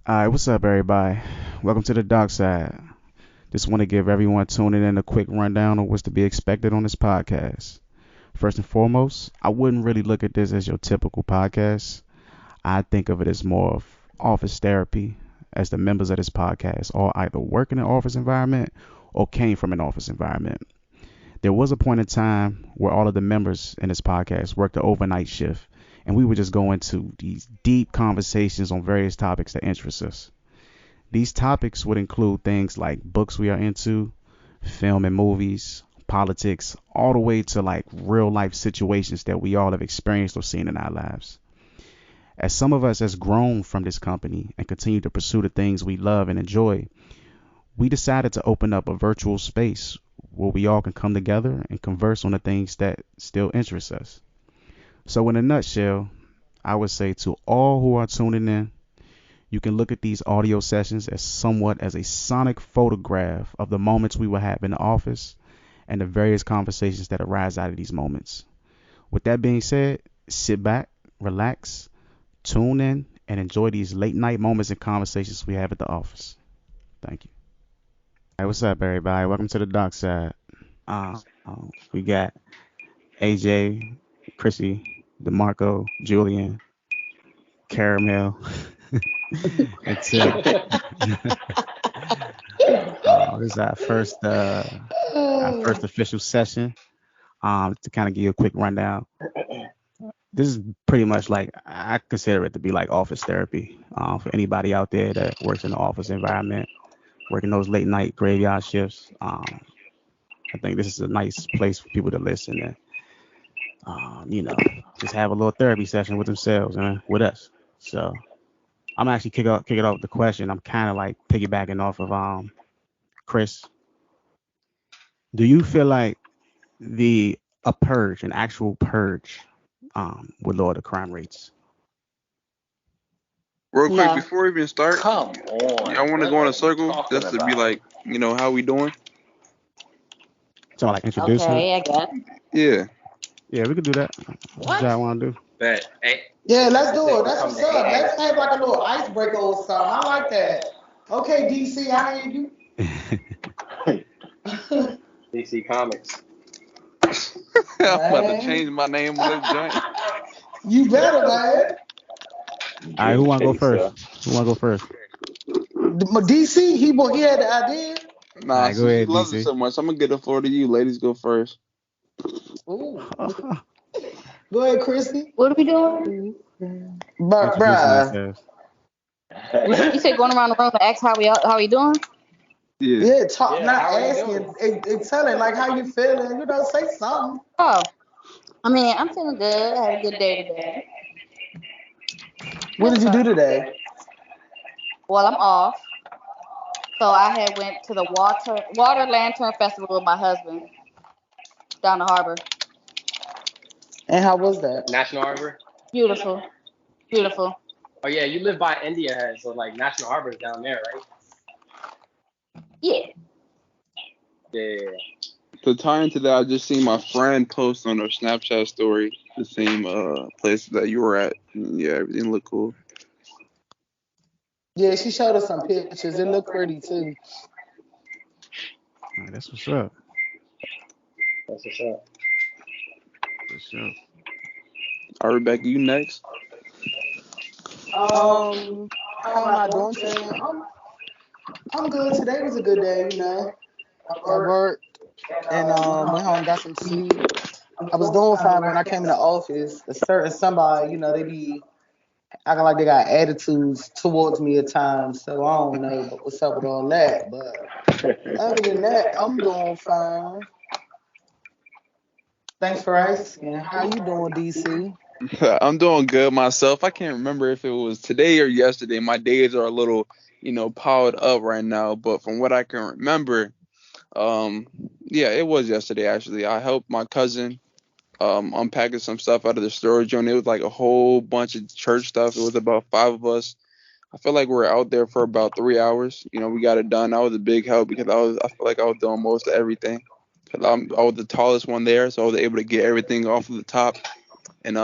Alright, what's up, everybody? Welcome to the Darkside. Just want to give everyone tuning in a quick rundown of what's to be expected on this podcast. First and foremost, I wouldn't really look at this as your typical podcast. I think of it as more of office therapy, as the members of this podcast all either work in an office environment or came from an office environment. There was a point in time where all of the members in this podcast worked the overnight shift, and we would just go into these deep conversations on various topics that interest us. These topics would include things like books we are into, film and movies, politics, all the way to like real life situations that we all have experienced or seen in our lives. As some of us has grown from this company and continue to pursue the things we love and enjoy, we decided to open up a virtual space where we all can come together and converse on the things that still interest us. So in a nutshell, I would say to all who are tuning in, you can look at these audio sessions as somewhat as a sonic photograph of the moments we will have in the office and the various conversations that arise out of these moments. With that being said, sit back, relax, tune in, and enjoy these late night moments and conversations we have at the office. Thank you. Hey, what's up, everybody? Welcome to the Dark Side. We got AJ, Chrissy, DaMarco, Julian, Caramel, and Tim. This is our first official session. To kind of give you a quick rundown. This is pretty much like I consider it to be like office therapy for anybody out there that works in the office environment, working those late night graveyard shifts. I think this is a nice place for people to listen and just have a little therapy session with themselves and with us. So I'm actually kick it off with the question. I'm kind of like piggybacking off of Chris. Do you feel like the a purge, an actual purge, would lower the crime rates? Real quick, No. before we even start, Come on. I want to go in a circle Talking just to be about. like, how we doing? So like introduce her. Okay, I guess. Yeah. Yeah, we could do that. What y'all want to do? Bet. Hey, Yeah, let's do it. That's come what's to up. AA. Let's have like a little icebreaker or something. I like that. Okay, DC, I hear you. DC Comics. I'm about to Man. change my name on this joint. You better, man. All right, who want to go Hey, first? Who want to go first? DC, he had the idea. Nah, Alright, go since ahead, you love DC. it so much, I'm going to get the floor to you. Ladies, go first. Ooh. Go ahead, Chrissy. What are we doing? Bruh. Introduce myself. You said going around the room and ask how we doing? Yeah. Yeah, talk, Yeah, not how are you asking. And telling like how you feeling. Say something. Oh, I mean, I'm feeling good. I had a good day today. What did you do today? Well, I'm off. So I had went to the Water Lantern Festival with my husband down the harbor. And how was that? National Harbor. Beautiful. Beautiful. Oh yeah, you live by India Head, so like National Harbor is down there, right? Yeah. Yeah. To tie into that, I just seen my friend post on her Snapchat story the same place that you were at. Yeah, everything looked cool. Yeah, she showed us some pictures. It looked pretty too. All right, that's what's up. That's what's up. For sure. All right, Rebecca, you next. How am I doing today? I'm good. Today was a good day, I worked and went home, got some sleep. I was doing fine when I came in the office. A certain somebody, they be acting like they got attitudes towards me at times. So I don't know what's up with all that. But other than that, I'm doing fine. Thanks for asking. How you doing, DC? I'm doing good myself. I can't remember if it was today or yesterday. My days are a little, piled up right now. But from what I can remember, yeah, it was yesterday actually. I helped my cousin unpacking some stuff out of the storage unit. It was like a whole bunch of church stuff. It was about 5 of us. I feel like we were out there for about 3 hours. We got it done. That was a big help because I feel like I was doing most of everything. Cause I was the tallest one there, so I was able to get everything off of the top. And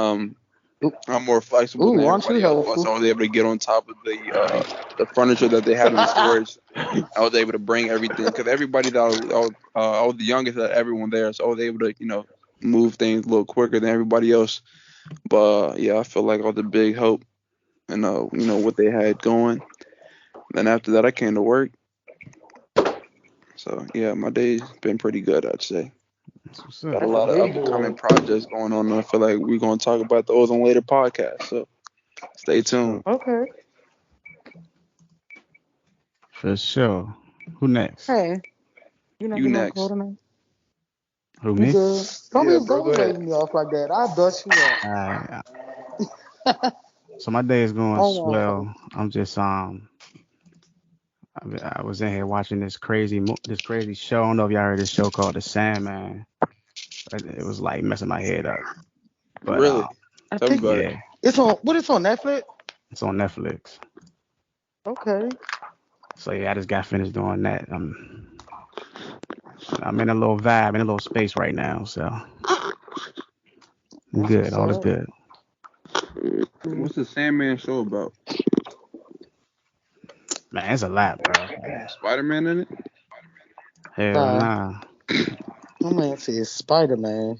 I'm more flexible than aren't you everybody else. helpful? So I was able to get on top of the furniture that they had in the storage. I was able to bring everything because everybody that I was the youngest of everyone there, so I was able to move things a little quicker than everybody else. But yeah, I feel like I was a big help and what they had going. Then after that, I came to work. So yeah, my day's been pretty good, I'd say. That's what's Got up. a lot of upcoming projects going on. And I feel like we're gonna talk about those on later podcasts. So stay tuned. Okay. For sure. Who next? Hey, you You next. Who, You me? good? Don't Yeah, be bro, go ahead. waving me off like that. I'll dust you up. Alright. So my day is going Oh, swell. I'm just I was in here watching this crazy show. I don't know if y'all heard this show called The Sandman. It was like messing my head up. But Really? I Tell me think about it. yeah, it's on. What is on Netflix? it's on Netflix. Okay. So yeah, I just got finished doing that. I'm in a little vibe, in a little space right now. So I'm good. All is good. What's the Sandman show about? Man, it's a lot, bro. Spider-Man in it? Hell nah. My man says Spider-Man.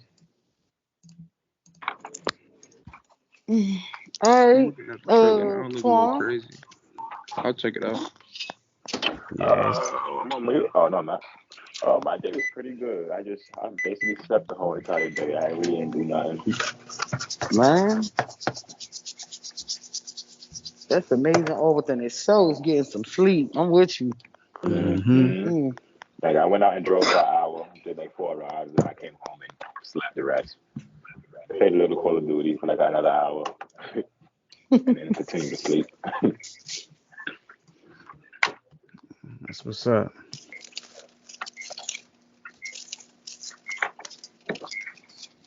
All right. Twan. Crazy. I'll check it out. Yes. My day was pretty good. I basically slept the whole entire day. I really didn't do nothing. Man. That's amazing. All within it shows getting some sleep. I'm with you. Mm-hmm. Like I went out and drove for an hour, did like 4 rides, and I came home and slept the rest. Played a little Call of Duty for like another hour, and then continued to sleep. That's what's up.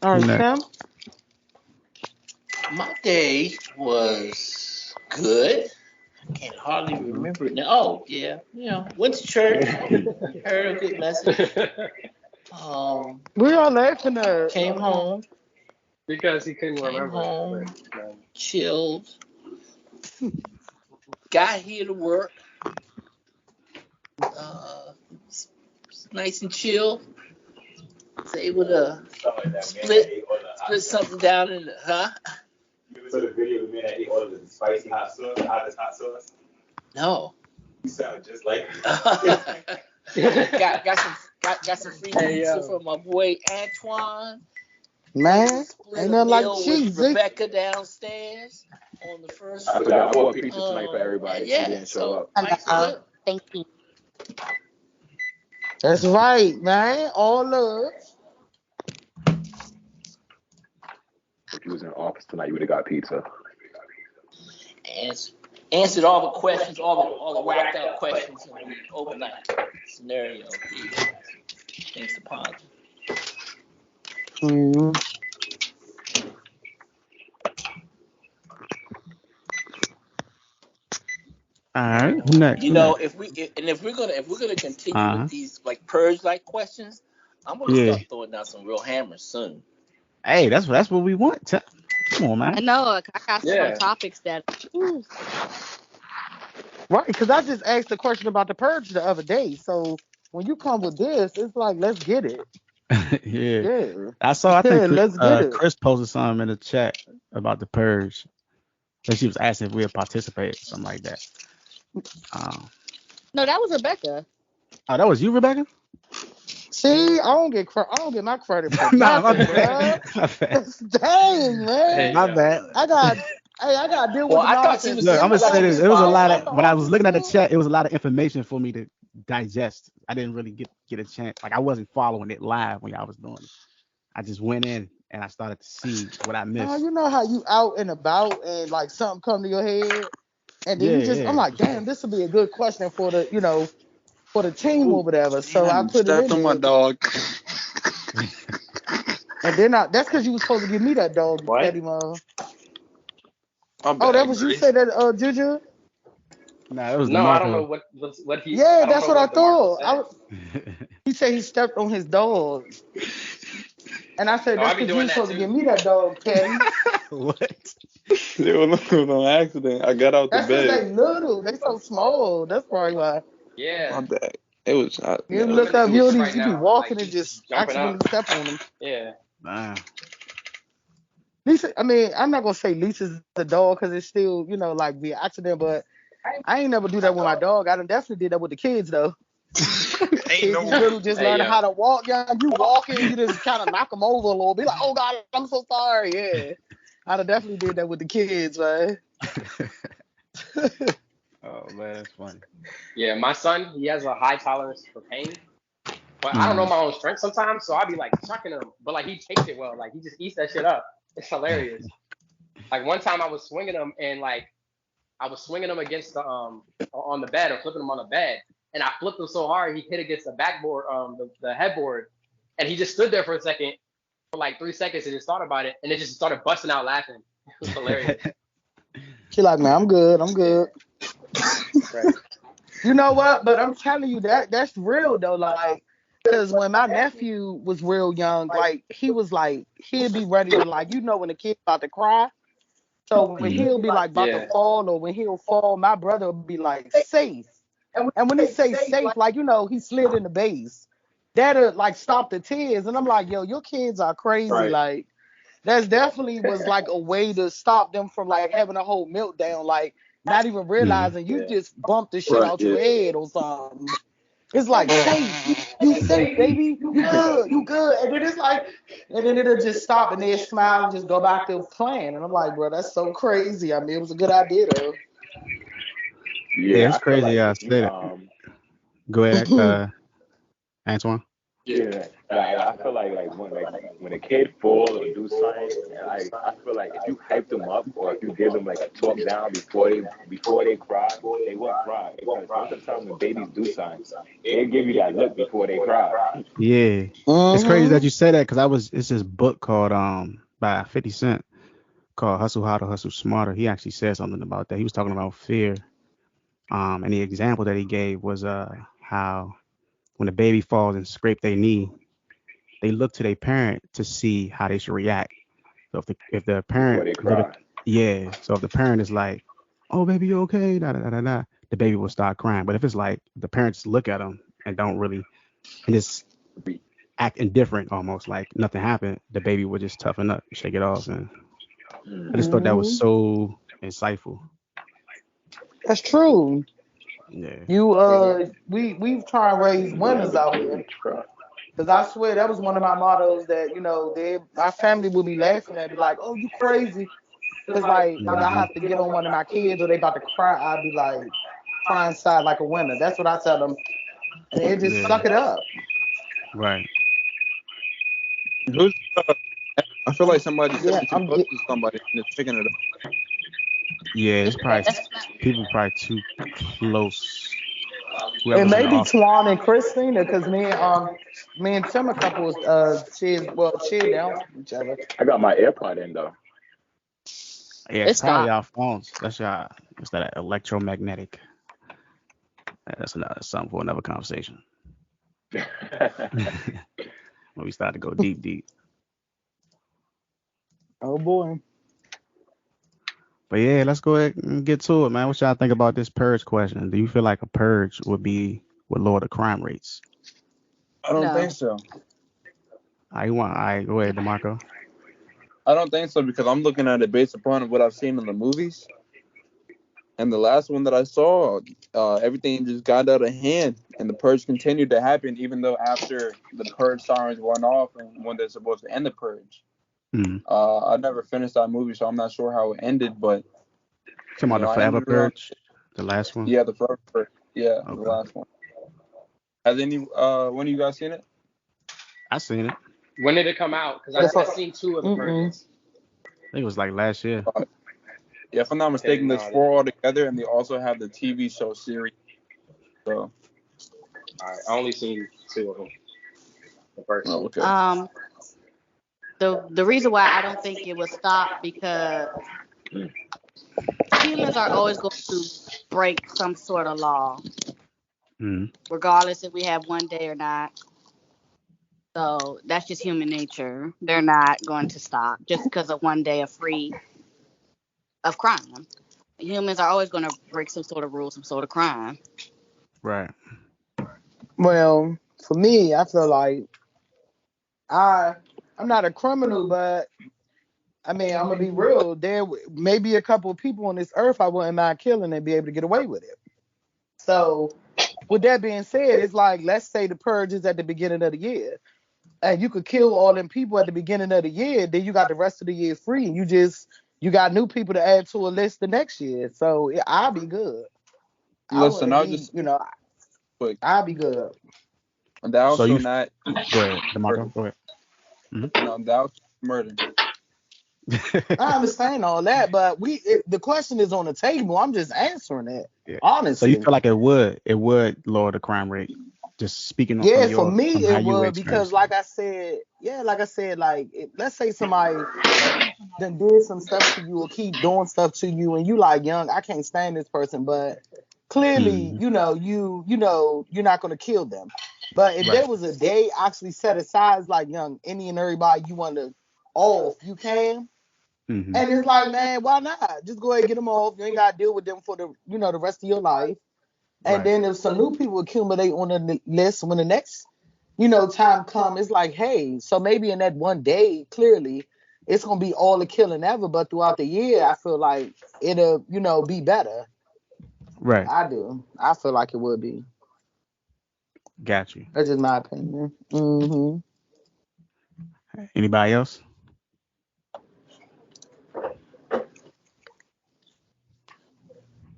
All right, Sam. My day was good. I can hardly remember it now. Oh, yeah. Went to church. Heard a good message. We are laughing at. Came home. Because he couldn't Came remember. home. Chilled. Got here to work. Nice and chill. Was able to split something down in the, You saw the video of the man that ate all of the spicy hot sauce? No. You sound just like got some free pizza from my boy Antoine. Man, Split ain't a nothing like meal with cheese. Rebecca downstairs on the first I floor. forgot I bought pizza tonight for everybody. Yeah, She didn't show up. Nice and Thank you. That's right, man. All love. If you was in the office tonight, you would have got pizza. Answered all the questions, all the whacked out questions in the overnight scenario. Thanks to positive. All right. Who next? If we're gonna continue with these like purge like questions, I'm gonna start throwing down some real hammers soon. Hey, that's what we want. Come on, man. I know. I got some topics that. Ooh. Right, because I just asked a question about the purge the other day. So when you come with this, it's like, let's get it. Yeah. I think let's get it. Chris posted something in the chat about the purge. And she was asking if we would participate, something like that. No, that was Rebecca. Oh, that was you, Rebecca? See, I don't get my credit for nah, nothing, my bad. Dang, man. Hey, my bad. I got to deal with the nonsense. Look, I'm gonna say this. It was a lot of when I was looking at the chat. It was a lot of information for me to digest. I didn't really get a chance. Like I wasn't following it live when y'all was doing it. I just went in and I started to see what I missed. You know how you out and about and like something come to your head, and then I'm like, damn, this would be a good question for the for the team or whatever. So I put it in on my dog. And then that's because you was supposed to give me that dog, Eddie Mo. That was you said that, Juju? Nah, it was no, DaMarco. I don't know what he. Yeah, that's what I thought. He said he stepped on his dog, and I said that's because you was supposed to give me that dog, Teddy. What? They were looking on accident. I got out the That's because bed. they little. They so small. That's probably why. Yeah. My bad. It was hot. You I'm look in the up, booth right you be now. walking Like, and just jumping accidentally up. step on them. Yeah. Nah. Lisa, I mean, I'm not gonna say Lisa's the dog because it's still, like be an accident, but I ain't never do that with my dog. I done definitely did that with the kids though. Ain't Kids no be little, just Hey, learning yo. how to walk. Yeah, you walking, you just kind of knock them over a little. Be like, oh God, I'm so sorry. Yeah, I done definitely did that with the kids, man. Oh man, that's funny. Yeah, my son, he has a high tolerance for pain, but I don't know my own strength sometimes, so I'll be like chucking him, but like he takes it well, like he just eats that shit up. It's hilarious. Like one time I was swinging him and like I was swinging him against the on the bed or flipping him on the bed, and I flipped him so hard he hit against the backboard, the headboard, and he just stood there for a second, for like 3 seconds, and just thought about it, and then just started busting out laughing. It was hilarious. She like, man, I'm good. I'm good. Right. You know what? But I'm telling you that's real though. Like, because when my nephew was real young, like he was like he'd be ready to like when the kid about to cry. So when he'll be like about to fall or when he'll fall, my brother will be like safe. And when he say safe, like he slid in the base. That'll like stop the tears. And I'm like, yo, your kids are crazy. Right. Like that's definitely was like a way to stop them from like having a whole meltdown, like not even realizing you just bumped the shit out your head or something. It's like safe, you safe, baby, you good. And then it's like, and then it'll just stop and they smile and just go back to playing. And I'm like, bro, that's so crazy. I mean, it was a good idea though. Yeah, it's I feel crazy. like I if you said it. Go ahead, Antoine. yeah, I feel like when a kid fall or do something, I feel like if you hype them up or if you give them like a talk down before they cry, they won't cry. Because most of the time when babies do something, they give you that look before they cry. Yeah, it's crazy that you say that because it's this book called by 50 Cent called Hustle Harder, Hustle Smarter. He actually said something about that. He was talking about fear. And the example that he gave was how when a baby falls and scrape their knee, they look to their parent to see how they should react. So if the Before parent, they cry. so if the parent is like, "Oh, baby, you okay?" Da, da, da, da, da, the baby will start crying. But if it's like the parents look at them and don't really, and just act indifferent, almost like nothing happened, the baby will just toughen up, shake it off. And I just thought that was so insightful. That's true. Yeah. We've tried to raise winners out here. Because I swear that was one of my mottos that, our family would be laughing at me like, oh, you crazy. Because, like, when I have to get on one of my kids or they about to cry, I'd be like, cry inside like a winner. That's what I tell them. And they just suck it up. Right. Who's, I feel like somebody's Yeah, sitting too close to somebody and just picking it up. Yeah, it's probably people probably too close. It Whoever's in may the be office. Twan and Christina because me and Tim a couple cheered down each other. I got my AirPod in though. Yeah, it's probably our phones. It's that electromagnetic. That's something for another conversation. When we start to go deep. Oh boy. But yeah, let's go ahead and get to it, man. What y'all think about this purge question? Do you feel like a purge would lower the crime rates? I don't think so. Go ahead, DaMarco. I don't think so because I'm looking at it based upon what I've seen in the movies. And the last one that I saw, everything just got out of hand, and the purge continued to happen even though after the purge sirens went off and when they're supposed to end the purge. I never finished that movie, so I'm not sure how it ended. But talking about the Forever Purge, the last one. Yeah, the Forever Purge. Yeah, okay. The last one. Has one of you guys seen it? I seen it. When did it come out? Because I've seen 2 of the purges. I think it was like last year. Yeah, if I'm not mistaken, there's 4 altogether, and they also have the TV show series. So, all right, I only seen 2 of them. The first. Oh, okay. The reason why I don't think it was stopped because humans are always going to break some sort of law, regardless if we have one day or not. So that's just human nature. They're not going to stop just because of one day of free of crime. Humans are always going to break some sort of rule, some sort of crime. Right. Well, for me, I feel like I I'm not a criminal, but I mean, I'm gonna be real. There may be a couple of people on this earth I wouldn't mind killing and be able to get away with it. So, with that being said, it's like, let's say the purge is at the beginning of the year, and you could kill all them people at the beginning of the year. Then you got the rest of the year free, and you got new people to add to a list the next year. So I'll be good. I Listen, wouldn't I'll be, just say quick. I'll be good. Thou So you shalt not go ahead, murder. DaMarco. Go ahead. No, thou shalt murder. I understand all that, but the question is on the table. I'm just answering it Yeah. So you honestly. feel like it would lower the crime rate? Just speaking Yeah, for from me how it you would because, experienced it. like I said, let's say somebody then did some stuff to you or keep doing stuff to you, and you like, young, I can't stand this person, but clearly, Mm-hmm. you're not gonna kill them. But if Right. there was a day actually set aside, like, young, any and everybody you want to off, you can. Mm-hmm. And it's like, man, why not? Just go ahead and get them off. You ain't gotta deal with them for the rest of your life. And Right. then if some new people accumulate on the list when the next, time come, it's like, hey, so maybe in that one day, clearly, it's gonna be all the killing ever. But throughout the year, I feel like it'll, be better. Right. I do. I feel like it would be. Got you. That's just my opinion. Mm-hmm. Anybody else?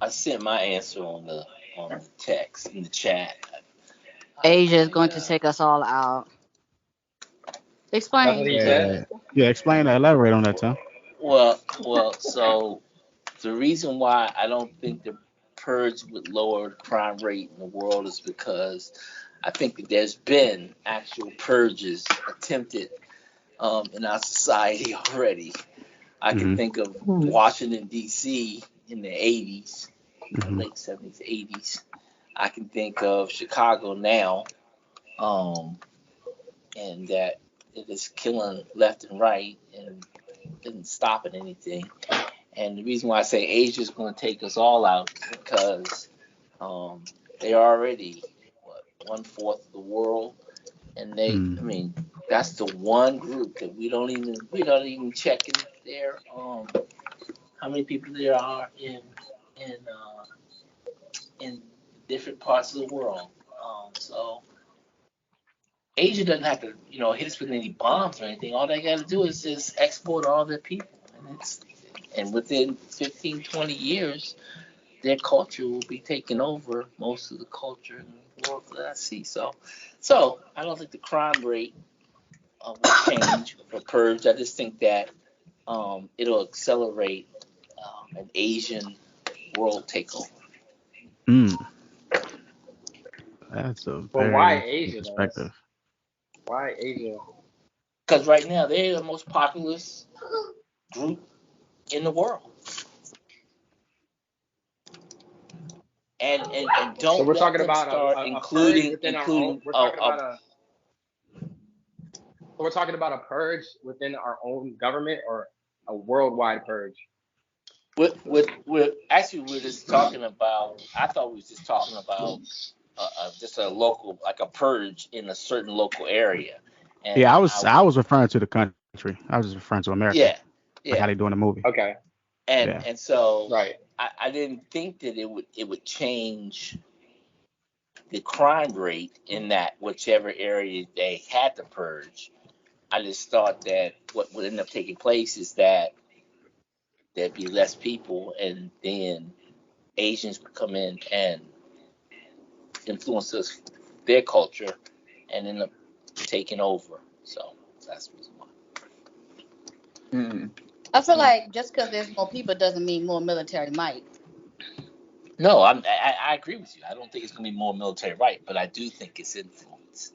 I sent my answer on the text in the chat. Asia is going to Yeah. take us all out. That's what Explain. he said. Yeah. Explain that. Elaborate on that, Tom. Well. So the reason why I don't think the purge would lower the crime rate in the world is because I think that there's been actual purges attempted in our society already. I can Mm-hmm. think of Washington D.C. in the 80s, Mm-hmm. late 70s, 80s. I can think of Chicago now, and that it is killing left and right and isn't stopping anything. And the reason why I say Asia is going to take us all out is because they are already one-fourth of the world, and I Mm. mean, that's the one group that we don't even check in there. How many people there are in in different parts of the world. So Asia doesn't have to, hit us with any bombs or anything. All they got to do is just export all their people, and within 15, 20 years, their culture will be taking over most of the culture in the world that I see. So I don't think the crime rate will change for Purge. I just think that it'll accelerate an Asian world takeover. Mm. That's a But very why interesting Asia though? perspective. Why Asia? Because right now they're the most populous group in the world. And So don't we're let talking them about start a purge including within our own. We're talking about a purge within our own government or a worldwide purge. actually we're just talking about. I thought we was just talking about just a local, like a purge in a certain local area. And Yeah, I was referring to the country. I was just referring to America, yeah, like how yeah. they do in the movie. Okay. Yeah. And so Right. I didn't think that it would change the crime rate in that whichever area they had to purge. I just thought that what would end up taking place is that there'd be less people, and then Asians would come in and influence their culture and end up taking over. So that's the reason why. Mm. I feel like just because there's more people doesn't mean more military might. No, I agree with you. I don't think it's going to be more military right, but I do think it's influence.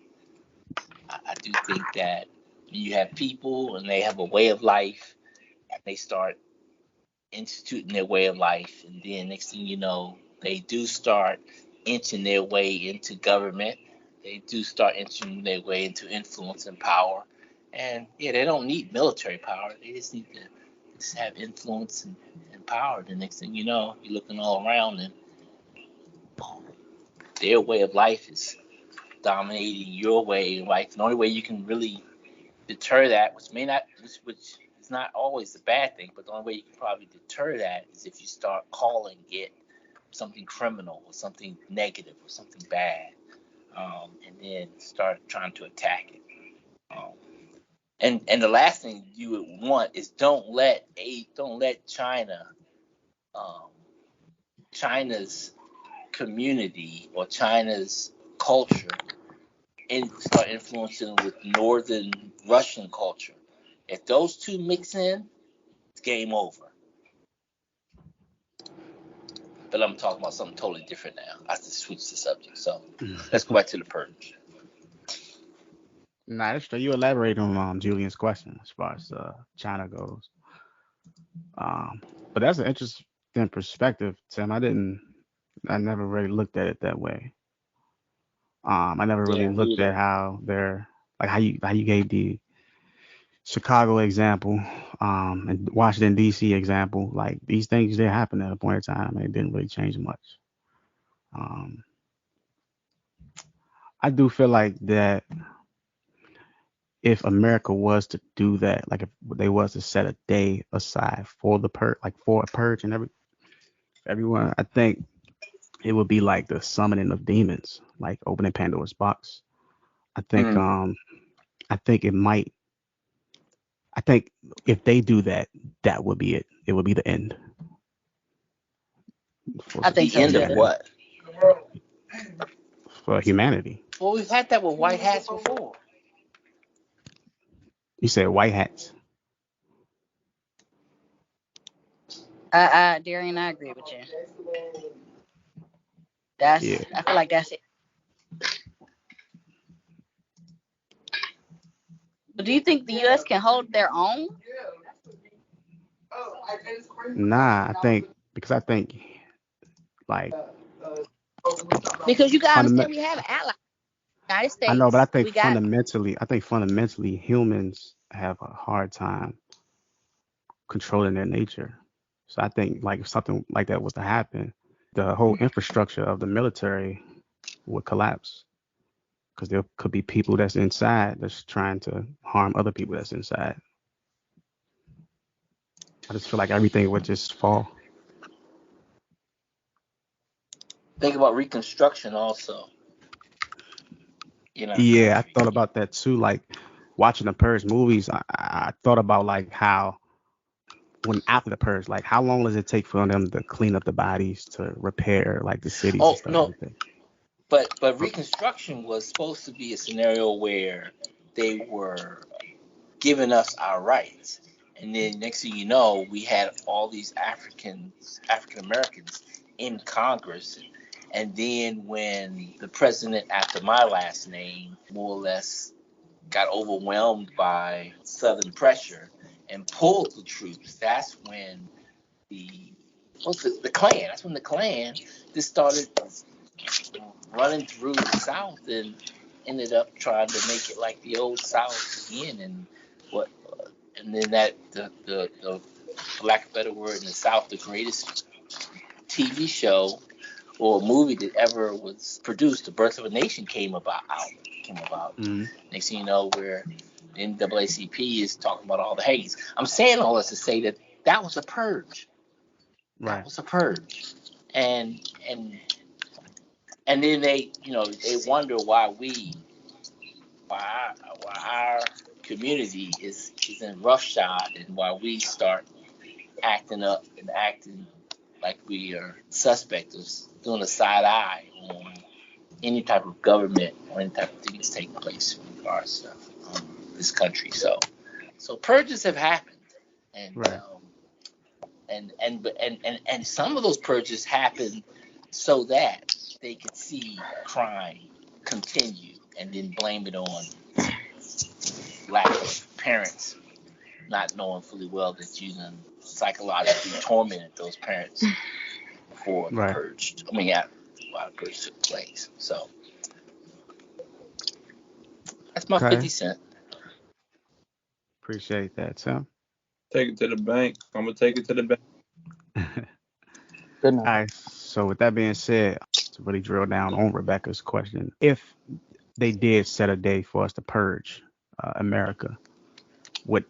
I do think that you have people and they have a way of life, and they start instituting their way of life, and then next thing you know, they do start inching their way into government. they do start entering their way into influence and power. And yeah, they don't need military power. They just need to just have influence and power. The next thing you know, you're looking all around, and their way of life is dominating your way of life. And the only way you can really deter that, which is not always a bad thing, but the only way you can probably deter that is if you start calling it something criminal or something negative or something bad, and then start trying to attack it. And the last thing you would want is don't let China's community or China's culture start influencing with northern Russian culture. If those two mix in, it's game over. But I'm talking about something totally different now. I have to switch the subject. So let's go back to the Purge. Nah, that's true. You elaborate on Julian's question as far as China goes. But that's an interesting perspective, Tim. I never really looked at it that way. I never really looked at how they're like how you gave the Chicago example, and Washington D.C. example. Like these things did happen at a point in time, and it didn't really change much. I do feel like that if America was to do that, like if they was to set a day aside for the purge, like for a purge and everyone, I think it would be like the summoning of demons, like opening Pandora's box. I think I think it might. I think if they do that, that would be it. It would be the end. I think The end so of too. what? For humanity. Well, we've had that with white hats before. You said white hats. Darian, I agree with you. I feel like that's it. But do you think the U.S. can hold their own? Nah, I think like Because you gotta understand we have allies. United States. I know, but I think fundamentally humans have a hard time controlling their nature. So I think like if something like that was to happen, the whole infrastructure of the military would collapse because there could be people that's inside that's trying to harm other people that's inside. I just feel like everything would just fall. Think about Reconstruction also. Yeah, I thought about that too. Like watching the Purge movies, I thought about like how when after the Purge, like how long does it take for them to clean up the bodies, to repair like the cities and stuff like that? But Reconstruction was supposed to be a scenario where they were giving us our rights, and then next thing you know, we had all these African Americans in Congress. And then when the president after my last name more or less got overwhelmed by Southern pressure and pulled the troops, that's when the Klan. That's when the Klan just started running through the South and ended up trying to make it like the old South again. And then that the for lack of a better word, in the South, the greatest TV show or a movie that ever was produced, The Birth of a Nation, came about. Mm-hmm. Next thing you know, where the NAACP is talking about all the hangings. I'm saying all this to say that was a purge. Right. That was a purge. And then they wonder why our community is in roughshod, and why we start acting up and acting like we are suspect of doing a side eye on any type of government or any type of thing that's taking place in regards to this country. So purges have happened, and right. And some of those purges happened so that they could see crime continue and then blame it on lack of parents not knowing fully well that you done psychologically tormented those parents before the purge. I mean, while the purge took place. So That's my Okay. 50 cent. Appreciate that, Tim. Take it to the bank. I'm gonna take it to the bank. Good All night. right. So with that being said, to really drill down on Rebecca's question, if they did set a day for us to purge America, would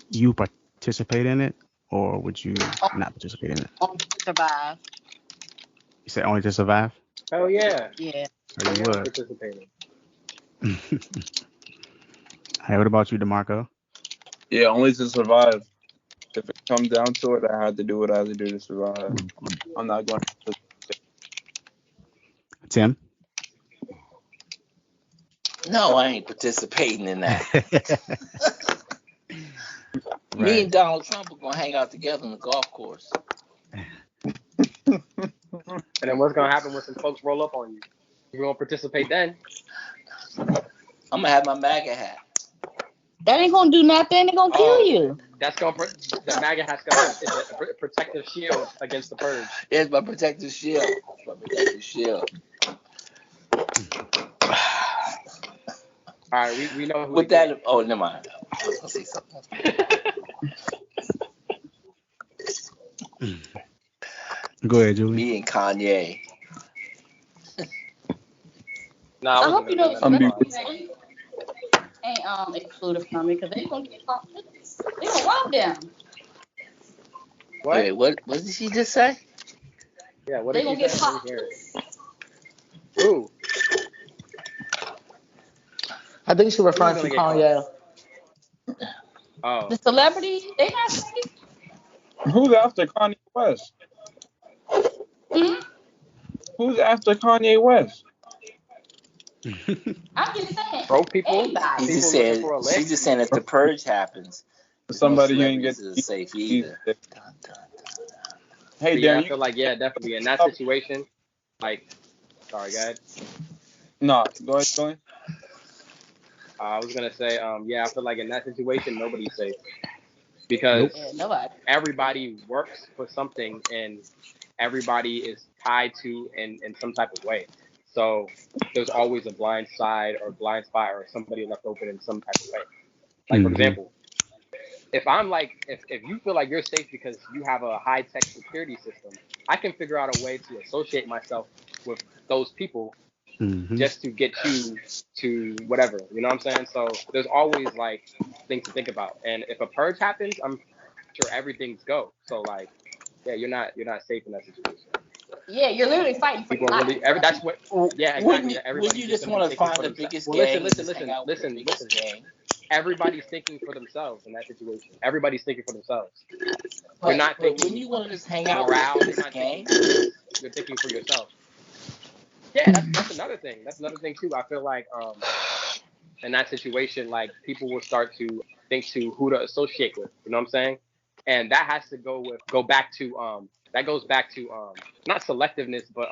you participate in it, or would you not participate in it? Only to survive. You said only to survive. Hell yeah. Yeah. So you Yeah, I'm would. participating. Hey, what about you, DaMarco? Yeah, only to survive. If it comes down to it, I have to do what I have to do to survive. I'm not going to. Tim? No, I ain't participating in that. Me Right. and Donald Trump are gonna hang out together on the golf course. And then what's gonna happen when some folks roll up on you? You gonna participate then? I'm gonna have my MAGA hat. That ain't gonna do nothing. They're gonna kill you. That's gonna the MAGA hat's gonna it's a protective shield against the purge. It's my protective shield. It's my protective shield. All right, we know who. With that, oh, never mind. I was gonna say something else. Go ahead, Julie. Me and Kanye. Nah, I hope you know I'm celebrities ain't excluded from it because they gonna get caught. They gonna rob them. What? Wait, what did she just say? Yeah, what They did gonna you get say? caught. Who? I think she referring to Who's gonna Kanye. Oh, The celebrities, they not safe. Who's after Kanye West? Hmm? Who's after Kanye West? I'm just saying. broke people. Anybody. He just People looking said, for a lick? she's just saying if the purge happens, Somebody no who ain't get celebrities are safe either. Hey, But yeah, Darren, I you feel like definitely in that situation. Like, sorry, go ahead. no, go ahead. I was gonna say, yeah, I feel like in that situation nobody's safe because Yeah, nobody. everybody works for something and everybody is tied to in some type of way. So there's always a blind side or blind spot or somebody left open in some type of way. Like for Mhm. example, if I'm like if you feel like you're safe because you have a high tech security system, I can figure out a way to associate myself with those people Mhm. just to get you to whatever. You know what I'm saying? So there's always like things to think about. And if a purge happens, I'm sure everything's go. So like, yeah, you're not safe in that situation. Yeah, you're literally fighting for People your are life. really that's what. Yeah, Wouldn't exactly. you, Everybody's wouldn't you just gonna be want to thinking find for the themselves. biggest Well, gang and listen, just hang out with the biggest gang? Everybody's thinking for themselves in that situation. Everybody's thinking for themselves. But, not but thinking wouldn't you want to just hang out morale. with the You're biggest not gang? thinking. You're thinking for yourself. Yeah, that's another thing. That's another thing too. I feel like in that situation, like people will start to think to who to associate with. You know what I'm saying? And that has to go back to that goes back to not selectiveness, but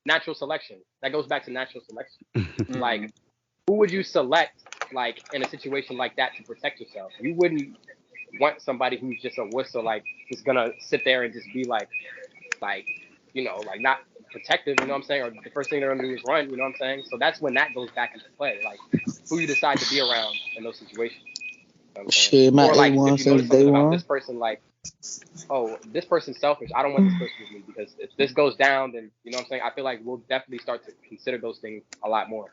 natural selection. That goes back to natural selection. Like who would you select like in a situation like that to protect yourself? You wouldn't want somebody who's just a whistle, like just gonna sit there and just be like you know, like not protective, you know what I'm saying? Or the first thing they're gonna do is run, you know what I'm saying? So that's when that goes back into play, like who you decide to be around in those situations. You know what I'm saying? Shit, my Or like A1 if you notice since day something about one. this person, like, oh, this person's selfish. I don't want this person with me because if this goes down, then you know what I'm saying? I feel like we'll definitely start to consider those things a lot more.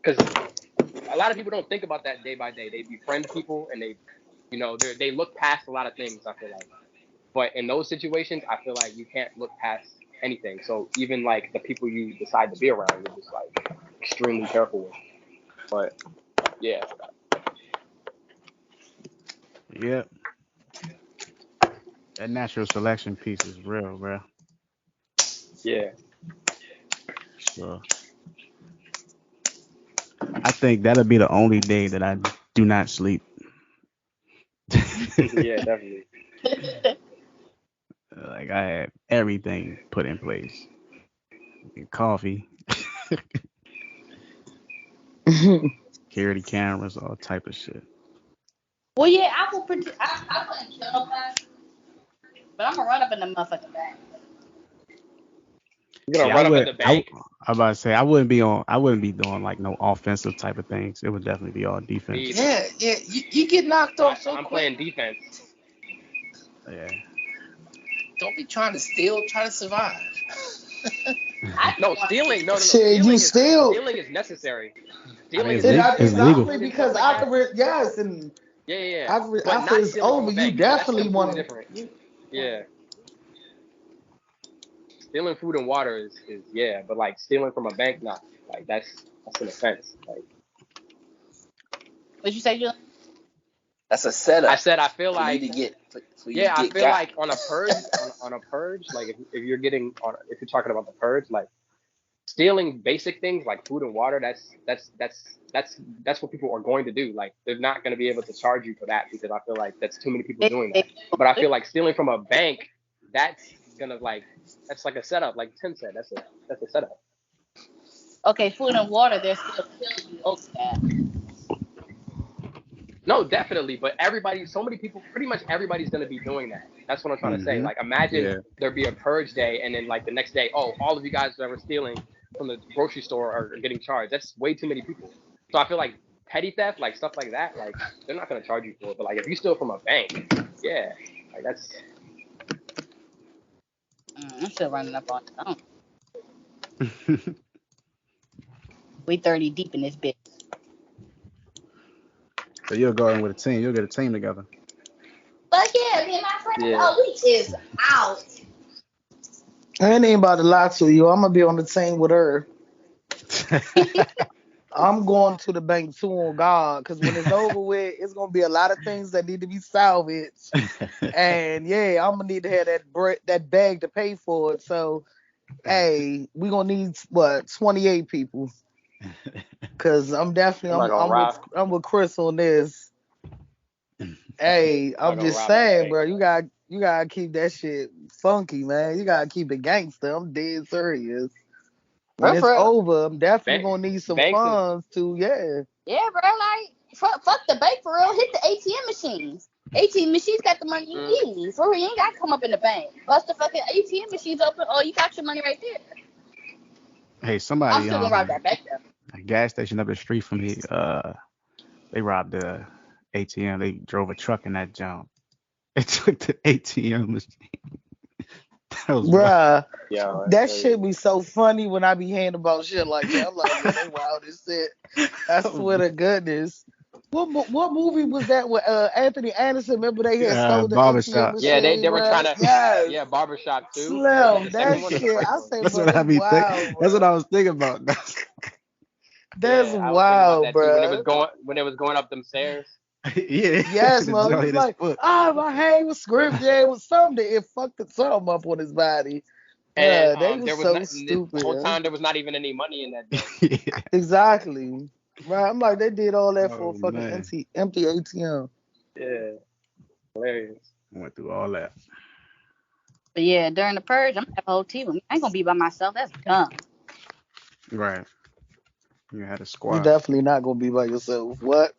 Because a lot of people don't think about that day by day. They befriend people and they, you know, they look past a lot of things, I feel like. But in those situations, I feel like you can't look past anything. So even like the people you decide to be around, you're just like extremely careful with. But yeah. Yep. That natural selection piece is real, bro. Yeah. So I think that'll be the only day that I do not sleep. Yeah, definitely. Like I have everything put in place. Coffee, security cameras, all type of shit. Well, yeah, I will. I wouldn't kill nobody, but I'm gonna run up in the motherfucking back. You're gonna Yeah, run up at the bank. I'm about to say I wouldn't be doing like no offensive type of things. It would definitely be all defense. Either. Yeah. You get knocked off so I'm quick. playing defense. Yeah. Don't be trying to steal. Try to survive. No, stealing. No. Shit, you still. Stealing is necessary. I mean, Stealing is it's Exactly, legal. because after yes, and Yeah. But after not it's stealing over, from a you bank. That's definitely completely want to. different. Yeah. Stealing food and water is but like stealing from a bank, not like that's an offense. Like, What'd you say, Julian? That's a setup. I said I feel for you like to get. I feel like on a purge, like if you're talking about the purge, like stealing basic things like food and water, that's what people are going to do. Like they're not going to be able to charge you for that because I feel like that's too many people doing that. But I feel like stealing from a bank, that's like a setup. Like Tim said, that's a setup. Okay, food and water, they're still killing you over that. No, definitely. But so many people, pretty much everybody's going to be doing that. That's what I'm trying to say. Like, imagine there'd be a purge day, and then like the next day, all of you guys that were stealing from the grocery store are getting charged. That's way too many people. So I feel like petty theft, like stuff like that, like they're not going to charge you for it. But like if you steal from a bank, yeah, like that's. I'm still running up on it. We 30 deep in this bitch. So you'll go in with a team. You'll get a team together. But yeah, me and my friend, we is out. I ain't even about to lie to you. I'm gonna be on the team with her. I'm going to the bank too on God, because when it's over with, it's gonna be a lot of things that need to be salvaged, and yeah, I'm gonna need to have that bag to pay for it. So, hey, we gonna need 28 people, because I'm definitely I'm with Chris on this. Hey, I'm just saying, bro, you gotta keep that shit funky, man. You gotta keep it gangster. I'm dead serious. When it's over, I'm definitely gonna need some funds too. Yeah, bro. Like, fuck the bank for real. Hit the ATM machines. ATM machines got the money you need. For real, you ain't gotta come up in the bank. Bust the fucking ATM machines open. Oh, you got your money right there. Hey, somebody. I'm still gonna rob that bank though. A gas station up the street from me. They robbed the ATM. They drove a truck in that jump. They took the ATM machine. Bruh, that shit be so funny when I be hearing about shit like that. I'm like, yeah, they wild as shit. I swear to goodness. What movie was that with Anthony Anderson? Remember they had stole the Barbershop. ATM Yeah, machine, they were trying to. Yes. Yeah, Barbershop too. Slim, that shit. I say, that's what I be thinking. That's what I was thinking about. That's wild, bro. When it was going up them stairs. Yeah. Yes, man. He was like, my hand was scrimped. Yeah, it was something. It fucked the thumb up on his body. And they were so stupid. The whole time there was not even any money in that. Exactly. Right. I'm like, they did all that for a fucking empty ATM. Yeah. Hilarious. Went through all that. But yeah, during the purge, I'm gonna have a whole team with me. I ain't gonna be by myself. That's dumb. Right. You had a squad. You're definitely not gonna be by yourself. What?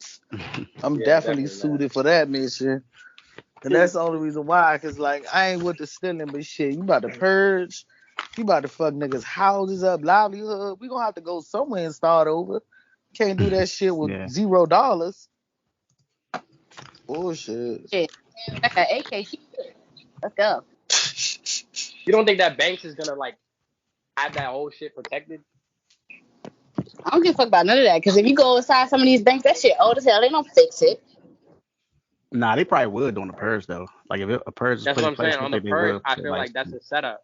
I'm definitely suited for that mission. And that's the only reason why, because like I ain't with the stealing, but shit, you about to purge, you about to fuck niggas' houses up, livelihood. We gonna have to go somewhere and start over. Can't do that shit with $0. Bullshit. Shit. I got AK. Let's go. You don't think that Banks is gonna like have that whole shit protected? I don't give a fuck about none of that, because if you go inside some of these banks, that shit old as hell. They don't fix it. Nah, they probably would on the purge though. Like if a purge is that's what I'm saying. On the purge, I feel like that's a setup.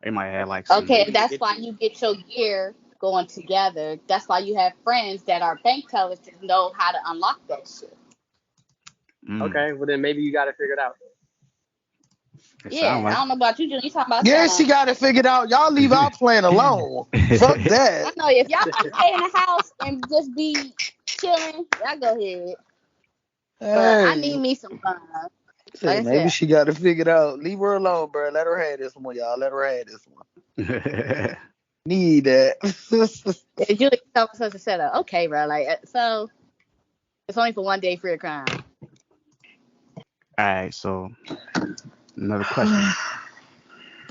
They might have like. Okay, that's why you get your gear going together. That's why you have friends that are bank tellers to know how to unlock that shit. Okay, well then maybe you got to figure it out. Yeah, I don't know about you, Julian. You talking about? Yeah, she got it figured out. Y'all leave our plan alone. Fuck that. I know if y'all want to stay in the house and just be chilling, y'all go ahead. Hey. I need me some fun. Like maybe she got it figured out. Leave her alone, bro. Let her have this one, y'all. Let her have this one. Need that. Julie told us to set up. Okay, bro. Like, so it's only for one day free of crime. All right. So another question.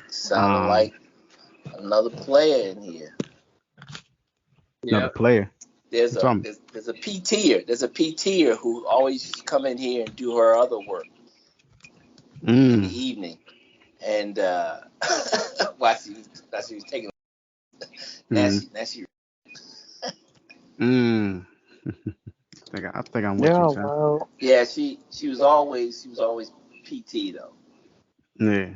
Sounded like another player in here. Another Yeah. player. There's What's a wrong? there's a PTer. There's a PTer who always used to come in here and do her other work in the evening, and while she was taking. Now she. I think I'm with Yeah, you, John. well, Yeah, she was always PT though. Yeah.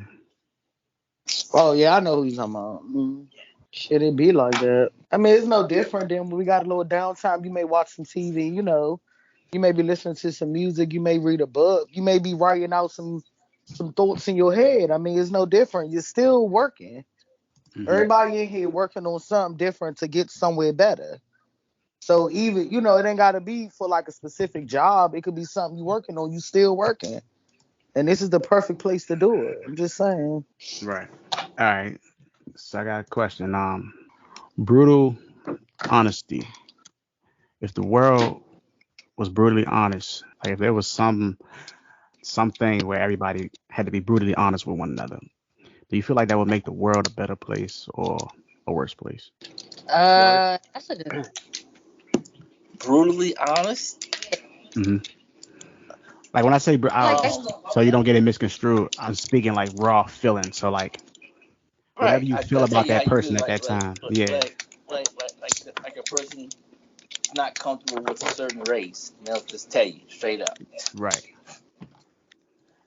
oh yeah, I know who you're talking about. Shit, it be like that. I mean, it's no different than when we got a little downtime. You may watch some TV, you may be listening to some music, you may read a book, you may be writing out some thoughts in your head. I mean, it's no different. You're still working. Mhm. Everybody in here working on something different to get somewhere better. So even, it ain't gotta be for like a specific job. It could be something you're working on, you still working. And this is the perfect place to do it. I'm just saying. Right. All right. So I got a question. Brutal honesty. If the world was brutally honest, like if there was something where everybody had to be brutally honest with one another, do you feel like that would make the world a better place or a worse place? Worse. That's a good. Brutally honest. Hmm. Like when I say, Like that's so you don't get it misconstrued, I'm speaking like raw feeling. So like whatever Right. you I feel tell about you how that you person feel at that time. Yeah. like a person not comfortable with a certain race. And they'll just tell you straight up. Right.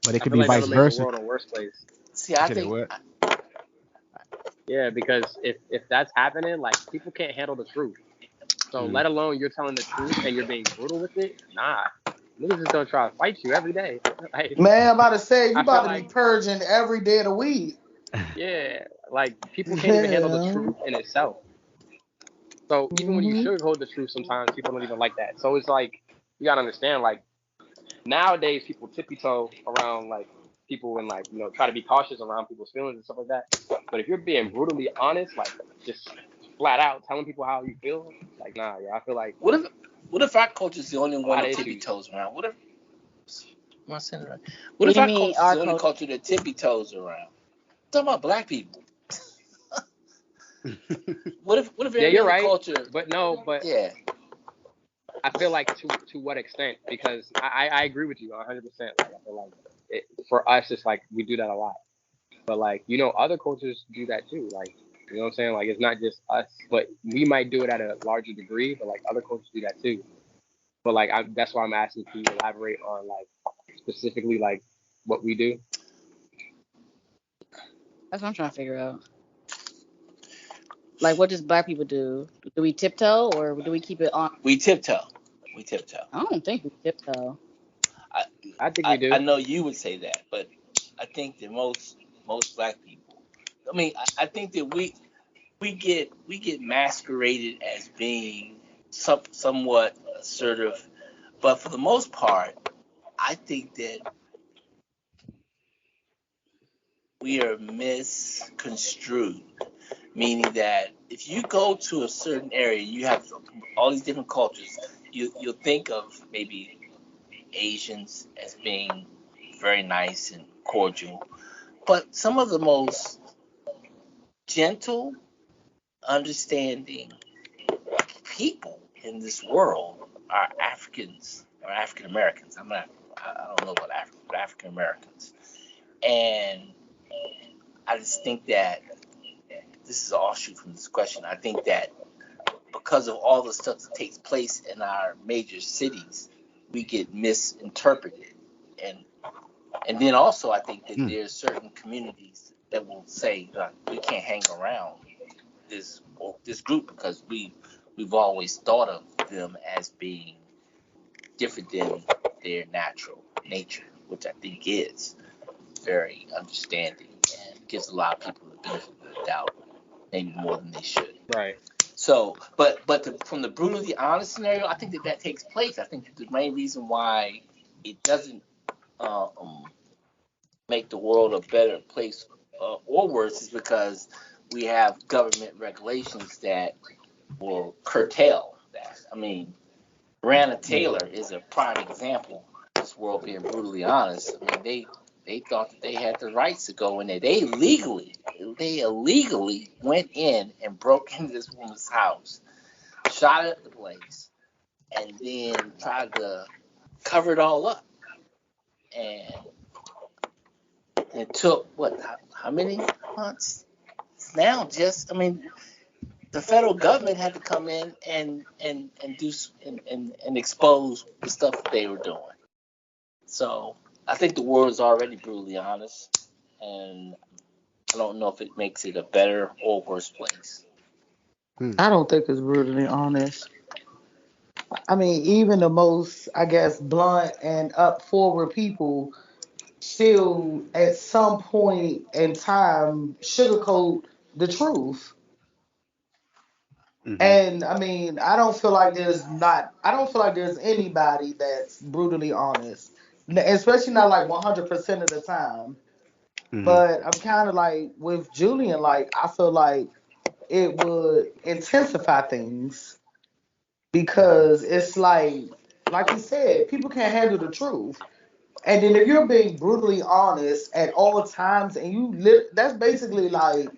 But it I could feel be like vice that'll make the versa. world a worse place. See, You I said it think would. Yeah, because if that's happening, like people can't handle the truth. So let alone you're telling the truth and you're being brutal with it. Nah, niggas is gonna try to fight you every day. Like Man, I'm about to say, you I feel about to be like purging every day of the week. yeah, like people can't even handle the Yeah. truth in itself. So even when you hmm sugarcoat the truth, sometimes people don't even like that. So it's like you gotta understand, like nowadays people tippy toe around like people and like try to be cautious around people's feelings and stuff like that. But if you're being brutally honest, like just flat out telling people how you feel, like nah, yeah, I feel like what if our culture's the only a one lot of that tippy issues. toes around? Am I saying it right? What what if do you our mean culture's our the only culture? culture that tippy toes around? I'm talking about black people. What if Yeah, every you're other right. culture? But no, but Yeah. I feel like to what extent? Because I agree with you 100%. Like I feel like for us, it's like we do that a lot. But like other cultures do that too. Like what I'm saying? Like it's not just us, but we might do it at a larger degree. But like other cultures do that too. But like that's why I'm asking, can you elaborate on like specifically like what we do? That's what I'm trying to figure out. Like, what does black people do? Do we tiptoe or do we keep it on? We tiptoe. We tiptoe. I don't think we tiptoe. I, I think we I do. know you would say that, but I think that most black people. I mean, I think that we get masqueraded as being somewhat assertive, but for the most part, I think that we are misconstrued. Meaning that if you go to a certain area, you have all these different cultures. You'll think of maybe Asians as being very nice and cordial, but some of the most gentle, understanding people in this world are Africans or African Americans. I don't know about African Americans, and I just think that this is an offshoot from this question. I think that because of all the stuff that takes place in our major cities, we get misinterpreted, and then also I think that there's certain communities that will say we can't hang around this group because we've always thought of them as being different than their natural nature, which I think is very understanding and gives a lot of people the benefit of the doubt, maybe more than they should. Right. So, from the brutally honest scenario, I think that takes place. I think that the main reason why it doesn't make the world a better place or worse is because we have government regulations that will curtail that. I mean, Breonna Taylor is a prime example of this world being brutally honest. I mean, they thought that they had the rights to go in there. They legally they illegally went in and broke into this woman's house, shot up the place, and then tried to cover it all up. And it took how many months? Now, the federal government had to come in and do and expose the stuff that they were doing. So I think the world is already brutally honest, and I don't know if it makes it a better or worse place. I don't think it's brutally honest. I mean, even the most, I guess, blunt and up forward people still, at some point in time, sugarcoat the truth. Mm-hmm. And I mean, I don't feel like there's anybody that's brutally honest, especially not like 100% of the time. Mm-hmm. But I'm kind of like with Julian, like I feel like it would intensify things because it's like you said, people can't handle the truth. And then if you're being brutally honest at all times, and that's basically like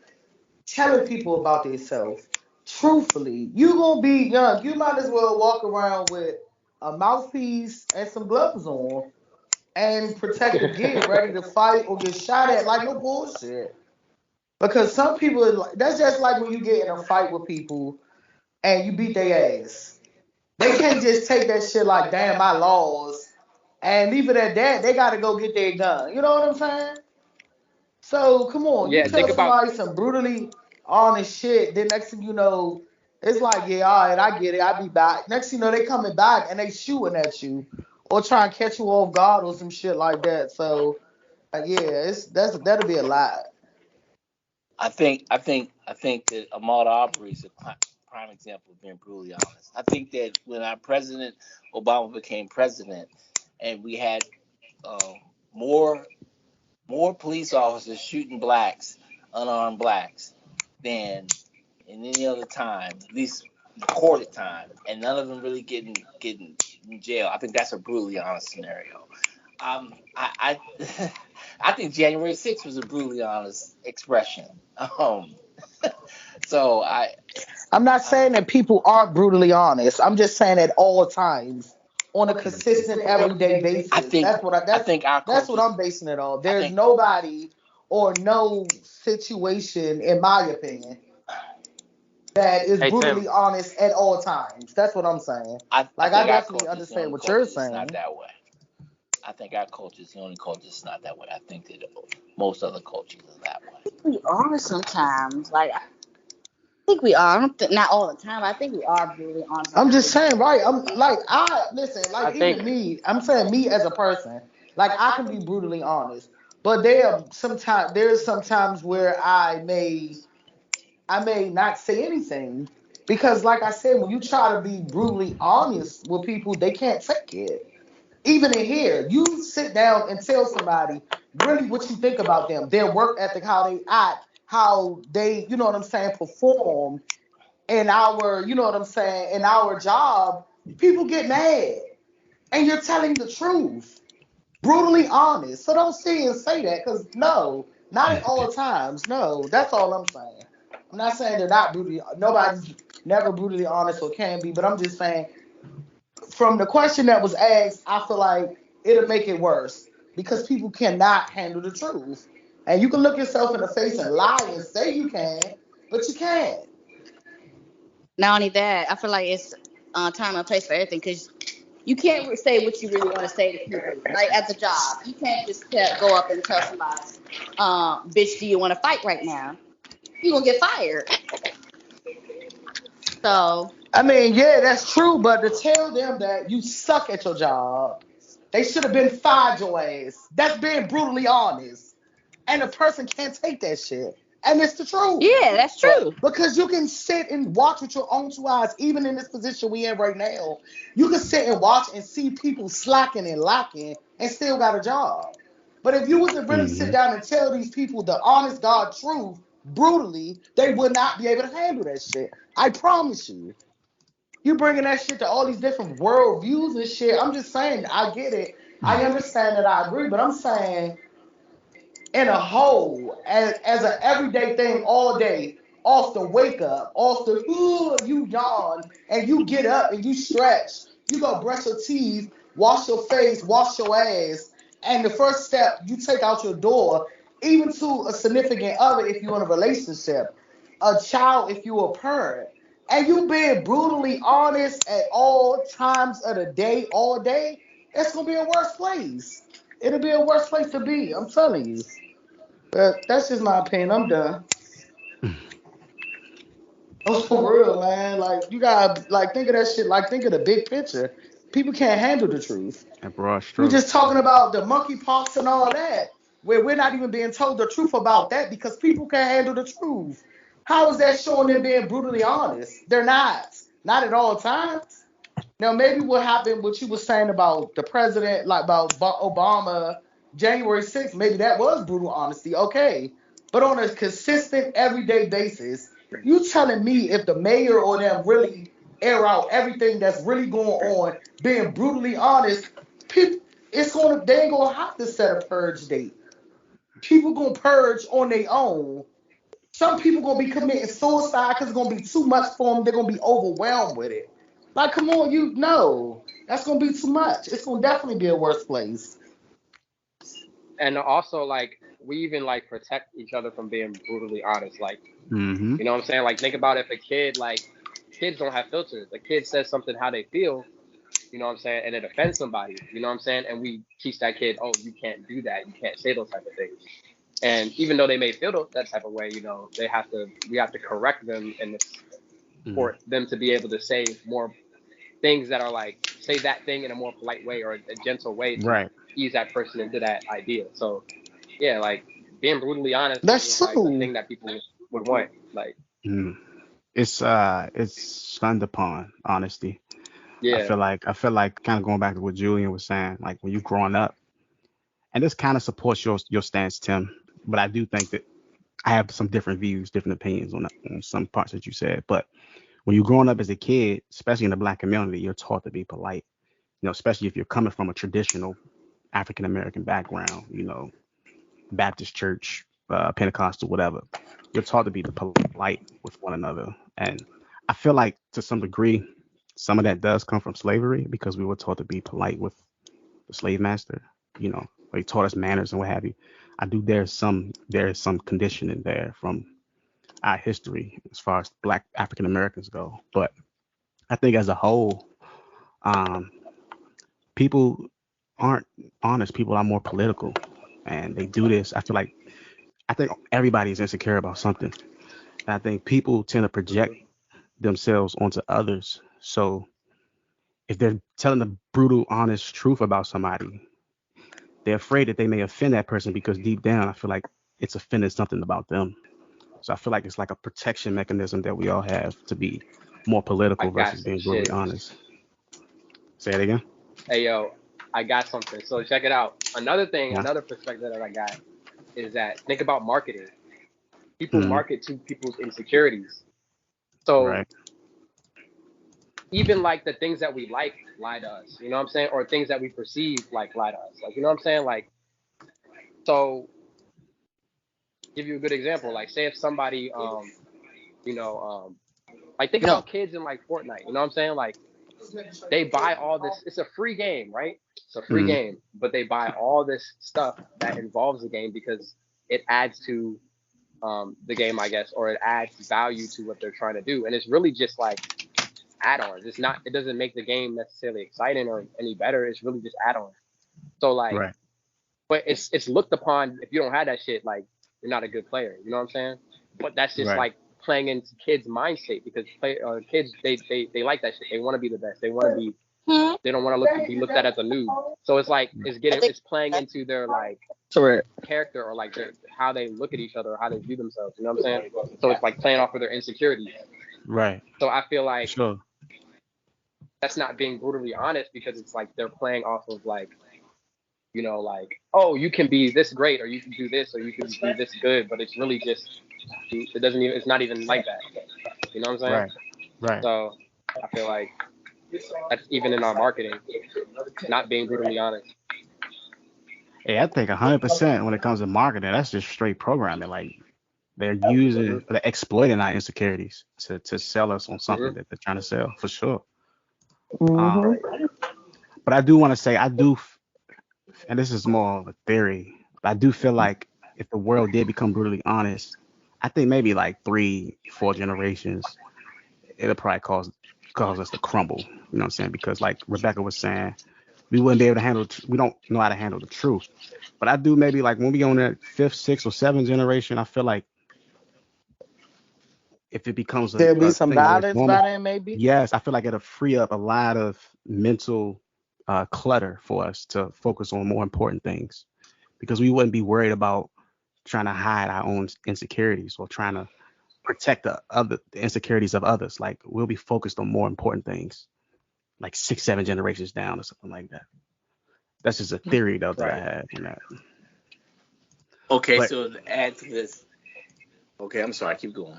telling people about themselves. Truthfully, you gonna be young. You might as well walk around with a mouthpiece and some gloves on and protect the gear, ready to fight or get shot at. Like no bullshit. Because some people, that's just like when you get in a fight with people and you beat their ass. They can't just take that shit like, damn, my laws, and leave it at that. They got to go get their gun. You know what I'm saying? So come on, you Yeah, tell think about somebody some brutally honest shit, then next thing you know, it's like, yeah, all right, I get it, I be back. Next thing you know, they coming back and they shooting at you or trying to catch you off guard or some shit like that. So yeah, that'll be a lot. I think that Ahmaud Arbery is a prime example of being brutally honest. I think that when our president Obama became president, and we had uh, more police officers shooting blacks, unarmed blacks, than in any other time, at least recorded time, and none of them really getting in jail. I think that's a brutally honest scenario. I I think January 6th was a brutally honest expression. Um, so I'm not saying that people aren't brutally honest. I'm just saying at all times, on a consistent everyday I basis. think our That's what culture. I'm basing it on. I There's think nobody or no situation, in my opinion, that is hey Tim. brutally honest at all times. That's what I'm saying. I Like I think our definitely culture is the understand only what you're culture that's not saying. that way. I think our culture is the only culture that's not that way. I think that most other cultures are that way. We are sometimes. Like I think we are. I don't not all the time. I think we are brutally honest. I'm just saying, right? I'm like I listen, I like think even me, I'm saying me as a person, like I can be brutally honest. But there's sometimes where I may not say anything because, like I said, when you try to be brutally honest with people, they can't take it. Even in here, you sit down and tell somebody really what you think about them, their work ethic, how they act, how they, you know what I'm saying, perform in our, you know what I'm saying, in our job. People get mad, and you're telling the truth, brutally honest. So don't sit and say that, because no, not at all times. No, that's all I'm saying. I'm not saying they're not brutally. Nobody's never brutally honest or can be, but I'm just saying from the question that was asked, I feel like it'll make it worse because people cannot handle the truth. And you can look yourself in the face and lie and say you can, but you can't. Not only that, I feel like it's time and place for everything because you can't say what you really want to say to people. Like at the job, you can't just go up and tell somebody, "Bitch, do you want to fight right now?" You gonna get fired. So I mean, yeah, that's true, but to tell them that you suck at your job, they should have been fired your ass. That's being brutally honest. And a person can't take that shit. And it's the truth. yeah, that's true. Because you can sit and watch with your own two eyes, even in this position we in right now. You can sit and watch and see people slacking and lacking and still got a job. But if you was to really sit Mm-hmm. down and tell these people the honest God truth brutally, they would not be able to handle that shit. I promise you. You bringing that shit to all these different world views and shit. I'm just saying, I get it. I understand that I agree, but I'm saying in a hole as an everyday thing all day, off the wake up, off the you yawn and you get up and you stretch, you go brush your teeth, wash your face, wash your ass, and the first step you take out your door, even to a significant other if you're in a relationship, a child if you're a parent, and you being brutally honest at all times of the day, all day, it's gonna be a worse place. It'll be a worse place to be. I'm telling you. But that's just my opinion. I'm done. Oh, for real, man. Like you gotta like think of that shit. Like think of the big picture. People can't handle the truth. And broad We're stroke. just talking about the monkeypox and all that, where we're not even being told the truth about that because people can't handle the truth. How is that showing them being brutally honest? They're not. Not at all times. Now, maybe what happened, what you were saying about the president, like about Obama, January 6th, maybe that was brutal honesty. Okay. But on a consistent, everyday basis, you telling me if the mayor or them really air out everything that's really going on, being brutally honest, people, they ain't gonna have to set a purge date. People gonna purge on their own. Some people gonna be committing suicide because it's gonna be too much for them. They're gonna be overwhelmed with it. Like, come on, you know, that's gonna be too much. It's gonna definitely be a worse place. And also, like, we even like protect each other from being brutally honest. Like, Mm-hmm. you know what I'm saying? Like, think about if a kid, like, kids don't have filters. A kid says something how they feel, you know what I'm saying, and it offends somebody, you know what I'm saying? And we teach that kid, oh, you can't do that. You can't say those type of things. And even though they may feel that type of way, you know, we have to correct them for them to be able to say more things that are like, say that thing in a more polite way or a gentle way to Right. ease that person into that idea. So, yeah, like being brutally honest That's is like the true. thing that people would want. Like, Mm. It's shunned upon honesty. I yeah, feel like kind of going back to what Julian was saying, like when you growing up, and this kind of supports your stance, Tim. But I do think that I have some different views, different opinions on some parts that you said. But when you're growing up as a kid, especially in the black community, you're taught to be polite. You know, especially if you're coming from a traditional African American background, you know, Baptist church, Pentecostal, whatever. You're taught to be polite with one another. And I feel like to some degree, some of that does come from slavery because we were taught to be polite with the slave master, you know, they taught us manners and what have you. I do there's some conditioning there from our history as far as black African Americans go. But I think as a whole, um, people aren't honest. People are more political, and they do this. I think everybody is insecure about something. And I think people tend to project themselves onto others. So if they're telling the brutal, honest truth about somebody, they're afraid that they may offend that person because deep down, I feel like it's offended something about them. So I feel like it's like a protection mechanism that we all have to be more I political got versus some being brutally shit. honest. Say it again. Hey, yo, I got something. So check it out. Yeah. Another perspective that I got is that think about marketing. People Mm, market to people's insecurities. So right. even like the things that we like lie to us, you know what I'm saying? Or things that we perceive like lie to us. Like, you know what I'm saying? Like, so give you a good example. Like, say if somebody, you know, like think No. about kids in like Fortnite, you know what I'm saying? Like, they buy all this, it's a free game, right? It's a free Mm, game, but they buy all this stuff that involves the game because it adds to the game, I guess, or it adds value to what they're trying to do. And it's really just like add-ons. It doesn't make the game necessarily exciting or any better. It's really just add-ons. So like, right. but it's looked upon, if you don't have that shit, like you're not a good player. You know what I'm saying? But that's just Right. like playing into kids' mind state because kids they like that shit. They want to be the best. They want to be. They don't want to be looked at as a noob. So it's like it's playing into their like Correct. character or like how they look at each other or how they view themselves. You know what I'm saying? So it's like playing off of their insecurities. Right. So I feel For like sure. that's not being brutally honest because it's like they're playing off of like, you know, like, oh, you can be this great or you can do this or you can be this good, but it's really just it's not even like that. You know what I'm saying? Right. Right. So I feel like that's even in our marketing, not being brutally honest. Yeah, I think 100% when it comes to marketing, that's just straight programming. Like they're exploiting our insecurities to sell us on something that they're trying to sell for sure. Um, but I do want to say and this is more of a theory, but I do feel like if the world did become brutally honest, I think maybe like 3, 4 generations, it'll probably cause us to crumble. You know what I'm saying? Because like Rebecca was saying, we wouldn't be able to we don't know how to handle the truth. But I do maybe like when we on that 5th, 6th, or 7th generation, I feel like if it becomes There'll be a some thing where it's balance by normal, then, maybe. yes, I feel like it'll free up a lot of mental clutter for us to focus on more important things because we wouldn't be worried about trying to hide our own insecurities or trying to protect the insecurities of others. Like we'll be focused on more important things, like 6, 7 generations down or something like that. That's just a theory though that I Right. have on that. Okay, But so to add to this, okay, I'm sorry, keep going.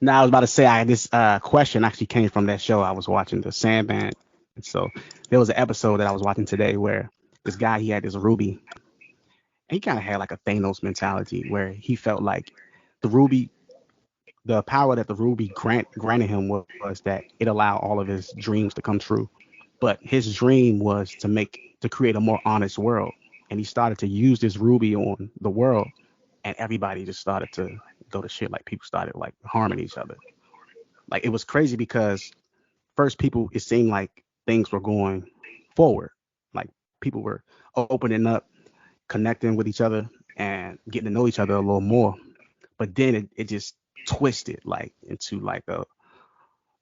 now I was about to say this question actually came from that show I was watching, the Sandman. And so there was an episode that I was watching today where this guy, he had this ruby. And he kind of had like a Thanos mentality where he felt like the ruby, the power that the ruby granted him was that it allowed all of his dreams to come true. But his dream was to create a more honest world. And he started to use this ruby on the world, and everybody just started to go to shit. Like people started like harming each other. Like it was crazy because first people, it seemed like things were going forward. Like people were opening up, connecting with each other, and getting to know each other a little more. But then it just twisted like into like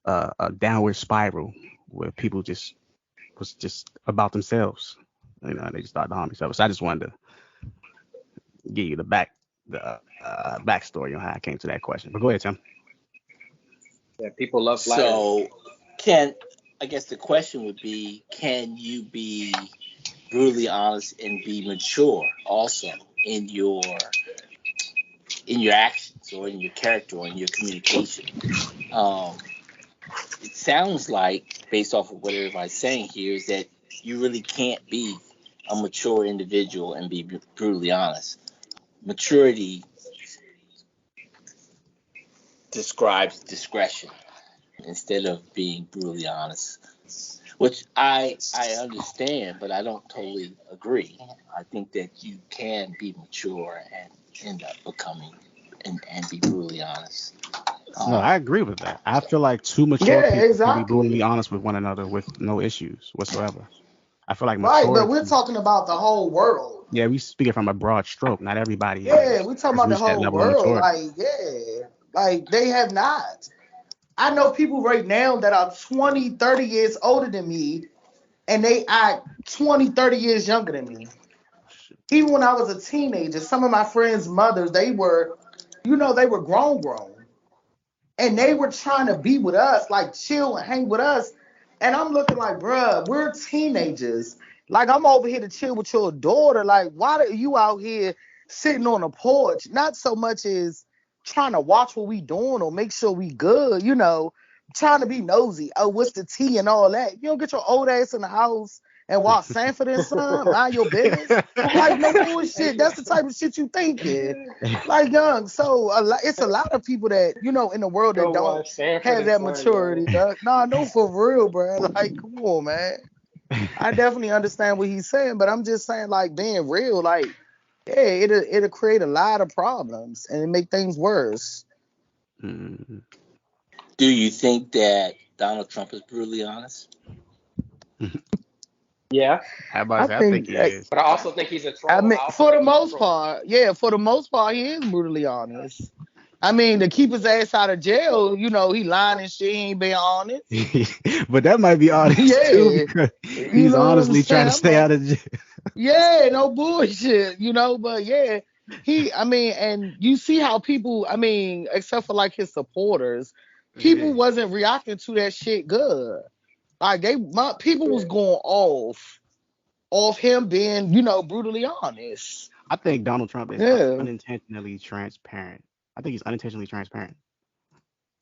a downward spiral where people just was just about themselves. You know, they just started to harm each other. So I just wanted to give you the backstory on how I came to that question. But go ahead, Tim. Yeah, people love flattery. So, I guess the question would be, can you be brutally honest and be mature also in your actions or in your character or in your communication? It sounds like, based off of what everybody's saying here, is that you really can't be a mature individual and be brutally honest. Maturity describes discretion instead of being brutally honest, which I understand, but I don't totally agree. I think that you can be mature and end up becoming and be brutally honest. No, I agree with that. I feel like two mature Yeah, people can be exactly. brutally honest with one another with no issues whatsoever. I feel like Right, but we're maturity, talking about the whole world. yeah, we speak it from a broad stroke. Not everybody Yeah, we're talking has about the reached that whole level of world. maturity. Like, yeah, like they have not. I know people right now that are 20, 30 years older than me, and they act 20, 30 years younger than me. Even when I was a teenager, some of my friends' mothers, they were, they were grown. And they were trying to be with us, like chill and hang with us. And I'm looking like, bruh, we're teenagers. Like, I'm over here to chill with your daughter. Like, why are you out here sitting on a porch? Not so much as trying to watch what we doing or make sure we good, trying to be nosy. Oh, what's the tea and all that? You don't get your old ass in the house and watch Sanford and Son, mind your business. Like, no bullshit. That's the type of shit you thinking. Like, young. So it's a lot of people that, in the world that Go don't watch Sanford have and that Son, maturity. yo. Nah, no, for real, bro. Like, come on, man. I definitely understand what he's saying, but I'm just saying, like, being real, like, yeah, it'll create a lot of problems and it make things worse. Mm. Do you think that Donald Trump is brutally honest? Yeah, I I think think, he is. but I also think he's a troll. I mean, I also for the think he's a most troll. part, he is brutally honest. I mean, to keep his ass out of jail, he lying and shit. He ain't being honest. But that might be honest too Yeah, because you he's know what I'm honestly trying saying. to stay out of jail. Yeah, no bullshit, but yeah, and you see how people, except for like his supporters, people wasn't reacting to that shit good. Like people was going off him being, brutally honest. I think Donald Trump is Yeah. unintentionally transparent. I think he's unintentionally transparent.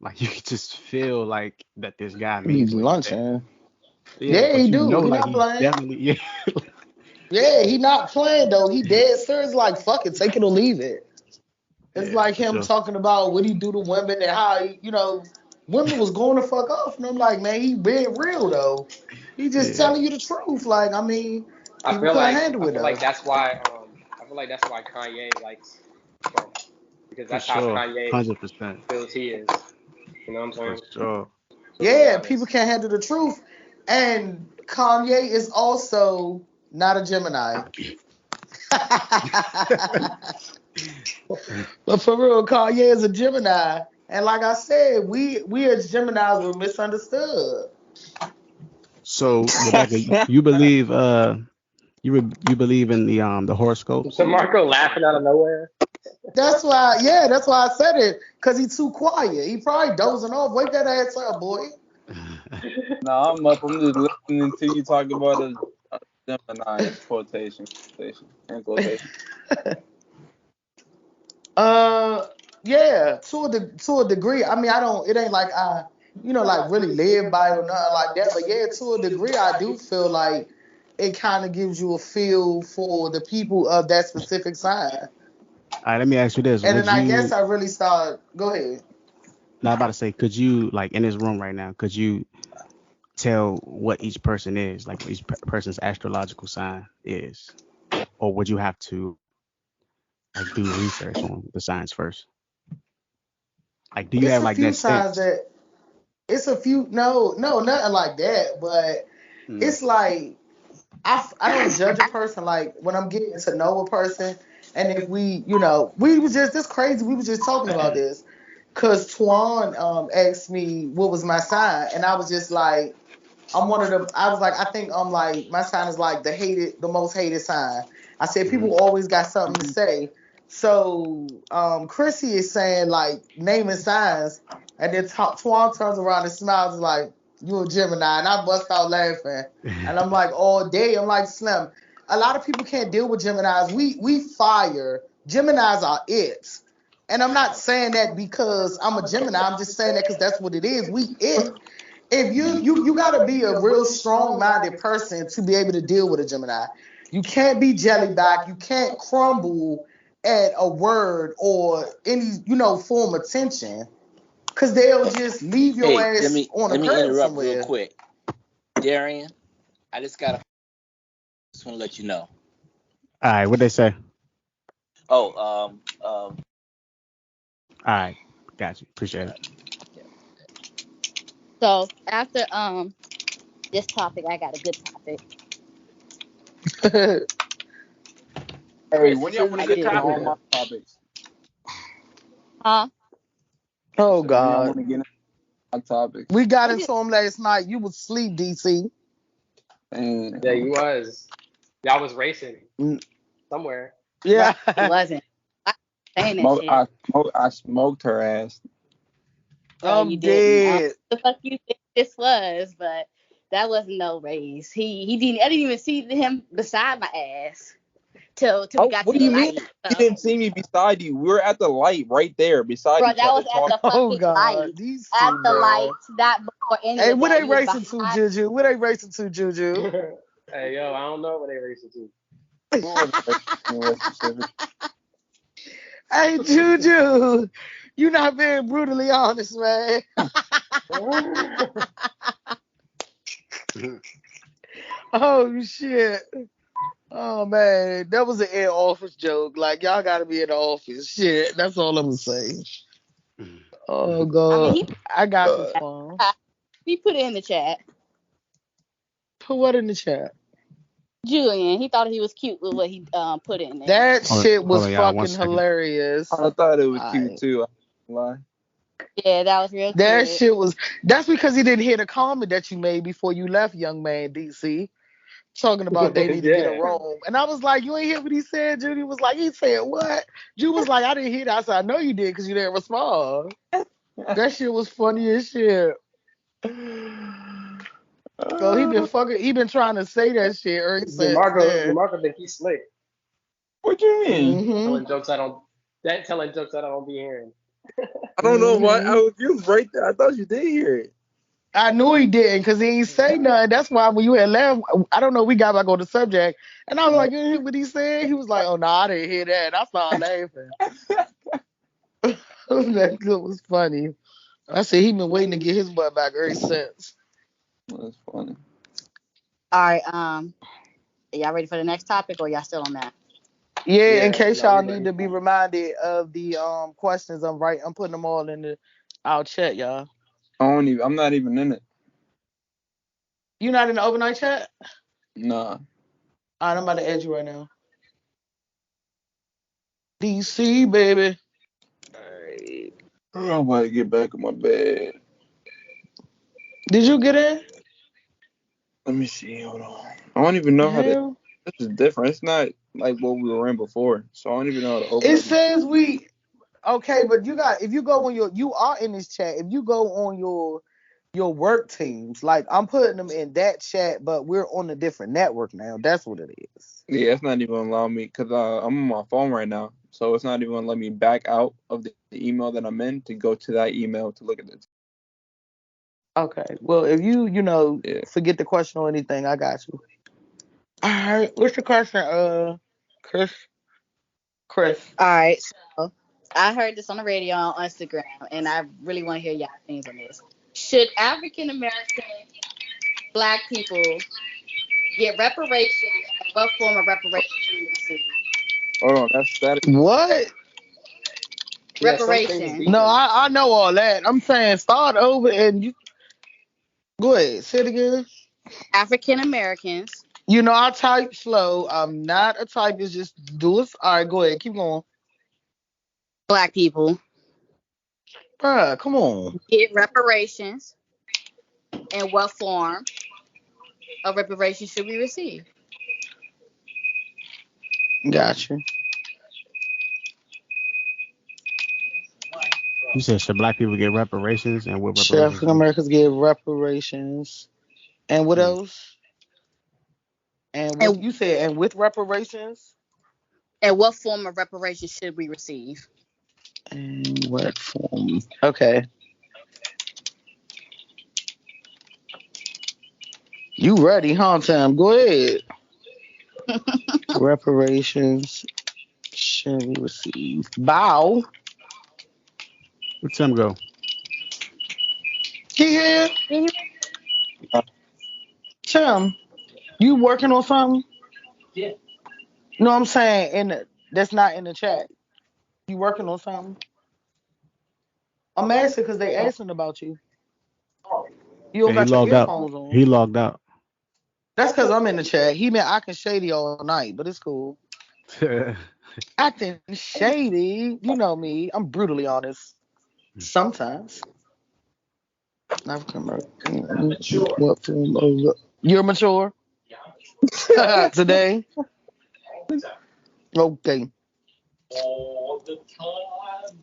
Like you could just feel like that this guy means He's what he says. lunching. Yeah, Yeah, but he do. He like not he's playing. definitely, yeah. Yeah, he not playing though. He dead serious. Like fuck it, take it or leave it. It's Yeah, like for him sure. talking about what he do to women and how he, women was going to fuck off. And I'm like, man, he being real though. He just Yeah, telling you the truth. Like, I mean, I people feel couldn't like handle I it feel like though. that's why Kanye likes Trump, because for that's how sure. Kanye 100%. feels he is. You know what I'm For saying? sure. To be Yeah, people honest. can't handle the truth. And Kanye is also not a Gemini. But for real, Kanye is a Gemini. And like I said, we as Geminis were misunderstood. So, Rebecca, you believe you believe in the horoscopes? So Marco laughing out of nowhere. That's why I said it. Cause he's too quiet. He probably dozing off. Wake that ass up, boy. Nah, I'm up. I'm just listening to you talk about a Gemini in quotation. Yeah, to a degree. I mean, I don't. It ain't like I, like really live by it or nothing like that. But yeah, to a degree, I do feel like it kind of gives you a feel for the people of that specific sign. All right, let me ask you this: And would then I guess you? I really start. Go ahead. Not about to say, could you like in this room right now? Could you tell what each person is, like what each person's astrological sign is, or would you have to like do research on the signs first? Like, do you It's have a like few that signs sense? that it's a few. No, nothing like that. But Mm, it's like I don't judge a person like when I'm getting to know a person, and if we was just this crazy. We was just talking about this because Twan asked me what was my sign, and I was just like, I'm one of the. I was like, I think I'm like my sign is like the most hated sign. I said mm-hmm. people always got something to say. So Chrissy is saying like naming signs, and then Twan turns around and smiles and like you a Gemini, and I bust out laughing, and I'm like all day. I'm like Slim. A lot of people can't deal with Geminis. We fire. Geminis are it. And I'm not saying that because I'm a Gemini. I'm just saying that because that's what it is. We it. If you gotta be a real strong minded person to be able to deal with a Gemini. You can't be jellyback. You can't crumble at a word or any form of tension because they'll just leave your Hey, let ass me on a let me curb interrupt real somewhere. quick. Darian, I just want to let you know. All right, what they say? Oh, All right, got you. Appreciate it. So after this topic, I got a good topic. Hey, when y'all want I to get good do. into all topic. my topics? Huh? Oh So when y'all God. want to get into my topics? We got We into just him last night. You was asleep, DC. And Yeah, he was. Y'all was racing Mm, somewhere. Yeah. it wasn't. I saying that shit. I smoked her ass. No, you I'm didn't. I don't know dead. what the fuck you think this was, but that wasn't no race. He didn't. I didn't even see him beside my ass till we Oh, got what to do the you mean? light. You So, didn't see me beside you. We were at the light right there beside bro, each that other was at talking. the Oh fucking God. light. At DC, the light, bro. not before any Hey, of what that. they You was racing to, behind. Juju? What they racing to, Juju? Hey, yo, I don't know what they racing to. We wasn't anywhere specific. Hey, Juju. You not being brutally honest, man. Oh shit. Oh man, that was an in office joke. Like y'all gotta be in the office. Shit, that's all I'm gonna say. Oh I mean, god, I got this phone. he put it in the chat. Put what in the chat? Julian, he thought he was cute with what he put in there. That shit Hold was on, y'all. One fucking second. hilarious. I thought it was cute Alright. too. I can't lie. Yeah, that was real That cute. shit was. That's because he didn't hear the comment that you made before you left, young man. DC talking about they need to get a Yeah. room, and I was like, you ain't hear what he said. Judy was like, he said what? Judy was like, I didn't hear that. I said, I know you did because you didn't respond. That shit was funny as shit. So he been trying to say that shit ever since then. DaMarco think he's slick. What you mean? Mm-hmm. Telling jokes that I don't be hearing. I don't know why. Mm-hmm. You was right there. I thought you did hear it. I knew he didn't because he ain't say nothing. That's why when you had left, I don't know, we got back on the subject. And I was like, you didn't hear what he said? He was like, oh, no, I didn't hear that. And I started laughing. That was funny. I said he been waiting to get his butt back ever since. That's funny. All right. Y'all ready for the next topic, or y'all still on that? Yeah, in Yeah, case no, y'all we need ready. to be reminded of the questions, I'm putting them all in our chat, y'all. I'm not even in it. You not in the overnight chat? Nah. All right, I'm about to add you right now. DC, baby. All right. I'm about to get back in my bed. Did you get in? Let me see. Hold on. I don't even know how to. Hell. This is different. It's not like what we were in before. So I don't even know how to open It it. says okay, but if you go on you are in this chat. If you go on your work teams, like I'm putting them in that chat, but we're on a different network now. That's what it is. Yeah, it's not even allowing me because I'm on my phone right now. So it's not even gonna let me back out of the email that I'm in to go to that email to look at it. Okay. Well, if you Yeah. forget the question or anything, I got you. All right. What's the question, Chris? Chris. All right. So I heard this on the radio on Instagram, and I really want to hear y'all opinions on this. Should African American Black people get reparations? And what form of reparations should we receive? Hold on, that's static. What? Yeah, some states is Reparations. No, decent. I know all that. I'm saying start over and you go ahead. Say it again. African Americans. I type slow. I'm not a typist. Just do it. All right, go ahead. Keep going. Black people Bruh, come on. get reparations, and what form of reparations should we receive? Gotcha. You said should black people get reparations, and what Should reparations? African Americans get reparations? And what Hmm. else? And what And you said, and with reparations? what form of reparations should we receive? And what form? Okay. You ready, huh, Tim? Go ahead. Reparations should we receive? Bow. Where Tim go? He here? Tim, you working on something? Yeah. No, I'm saying that's not in the chat. You working on something? I'm asking because they asking about you. You don't Yeah, he got your logged out. earphones on. He logged out. That's because I'm in the chat. He meant I can shady all night, but it's cool. Acting shady. You know me. I'm brutally honest. Sometimes. African American. What form of you're mature? Today? Okay. All the time.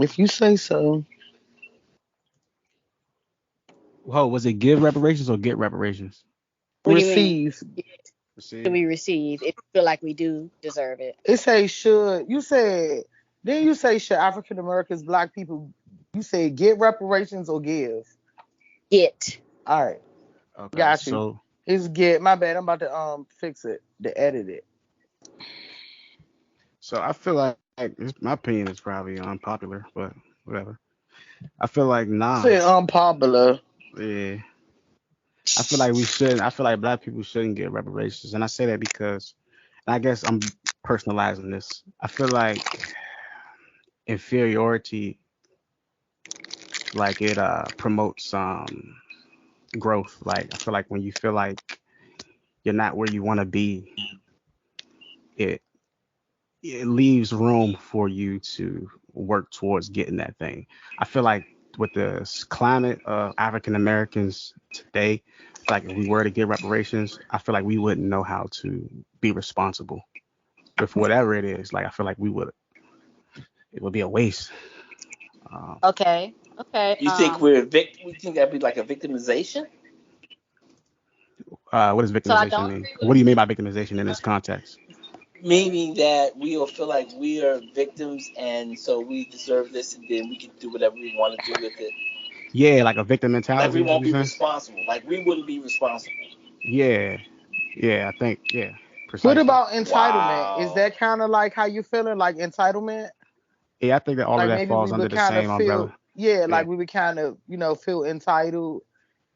If you say so. Whoa, was it give reparations or get reparations? What do you mean? Receive. Should we receive if we feel like we do deserve it? It say should. You said, then you say should African Americans, black people, you say get reparations or give? Get. All right. Okay, Got you. so It's get. My bad. I'm about to fix it. To edit it. I feel like my opinion is probably unpopular, but whatever. I feel like nah. Say unpopular. Yeah. I feel like we shouldn't. I feel like black people shouldn't get reparations, and I say that because, and I guess I'm personalizing this. I feel like inferiority, like it promotes growth. Like I feel like when you feel like you're not where you want to be, it it leaves room for you to work towards getting that thing. I feel like with the climate of African Americans today, like if we were to get reparations, I feel like we wouldn't know how to be responsible with whatever it is. Like I feel like it would be a waste. Um, Okay. Okay. You think we're victim? We think that'd be like a victimization? what does So I victimization don't mean? agree with What do you mean by victimization in this context? Meaning that we will feel like we are victims and so we deserve this and then we can do whatever we want to do with it. Yeah, like a victim Like mentality. we What won't you be saying? responsible. Like we wouldn't be responsible. Yeah, yeah, I think What precisely. about entitlement? Is Wow. that kind of like how you feeling? Like entitlement? Yeah, I think that all of Like that maybe we falls under would the kind of same feel, umbrella. yeah, Yeah, like we would kind of, feel entitled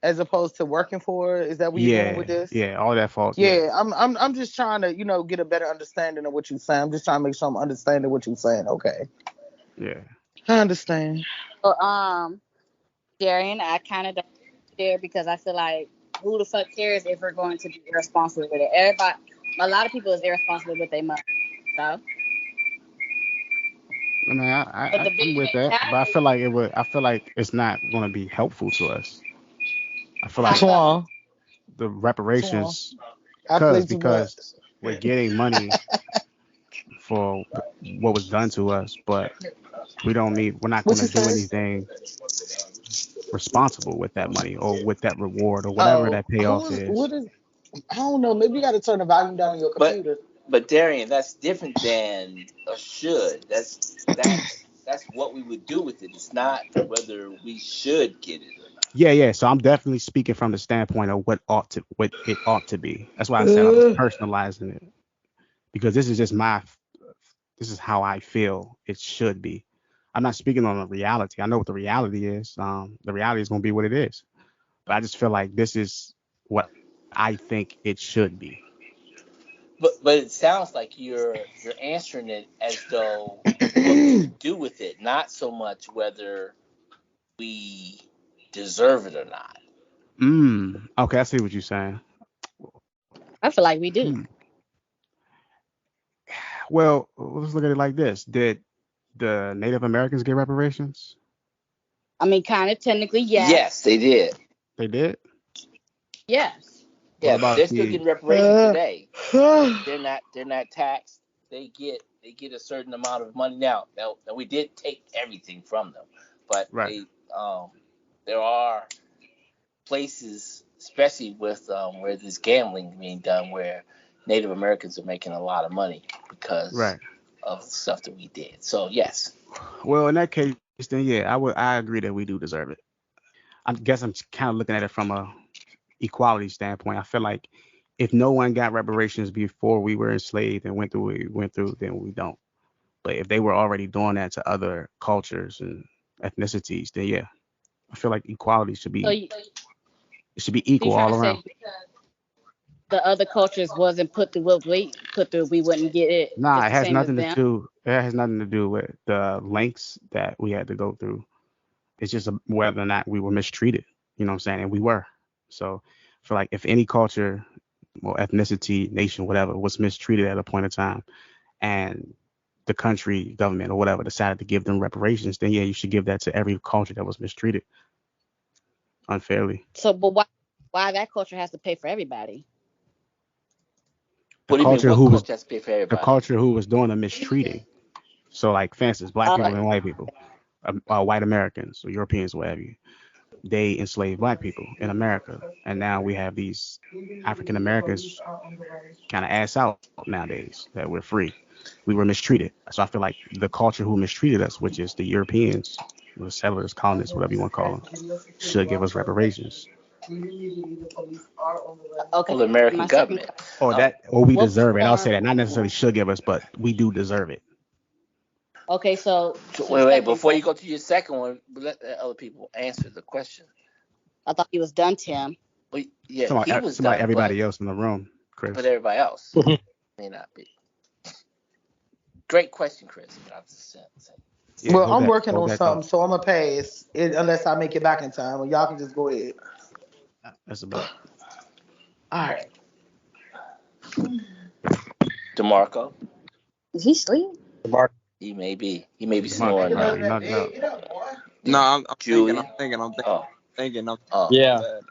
as opposed to working for it. Is that where you're going yeah, with this? yeah, all of that falls. Yeah, Yeah, I'm just trying to, get a better understanding of what you're saying. I'm just trying to make sure I'm understanding what you're saying. Okay. yeah. I understand. So, Darian, I kind of don't care because I feel like who the fuck cares if we're going to be irresponsible with it? Everybody, a lot of people is irresponsible with their money. So, I mean, but the I'm victim with that, but I mentality, feel like it would. I feel like it's not going to be helpful to us. I feel how like come? Swan, the Swan. reparations, I play too much. because we're getting money for what was done to us, but we're not What going you to do say? anything responsible with that money or with that reward or whatever Oh, that payoff who's is. what is? I don't know. Maybe you got to turn the volume down on your But computer. but Darian, that's different than a should. That's what we would do with it. It's not whether we should get it or not. Yeah, yeah. So I'm definitely speaking from the standpoint of what it ought to be. That's why I said I was Uh, personalizing it, because this is how I feel it should be. I'm not speaking on the reality. I know what the reality is. The reality is going to be what it is. But I just feel like this is what I think it should be. But it sounds like you're answering it as though what we would do with it, not so much whether we deserve it or not. Okay, I see what you're saying. I feel like we Hmm. do. Well, let's look at it like this. Did the Native Americans get reparations? I mean, kind of technically, Yes, yes, they did. They did. yes. What Yeah, about they're still the getting reparations today. They're not taxed. They get a certain amount of money now we did take everything from them, but right? they there are places, especially with where there's gambling being done, where Native Americans are making a lot of money because Right. of the stuff that we did. So yes. Well, in that case, then yeah, I agree that we do deserve it. I guess I'm kind of looking at it from a equality standpoint. I feel like if no one got reparations before we were enslaved and went through what we went through, then we don't. But if they were already doing that to other cultures and ethnicities, then yeah, I feel like equality should So be you, it should be you equal trying all to around. say the other cultures wasn't put through what we put through, we wouldn't get it Nah, just it the has same as nothing to them? do. It has nothing to do with the lengths that we had to go through. It's just whether or not we were mistreated. You know what I'm saying? And we were. So I feel like if any culture or ethnicity, nation, whatever, was mistreated at a point in time, and the country, government, or whatever decided to give them reparations, then yeah, you should give that to every culture that was mistreated unfairly. So, but why that culture has to pay for everybody? The What do you mean? culture What who was culture has to pay for the everybody? culture who was doing the mistreating. So like, for instance, black people Okay. and white people, white Americans or Europeans, whatever. They enslaved black people in America, and now we have these African Americans kind of ass out nowadays that we're free. We were mistreated, so I feel like the culture who mistreated us, which is the Europeans, the settlers, colonists, whatever you want to call them, should give us reparations, Well, Okay. the American My second government. question. or we What deserve it. I'll say form? that, not necessarily should give us, but we do deserve it. Okay, so Wait. second Before you question. go to your second one, let the other people answer the question. I thought he was done, Tim. Well, yeah, Somebody, he was somebody, done, everybody else in the room, but Chris. everybody else may not be. Great question, Chris. But I'm just saying. Yeah, Well, I'm working hold on that thought. something, so I'm gonna pass it unless I make it back in time. Well, y'all can just go ahead. That's a bet. All right. DaMarco, Is he asleep? he may be. He may be DaMarco snoring might now. be knocked out. No, I'm thinking, Julian. Oh, I'm oh. thinking, my bad.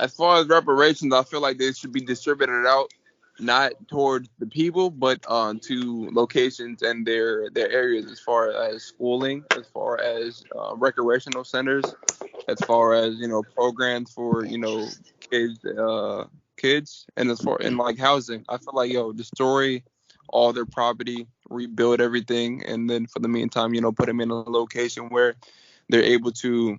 As far as reparations, I feel like they should be distributed out not towards the people, but to locations and their areas, as far as schooling, as far as recreational centers, as far as programs for kids, and as far and like housing. I feel like destroy all their property, rebuild everything, and then for the meantime, put them in a location where they're able to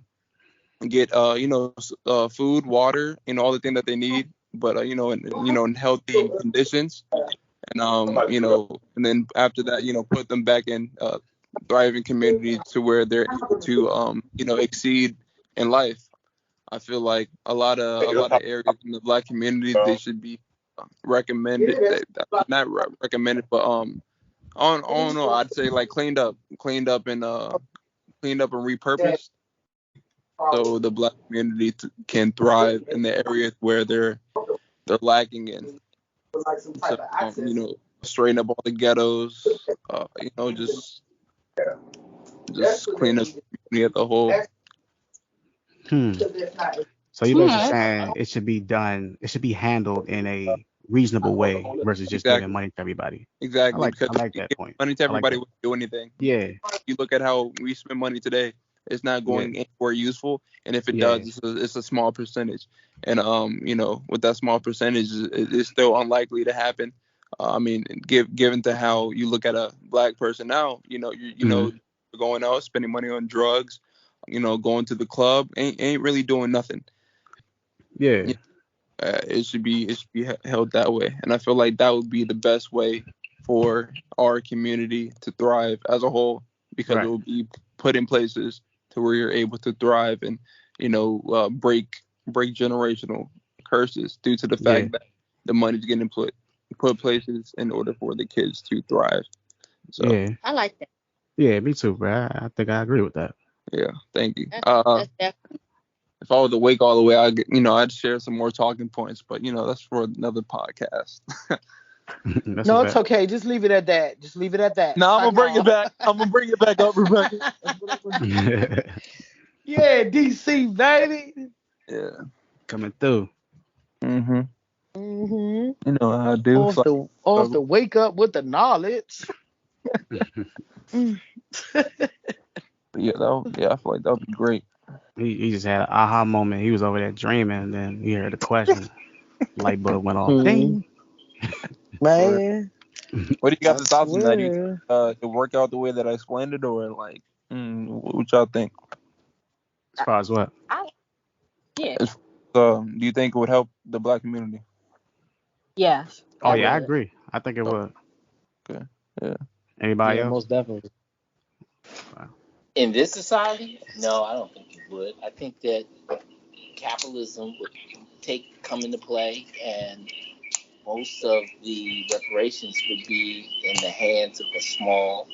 get food, water, all the things that they need, but in healthy conditions, and and then after that, put them back in thriving community to where they're able to exceed in life. I feel like a lot of areas in the Black community, they should be recommended, not recommended, but I don't know, I'd say like cleaned up and repurposed, so the Black community can thrive in the areas where they're lacking in. So, straighten up all the ghettos, just clean up the community as a whole. So you're basically saying it should be done, it should be handled in a reasonable way versus just giving money to everybody. Exactly. I like that point. Money to everybody wouldn't do anything. Yeah. You look at how we spend money today, it's not going anywhere useful, and if it does, it's a small percentage. And with that small percentage, it's still unlikely to happen. Given to how you look at a Black person now, you're going out, spending money on drugs, going to the club, ain't really doing nothing. Yeah. It should be held that way, and I feel like that would be the best way for our community to thrive as a whole, because it will be put in places to where you're able to thrive and break generational curses due to the fact that the money's getting put places in order for the kids to thrive. So yeah, I like that. Yeah, me too, bro. I think I agree with that. Yeah, thank you. That's definitely. If I was awake all the way, I'd share some more talking points, but that's for another podcast. No, it's okay. Just leave it at that. No, I'm gonna bring it back. I'm gonna bring it back up, Rebecca. Yeah, DC baby. Yeah, coming through. Mhm. Mhm. You know how I do. Off the wake up with the knowledge. Yeah, I feel like that would be great. He just had an aha moment. He was over there dreaming, and then he heard the question. Light bulb went off. Ding. Man. What do you got for thoughts on that? Do you think it worked out the way that I explained it, or like, what y'all think? As far as what? Yeah. Do you think it would help the Black community? Yes. Oh yeah, I agree. I think it would. Okay. Yeah. Anybody else? Most definitely. In this society, no, I don't think it would. I think that capitalism would come into play, and most of the reparations would be in the hands of a small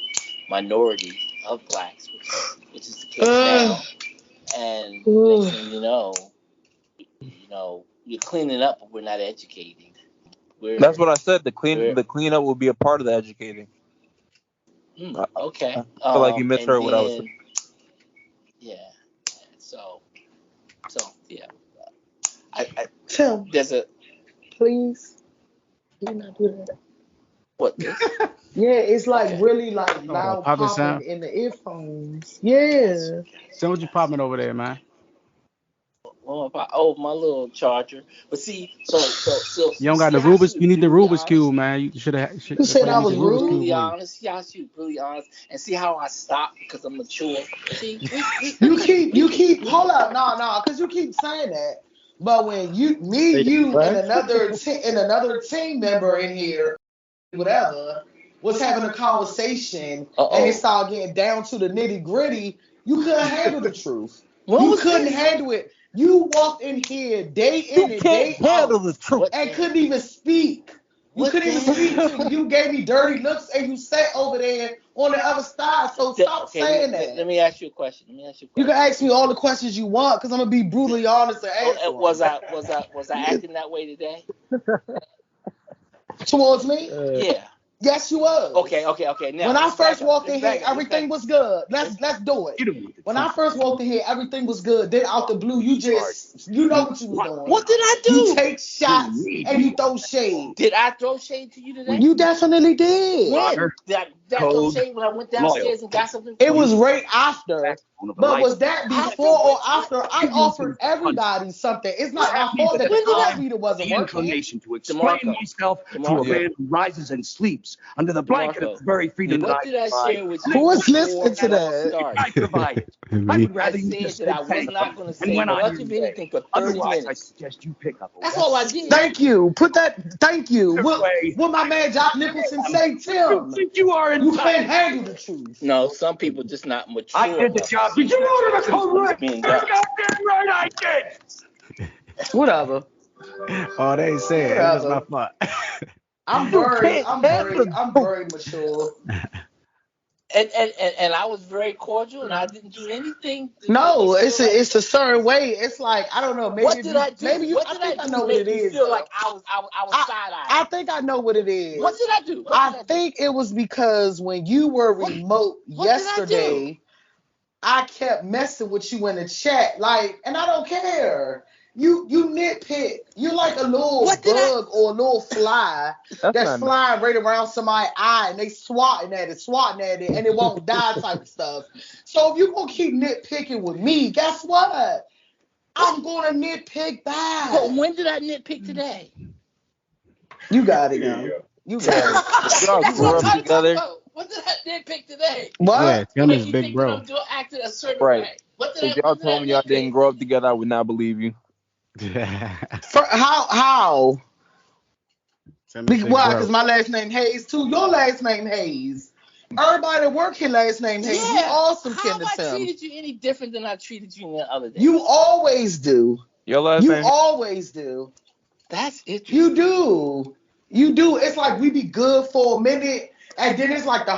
minority of Blacks, which is the case now. And next thing you know, you're cleaning up, but we're not educating. That's what I said. The cleanup will be a part of the educating. Okay. I feel like you misheard what I was saying. Yeah. So yeah. Tim, There's a please. You not do that. what? This? Yeah, it's like really like loud popping popping sound? in the earphones. Yeah. So what you popping over there, man? My little charger. But see, so You don't got the Rubik's. You need the Rubik's cube, man. You should have. You said I was rude? Really honest. Yeah, I should really honest. And see how I stop because I'm mature. See, You keep hold up, no, because you keep saying that. But when you and another team member in here, whatever, was having a conversation and it started getting down to the nitty gritty, you couldn't handle the truth. You couldn't handle it. You walked in here day in and day out the truth and couldn't even speak. You couldn't even speak. You gave me dirty looks and you sat over there on the other side. So stop saying that. Let me ask you a question. You can ask me all the questions you want because I'm gonna be brutally honest and answer. Was I acting that way today? Towards me? Yeah. Yes, you was. Okay. Now, when I first walked in here, everything was good. Let's do it. When I first walked in here, everything was good. Then out the blue, you know what you was doing. What did I do? You take shots and you throw shade. Did I throw shade to you today? You definitely did. When? daggone Code, shade when I went loyal. downstairs and got something? It was right after. Backbone of a But life. was that before or after? I offered everybody something. It's not my fault that the card reader wasn't the working. inclination to explain DaMarco. myself to a DaMarco. man who rises and sleeps under the blanket of DaMarco. the very freedom What that did I share with you? Who was before listening to I that? started? I provide. I Me. would I rather you said just that I was say not going to and say when I much hear of you say. anything for 30 Otherwise, I minutes. suggest you pick up a That's weapon. all I did. Thank you. Thank you. Either way, What my man Josh Nicholson say, you Tim? think you are You can't entitled. handle the truth. No, some people just not mature. I did the enough job. to Did you see order the that code what's red? being You're done. goddamn right I did. Whatever. Oh, they ain't saying it. That's my fault. I'm You very can't handle I'm very mature. And I was very cordial, and I didn't do anything. To No, make you it's feel like, a certain way. It's like I don't know. Maybe what if did you, I do? maybe you. What I did think I I do know to what make it you is. feel though. like I was side I eyeing? think I know what it is. What did I do? What I did I do? think it was because when you were remote What did I do? yesterday, I kept messing with you in the chat, like, and I don't care. You nitpick. You're like a little What did I- bug or a little fly that's flying right around somebody's eye, and they swatting at it, and it won't die type stuff. So if you're gonna keep nitpicking with me, guess what? I'm gonna nitpick back. But when did I nitpick today? You got it, young. You got it. Y'all That's grew what I'm up trying to talk together. about. What did I nitpick today? What? Yeah, To Tim make is you big think bro. that I'm acting a certain Right. way. What did If I? y'all What did I told me y'all didn't nitpick? grow up together, I would not believe you. How? Tim is big Why? bro. Because my last name Hayes too. Your last name Hayes. Everybody at work his last name Hayes. You Yeah. awesome, How have I Tim. treated you any different than I treated you the other day? You always do. Your last You name? always do. That's interesting. You do. You do. It's like we be good for a minute, and then it's like the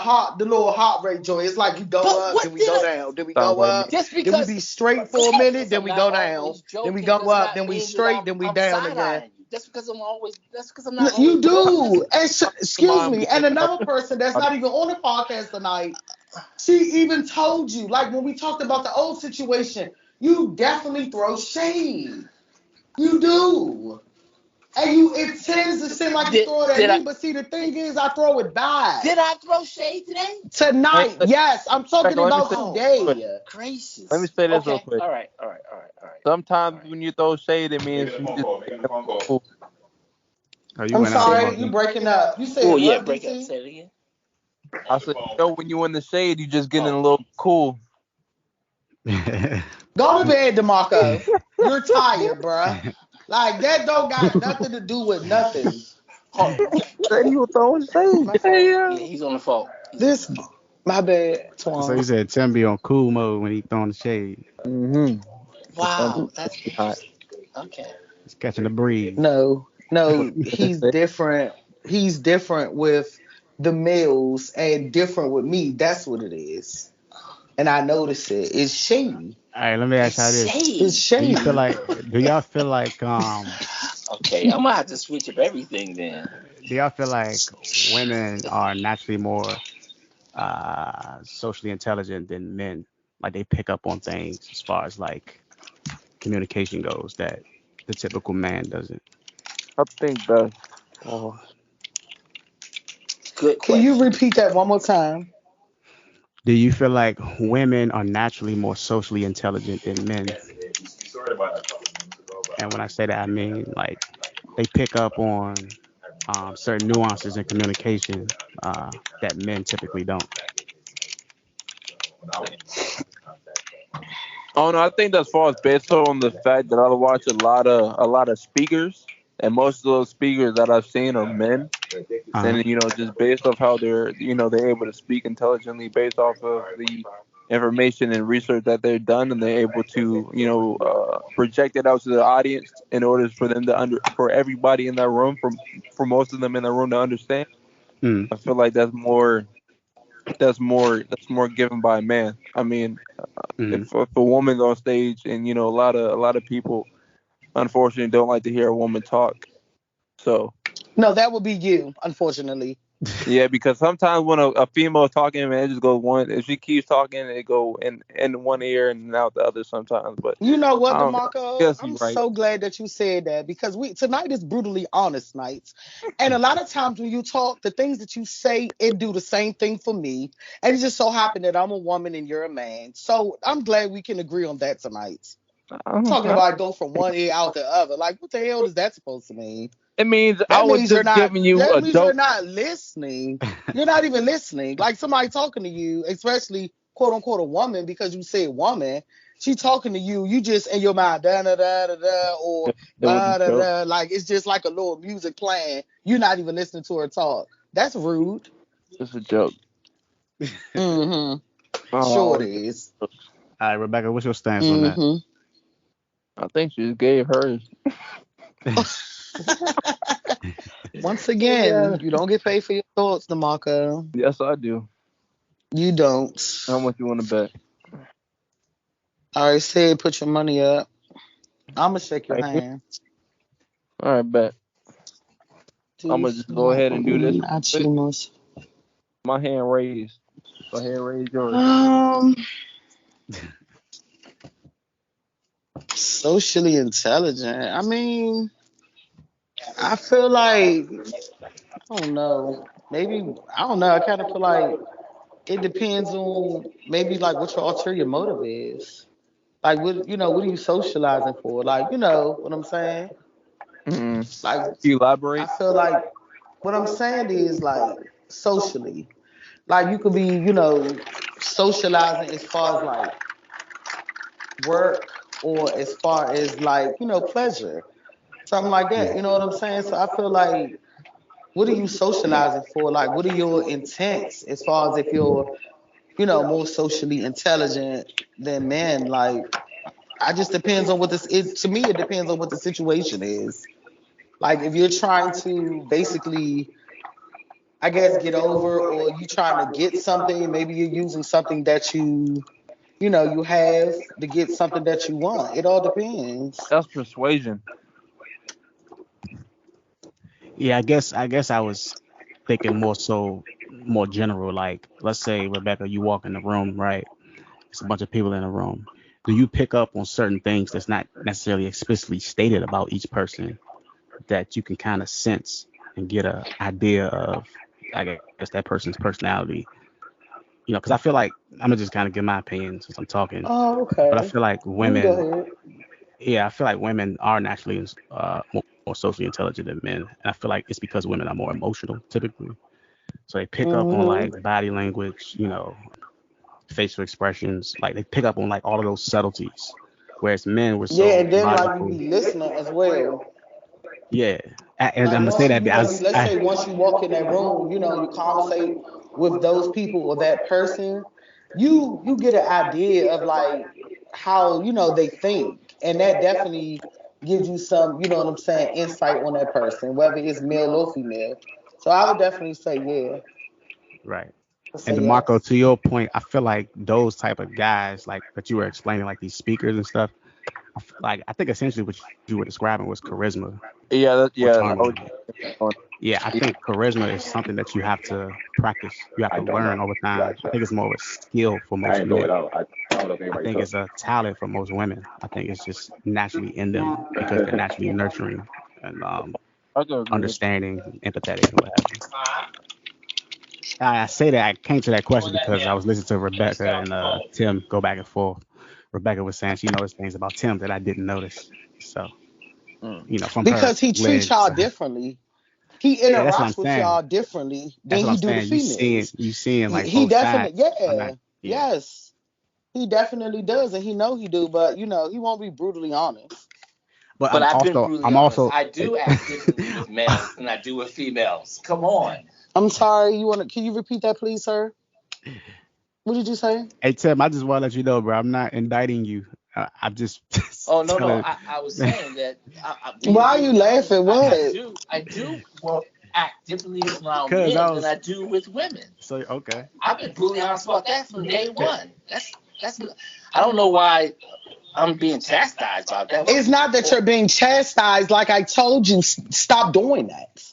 little heart rate joy. It's like you go But up, what then we did go I- down, then we Sounds go like up, Just then we because be straight for a just minute, because then I'm we not go down, always then we joking go does up, not then we mean that straight, then we I'm down side-eyeing again. you. That's because I'm not. You always do. joking. And excuse me. And another person that's not even on the podcast tonight, she even told you, like when we talked about the old situation, you definitely throw shade. You do. And it tends to seem like you throw it at me, but see, the thing is, I throw it back. Did I throw shade today? Tonight, yes. I'm talking Let me about say- today. Gracious. Let me say this real Okay. quick. All right. Sometimes when you throw shade, it means you just cool. Oh, you I'm went out, sorry, DaMarco. you breaking up. You said Oh what, yeah, break up. DC? Say it again. I said, when you in the shade, you just getting a little cool. Go to bed, DaMarco. You're tired, bruh. Like, that don't got nothing to do with nothing. Said you were throwing shade. Yeah, he's on the phone. This, my bad, So you Twan. said Tim be on cool mode when he throwing the shade. Mm-hmm. Wow, that's interesting. Okay. He's catching the breeze. No, he's different. He's different with the males and different with me. That's what it is. And I notice it. It's shady. All right, let me ask y'all this. It's Do you shady. feel like? Do y'all feel like? Okay, I'm gonna have to switch up everything then. Do y'all feel like women are naturally more socially intelligent than men? Like they pick up on things as far as like communication goes that the typical man doesn't. I think that. Oh, Good Can question. you repeat that one more time? Do you feel like women are naturally more socially intelligent than men? And when I say that, I mean like they pick up on certain nuances in communication that men typically don't. Oh no, I think that's false based on the fact that I watch a lot of speakers, and most of those speakers that I've seen are men. And just based off how they're able to speak intelligently based off of the information and research that they've done, and they're able to project it out to the audience in order for them for everybody in that room, for most of them in the room to understand. I feel like that's more given by a man. I mean, if a woman's on stage, and a lot of people unfortunately don't like to hear a woman talk. So No, that would be you, unfortunately. Yeah, because sometimes when a female is talking, man, it just goes one. If she keeps talking, it go in one ear and out the other sometimes. But You know I what, don't know. DaMarco? Guess I'm you're right. so glad that you said that because tonight is brutally honest nights. And a lot of times when you talk, the things that you say, it do the same thing for me. And it just so happened that I'm a woman and you're a man. So I'm glad we can agree on that tonight. Talking about go from one ear out the other. Like, what the hell is that supposed to mean? It means I That was means you're just not. giving you That a means you're dope. not listening. You're not even listening. Like somebody talking to you, especially quote unquote a woman, because you said woman. She talking to you. You just in your mind da da da da da or It was da a da joke. da. Like it's just like a little music playing. You're not even listening to her talk. That's rude. It's a joke. Mm-hmm. Oh, Sure it is. All right, Rebecca, what's your stance on that? Mm-hmm. I think she just gave hers. Once again, you don't get paid for your thoughts, DaMarco. Yes, I do. You don't. How much you want to bet? All right, say put your money up. I'm gonna shake your Thank you. hand. All right, bet. I'm gonna just go ahead and do this. My hand raised. Go ahead, raise yours. Socially intelligent. I mean, I feel like I don't know. Maybe I don't know. I kind of feel like it depends on maybe like what your ulterior motive is. Like what are you socializing for? Like, you know what I'm saying? Like I Elaborate. feel like what I'm saying is like socially. Like you could be, socializing as far as like work or as far as like, pleasure. Something like that. You know what I'm saying? So I feel like what are you socializing for? Like what are your intents as far as if you're, more socially intelligent than men? Like I just depends on what this is. To me, it depends on what the situation is. Like if you're trying to basically, I guess, get over or you trying to get something, maybe you're using something that you have to get something that you want. It all depends. That's persuasion. Yeah, I guess I was thinking more general. Like, let's say Rebecca, you walk in the room, right? It's a bunch of people in the room. Do you pick up on certain things that's not necessarily explicitly stated about each person that you can kind of sense and get an idea of, I guess, that person's personality? Because I feel like I'm gonna just kind of give my opinion since I'm talking, Oh, but I okay. feel like You can women, go ahead. yeah, I feel like women are naturally more socially intelligent than men, and I feel like it's because women are more emotional typically, so they pick up on Hmm. like body language, facial expressions, like they pick up on like all of those subtleties, whereas men were Yeah, so and then like you logical. be listening as well. Yeah, and Like I'm gonna say once that let's say once you walk in that room, you conversate with those people or that person, you get an idea of like how they think, and that definitely gives you some, you know what I'm saying, insight on that person, whether it's male or female. So I would definitely say yeah. right. I And say DeMarco, yes. to your point, I feel like those type of guys, like that you were explaining, like these speakers and stuff, I think essentially what you were describing was charisma Yeah, or yeah. charm. Yeah, I think charisma is something that you have to practice. You have I to don't learn know. over time. I Gotcha. think it's more of a skill for I most didn't know it men. out. I don't know if I anybody think took it's a talent for most women. I think it's just naturally in them because they're it. naturally nurturing and I can agree with understanding, empathetic, and what have you. I say that I came to that question because I was listening to Rebecca and Tim go back and forth. Rebecca was saying she noticed things about Tim that I didn't notice. So, you. Mm. from her Because he treats lens, y'all differently. He yeah, that's what I'm interacts with saying. y'all differently That's than what I'm he do the saying. females. You seeing like He both definitely, sides. I'm yeah, not. Yeah. yes, he definitely does, and he know he do, but he won't be brutally honest. But But I'm I've been also. brutally I'm honest. also. I do act differently with males than I do with females. Come on. I'm sorry. Can you repeat that, please, sir? What did you say? Hey Tim, I just want to let you know, bro. I'm not indicting you. I'm just Oh no, no. telling. I was saying that being Why are you brutally honest. laughing? What? I do well act differently around Cause I men than was I do with women. so okay. I've been brutally honest about that from day one. That's. I don't know why I'm being chastised about that. It's not that you're being chastised. Like I told you, stop doing that.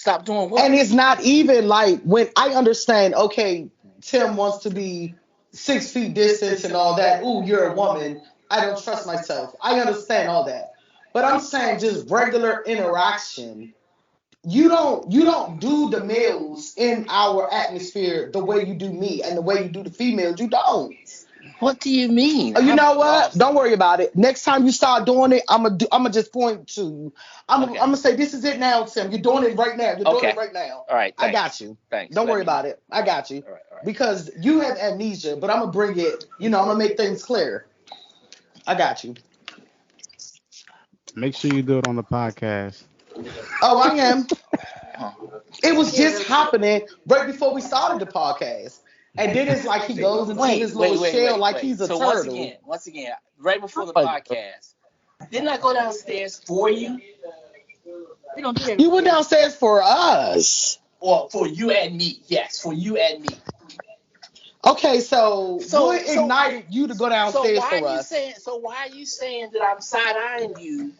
Stop doing what? And it's not even like when I understand, okay, Tim wants to be 6 feet distance and all that. Ooh, you're a woman. I don't trust myself. I understand all that. But I'm saying just regular interaction. You don't do the males in our atmosphere the way you do me and the way you do the females. You don't. What do you mean? Oh, you know what? Don't worry about it. Next time you start doing it, I'm gonna just point to you. I'm gonna say this is it now, Tim. You're doing it right now. You're doing it right now. All right. I got you. Thanks. Don't worry about it. I got you. All right. Because you have amnesia, but I'm gonna bring it. I'm gonna make things clear. I got you. Make sure you do it on the podcast. Oh, I am. It was just happening right before we started the podcast. And then it's like he goes into his little shell like he's a turtle. Once again, right before the podcast, didn't I go downstairs for you? You went downstairs for us. Or for you and me. Yes, for you and me. Okay, so what ignited you to go downstairs for us? So why are you saying that I'm side-eyeing you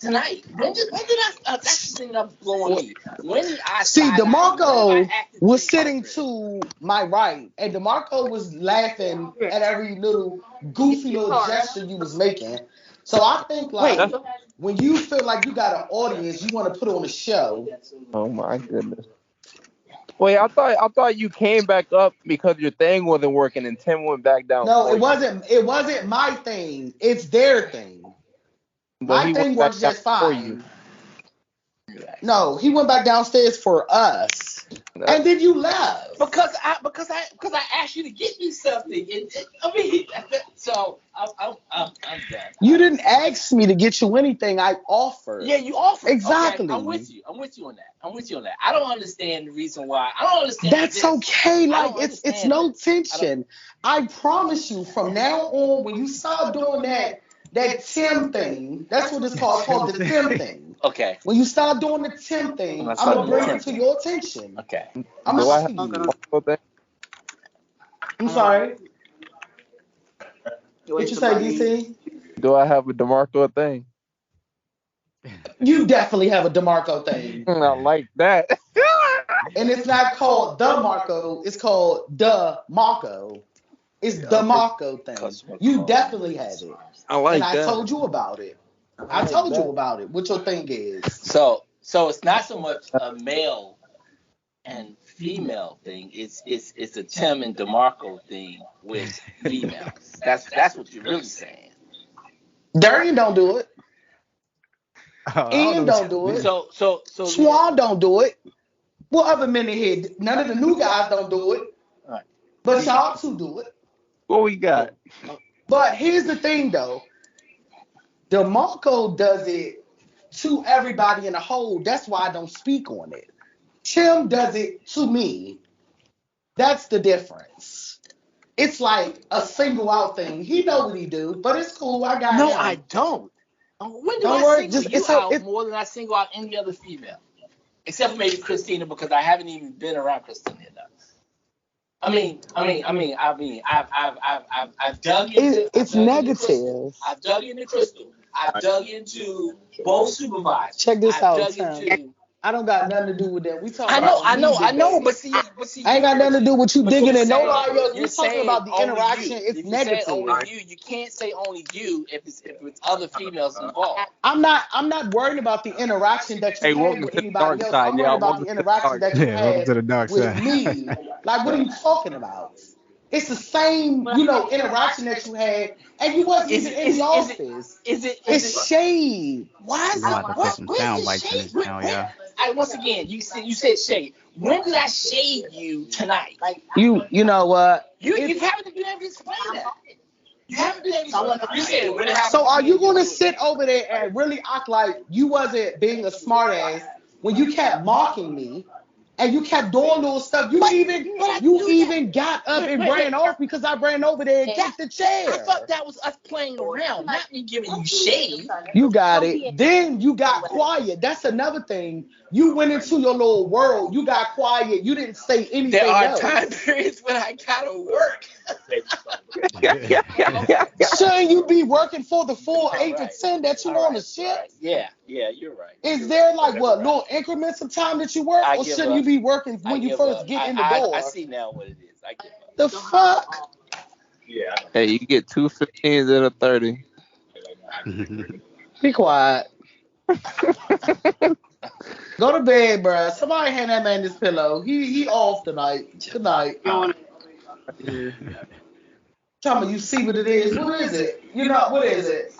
tonight? When did I? That's the thing that's blowing me. When did I? See, DaMarco was sitting to my right, and DaMarco was laughing at every little goofy little gesture you was making. So I think like when you feel like you got an audience, you want to put on a show. Oh my goodness. Wait, I thought you came back up because your thing wasn't working and Tim went back down. No, it wasn't. It wasn't my thing. It's their thing. My thing works just fine. No, he went back downstairs for us, and then you left because I asked you to get me something. So I'm done. You didn't ask me to get you anything. I offered. Yeah, you offered. Exactly. Okay, I'm with you on that. I don't understand the reason why. I don't understand. That's okay. Like it's no tension. I promise you, from now on, when you start doing that Tim thing, that's what it's called the Tim thing. Okay. When you start doing the Tim thing, I'm gonna bring it to your attention. Okay. I'm sorry. What you say, DC? Do I have a DaMarco thing? You definitely have a DaMarco thing. I like that. And it's not called DaMarco, it's called DaMarco. It's DaMarco thing. You definitely have it. I like that. And I that. told you about it. I told you about it. What your thing is. So it's not so much a male and female thing. It's a Tim and DaMarco thing with females. That's what you're really saying. Darian don't do it. Ian don't do it. So Swan don't do it. What other men in here? None of the new guys don't do it. Right. But y'all two do it. What we got? But here's the thing though. DaMarco does it to everybody in the whole. That's why I don't speak on it. Tim does it to me. That's the difference. It's like a single out thing. He know what he do, but it's cool. I got him. No, I don't. When do I single you out more than I single out any other female? Except for maybe Christina, because I haven't even been around Christina enough. I've dug into. It's negative. I've dug into Crystal. I've dug into both supervisors. Check this out, Tim. I don't got nothing to do with that. We talking I know, but see, I ain't got nothing to do with you digging in nobody else. You're We're talking about the interaction. It's negative. Only you can't say only you if it's other females involved. I'm not worried about the interaction that you have with anybody else. I'm worried about the interaction that you have with me. Like, what are you talking about? It's the same, interaction that you had, and you wasn't even in the office. It's shade. Why is I'm about to put some sound bites in this now, yeah. Once again, you said shade. When did I shade you tonight? Like you know what? You haven't been able to explain that. You haven't been able to explain. You said so are you gonna sit over there and really act like you wasn't being a smart ass when you kept mocking me? And you kept doing little stuff. You even got up and ran off because I ran over there and kicked the chair. I thought that was us playing around, not me giving you shade. You got it. Then you got quiet. That's another thing. You went into your little world. You got quiet. You didn't say anything There are else. time periods when I gotta work. Shouldn't you be working for the full 8 to 10 that you on the ship? Yeah. Yeah, you're right. Is there like what little increments of time that you work, I or give should up. you be working when you give first up. get in the door? I see now what it is. I give up. The fuck? Yeah. Hey, you get 2 15s and a 30. Be quiet. Go to bed, bruh. Somebody hand that man this pillow. He off tonight. Good night. Tell me, you see what it is? What is it? You know, what is it?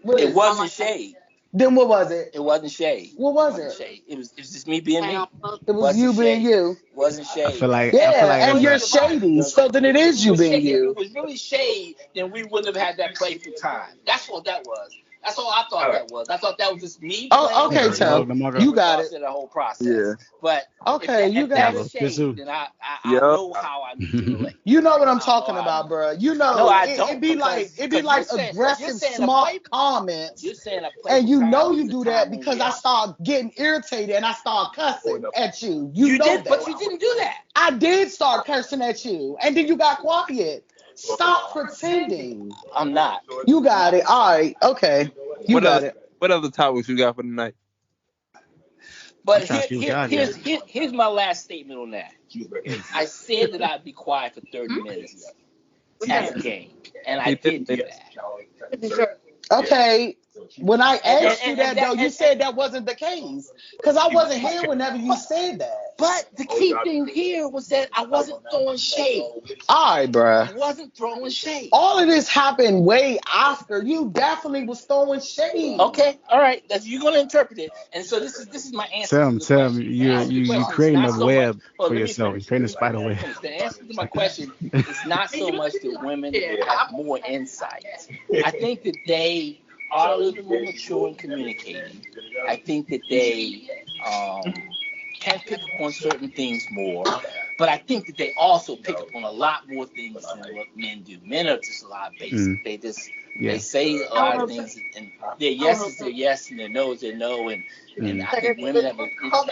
What is It wasn't shade. Then what was it? It wasn't shade. What was It wasn't it? shade. It was just me being me. It was Wasn't you being shade. you. Wasn't shade. I feel like Yeah, and it you're was shady, so then it is you being If it you. was really shade, then we wouldn't have had that playful time. That's what that was. That's all I thought that was. I thought that was just me. Oh, okay, a Tom. DaMarco. You got it. The whole process. Yeah. But Okay, you got that's it. shade, then I Yep. know how I need to relate. You know what I'm talking about, bruh. You know, No, I it don't, be like because you're aggressive, saying a smart playful- comments, You're saying a and you playful know time you is do a that time when because we I are- start getting irritated and I start cussing at you. You know did, that. but you didn't do that. I did start cursing at you, and then you got quiet. Stop pretending. I'm not. You got it. All right. Okay. You What got other, it. what other topics you got for tonight? But I'm trying to see what y'all got. here's my last statement on that. I said that I'd be quiet for 30 minutes as a game, and I did do that. Okay. When I asked you and that, that- though, you and- said that wasn't the case. Because I wasn't here whenever you said that. But the key thing here was that I wasn't throwing shade. All right, bruh. I wasn't throwing shade. All of this happened way after. You definitely was throwing shade. Okay, all right. You're gonna interpret it, and so this is my answer. Tell him, to the question. you The answer to the question is creating not a so web much- for let me yourself. finish. You're creating a spider web. The answer to my question is not so much that women have more insight. I think that they are a little bit more mature in communicating. I think that they can pick up on certain things more, but I think that they also pick up on a lot more things than what men do. Men are just a lot basic. They just they say a lot of things, and their yes is their yes, and their no is their no, and I think women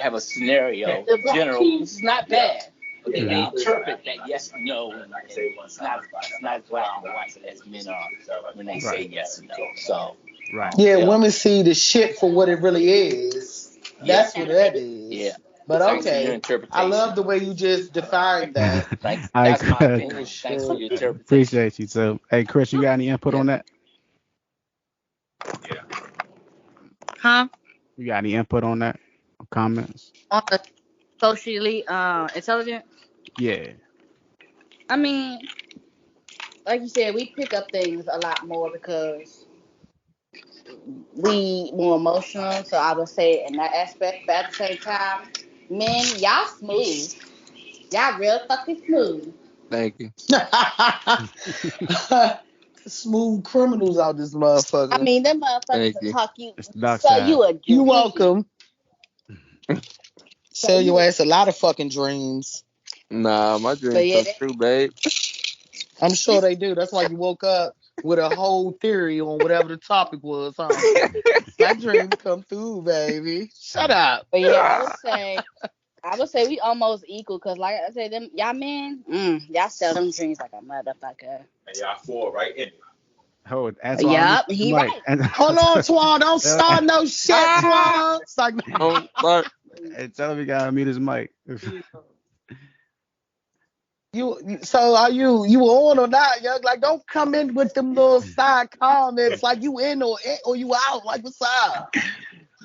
have a scenario general. This is not bad. But they interpret that yes and no, and it's not as black and white as men are when they say yes and no. So Right. Yeah, women see the shit for what it really is. That's what that is. Yeah. But Thanks for your okay. interpretation. I love the way you just defined that. Thanks. All right, That's my Chris. opinion. Thanks for your interpretation. Appreciate you. So, hey, Chris, you got any input on that? Huh? You got any input on that? Comments? On the socially intelligent? Yeah. I mean, like you said, we pick up things a lot more because we more emotional. So I would say in that aspect, but at the same time, men, y'all smooth. Y'all real fucking smooth. Thank you. Smooth criminals out this motherfucker. I mean, them Thank motherfuckers you. talk you. It's the dark So side. you a You welcome. Sell your ass a lot of fucking dreams. Nah, my dreams So, yeah, come true, babe. I'm sure they do. That's why you woke up with a whole theory on whatever the topic was, huh? My dreams come through, baby. Shut up. But yeah, I would say we almost equal because, like I said, them y'all men, y'all sell them dreams like a motherfucker. And y'all fall right in. Hold, Antoine. Yup, he Mike. right. Hold on, Twan. Don't start no shit, Twan. It's like, Don't start. Hey, tell him he gotta mute his mic. so are you on or not, young? Like, don't come in with them little side comments like you in or you out. Like, what's up?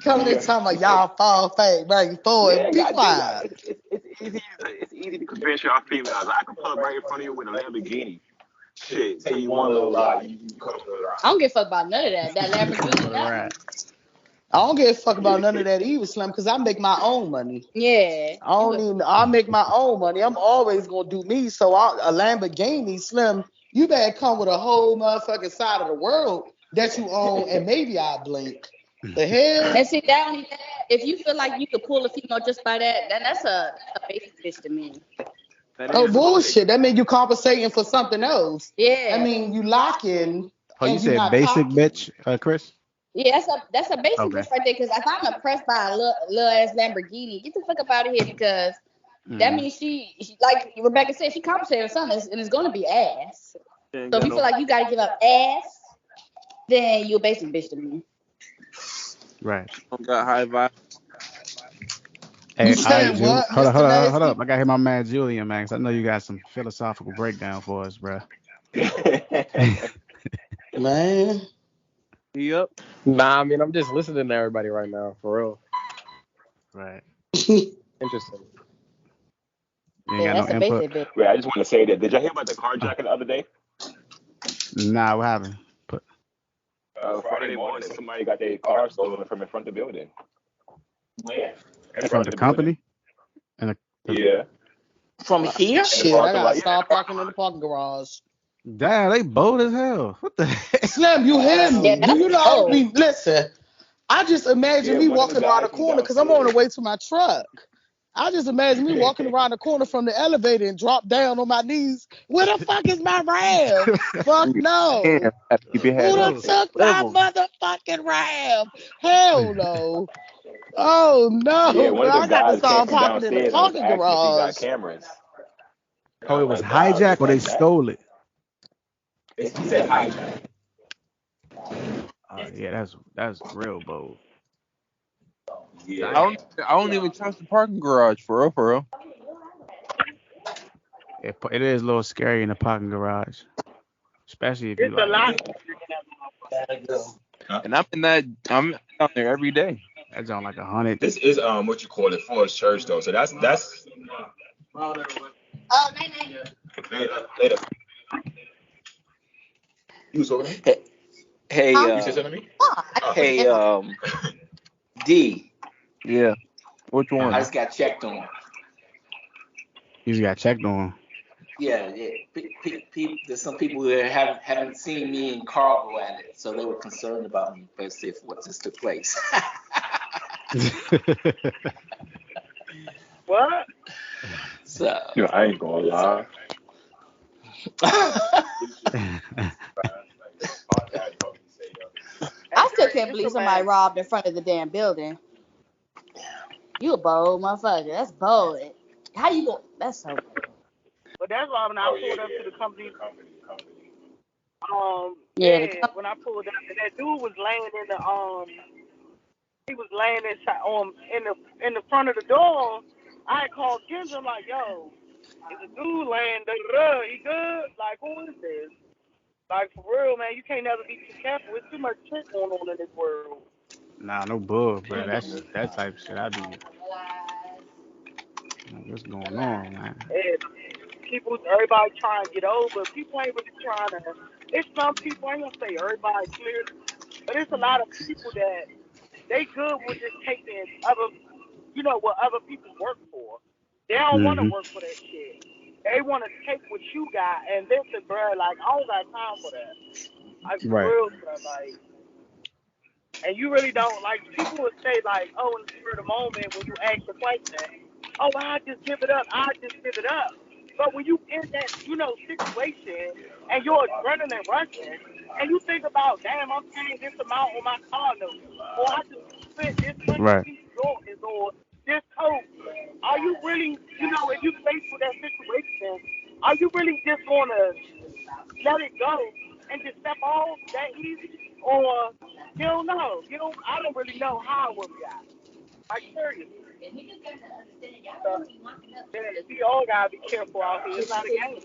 Coming in talking about y'all fall fake, right forward. Be quiet. It's easy to convince y'all females. I can pull up right in front of you with a Lamborghini. Shit, tell you one little lie, you come to the right. I don't give a fuck about none of that. That Lamborghini, nothing. I don't give a fuck about none of that either, Slim, because I make my own money. Yeah. I make my own money. I'm always gonna do me. So a Lamborghini, Slim, you better come with a whole motherfucking side of the world that you own, and maybe I'll blink. The hell? And see, if you feel like you could pull a female just by that, then that's a basic bitch to me. Oh, bullshit. That means you compensating for something else. Yeah. I mean, you locking. Oh, you said basic bitch, Chris? Yeah, that's a basic Okay. bitch right there. Because if I'm impressed by a little ass Lamborghini, get the fuck up out of here because that means she like Rebecca said, she compensated for something, and it's gonna be ass. So if you feel like you gotta give up ass, then you're a basic bitch to me. Right. Got high vibe. Hey, You all right, said Ju. what, Hold up, Mr. hold up, hold up, hold Nasty? up. I got to hear my man Julian, man, 'cause I know you got some philosophical breakdown for us, bro. Man. Yep. Nah, I mean, I'm just listening to everybody right now, for real. Right. Interesting. You ain't Yeah, got that's no a input? basic bit. Wait, I just want to say that. Did y'all hear about the carjacking the other day? Nah, what happened? Friday morning, somebody got their car stolen from in front of the building. Where? In From front the of the building. company? And Yeah. From here? Shit, I gotta lot. start parking in the parking garage. damn, they bold as hell. What the heck? Slim, you hear me? Yeah, Do you know I be listen? I just imagine Yeah, me one of the walking around the guys from corner because I'm on the downstairs. way to my truck. I just imagine me walking around the corner from the elevator and drop down on my knees. Where the fuck is my ram? Fuck no. Damn, gotta keep your head Who done up. took my motherfucking ram? Hell no. Oh no, Yeah, one bro. of I the got to guys came start from parking in the downstairs and was parking asking if he got garage. cameras. And Oh, I'm it was like, wow, hijack just or they like that? stole it? He said hijack. Yeah, that's real bold. Yeah. I don't even trust the parking garage, for real, for real. It is a little scary in the parking garage, especially if you It's a like. lot. And I'm down there every day. That's on like 100. This is what you call it for church though. So that's Oh, night. later. You was over there? Hey, You said something to me? hey, D. Yeah. Which I one? just got checked on. You just got checked on. Yeah. There's some people who haven't seen me in cargo at it, so they were concerned about me, basically, if what just took place. What? So. Yo, I ain't gonna lie. I still can't believe somebody robbed in front of the damn building. You a bold motherfucker. That's bold. How you go? That's so bold. But that's why when I pulled up to the company, Yeah, when I pulled up, and that dude was laying in the he was laying inside in the front of the door. I had called Kendra, I'm like, yo, is a dude laying there? He good? Like, who is this? Like, for real, man, you can't never be too careful. There's too much shit going on in this world. Nah, no bull, bro. That's that type of shit. I be. What's going on, man? And everybody trying to get over. People ain't really trying to. It's some people, I ain't gonna say everybody clear, but it's a lot of people that they good with just taking what other people work for. They don't want to work for that shit. They want to take what you got and listen, bro. Like, I don't got time for that. Like, for Right. real, bro. Like, and you really don't, like, people would say, like, oh, in the spur of the moment when you ask the question, oh, I just give it up. But when you in that, situation and you're running and rushing and you think about, damn, I'm paying this amount on my car note, or I just spent this much Right. on these Jordans or this coat, are you really, if you faced with that situation, are you really just going to let it go and just step off that easy? Or, you don't know. I don't really know how I would react. Like, seriously. We all gotta be careful out here. It's not a game.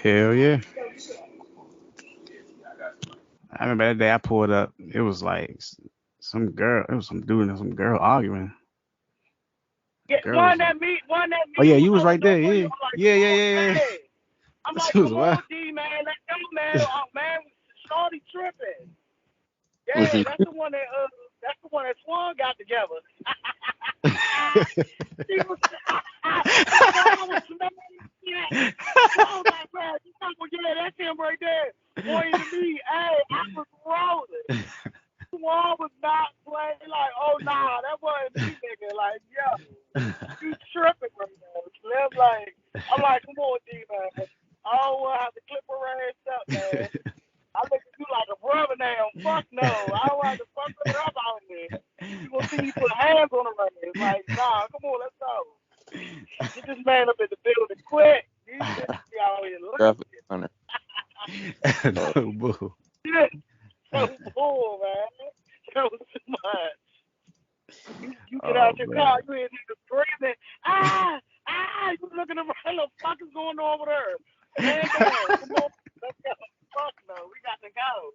Hell yeah. I remember that day I pulled up. It was like some girl. It was some dude and some girl arguing. Yeah, Girl one was that me. Oh yeah, you was on the right there. door, Yeah. I'm like, Yeah. I'm like, She was come wild. on, D, man. Let's go, man. Man, Shawty tripping. Yeah, that's the one that Swan got together. She was, I was mad. Yeah. I was like, man, that's him right there. Pointing to me. Hey, I was rolling. Swan was not playing like, oh, nah, that wasn't me, nigga. Like, yo, you tripping right now. I'm like, come on, D, man. I don't want to have to clip her ass up, man. I look at you like a brother now. Fuck no. I don't have to fuck her up out here. You gonna see me put hands on her ass. Like, nah, come on, let's go. Get this man up in the building quick. These bitches be out here looking. Graphic hunter. No bull. Yeah. That was bull, man. That was too much. You get Oh out your man. car, you hear niggas screaming, you looking around, what the fuck is going on with her? Man, come on, let's go. Fuck no, we got to go.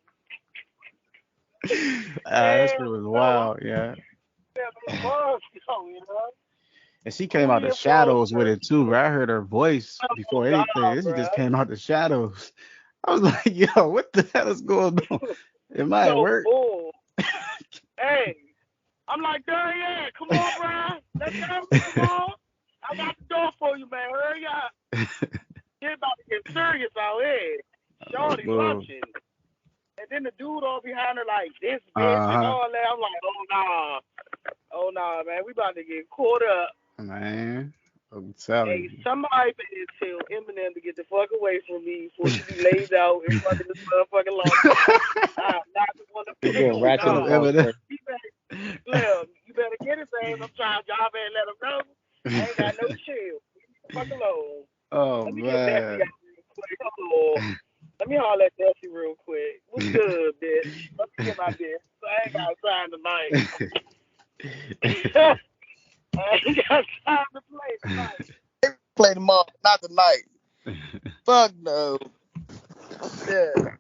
That shit Hell was no, wild, yeah. the bars go, you know? And she came out the Julian Falls, shadows with it too, bro. I heard her voice oh before God, anything. She bro. just came out the shadows. I was like, yo, what the hell is going on? Am I at So work? bull. Hey, I'm like, Darian, come on, bro. Let's go, come on. I got the door for you, man. Hurry up. You're about to get serious out here. Shorty lunching. And then the dude all behind her like this bitch and all that. I'm like, oh nah, man. We about to get caught up. Man, I'm telling Hey, you. somebody better tell Eminem to get the fuck away from me before she be laid out in front of this motherfucking lawn. I'm not the one to pick Getting ratchet him. about You better get his ass. I'm trying. Y'all better let him know. I ain't got no chill. Fuck alone. Oh Let me get Bessie man. out real quick. Oh, let me holler at Bessie real quick. What's good, bitch? Let me get my bitch. I ain't got time tonight. I ain't got time to play tonight. Play tomorrow, not tonight. Fuck no. Yeah.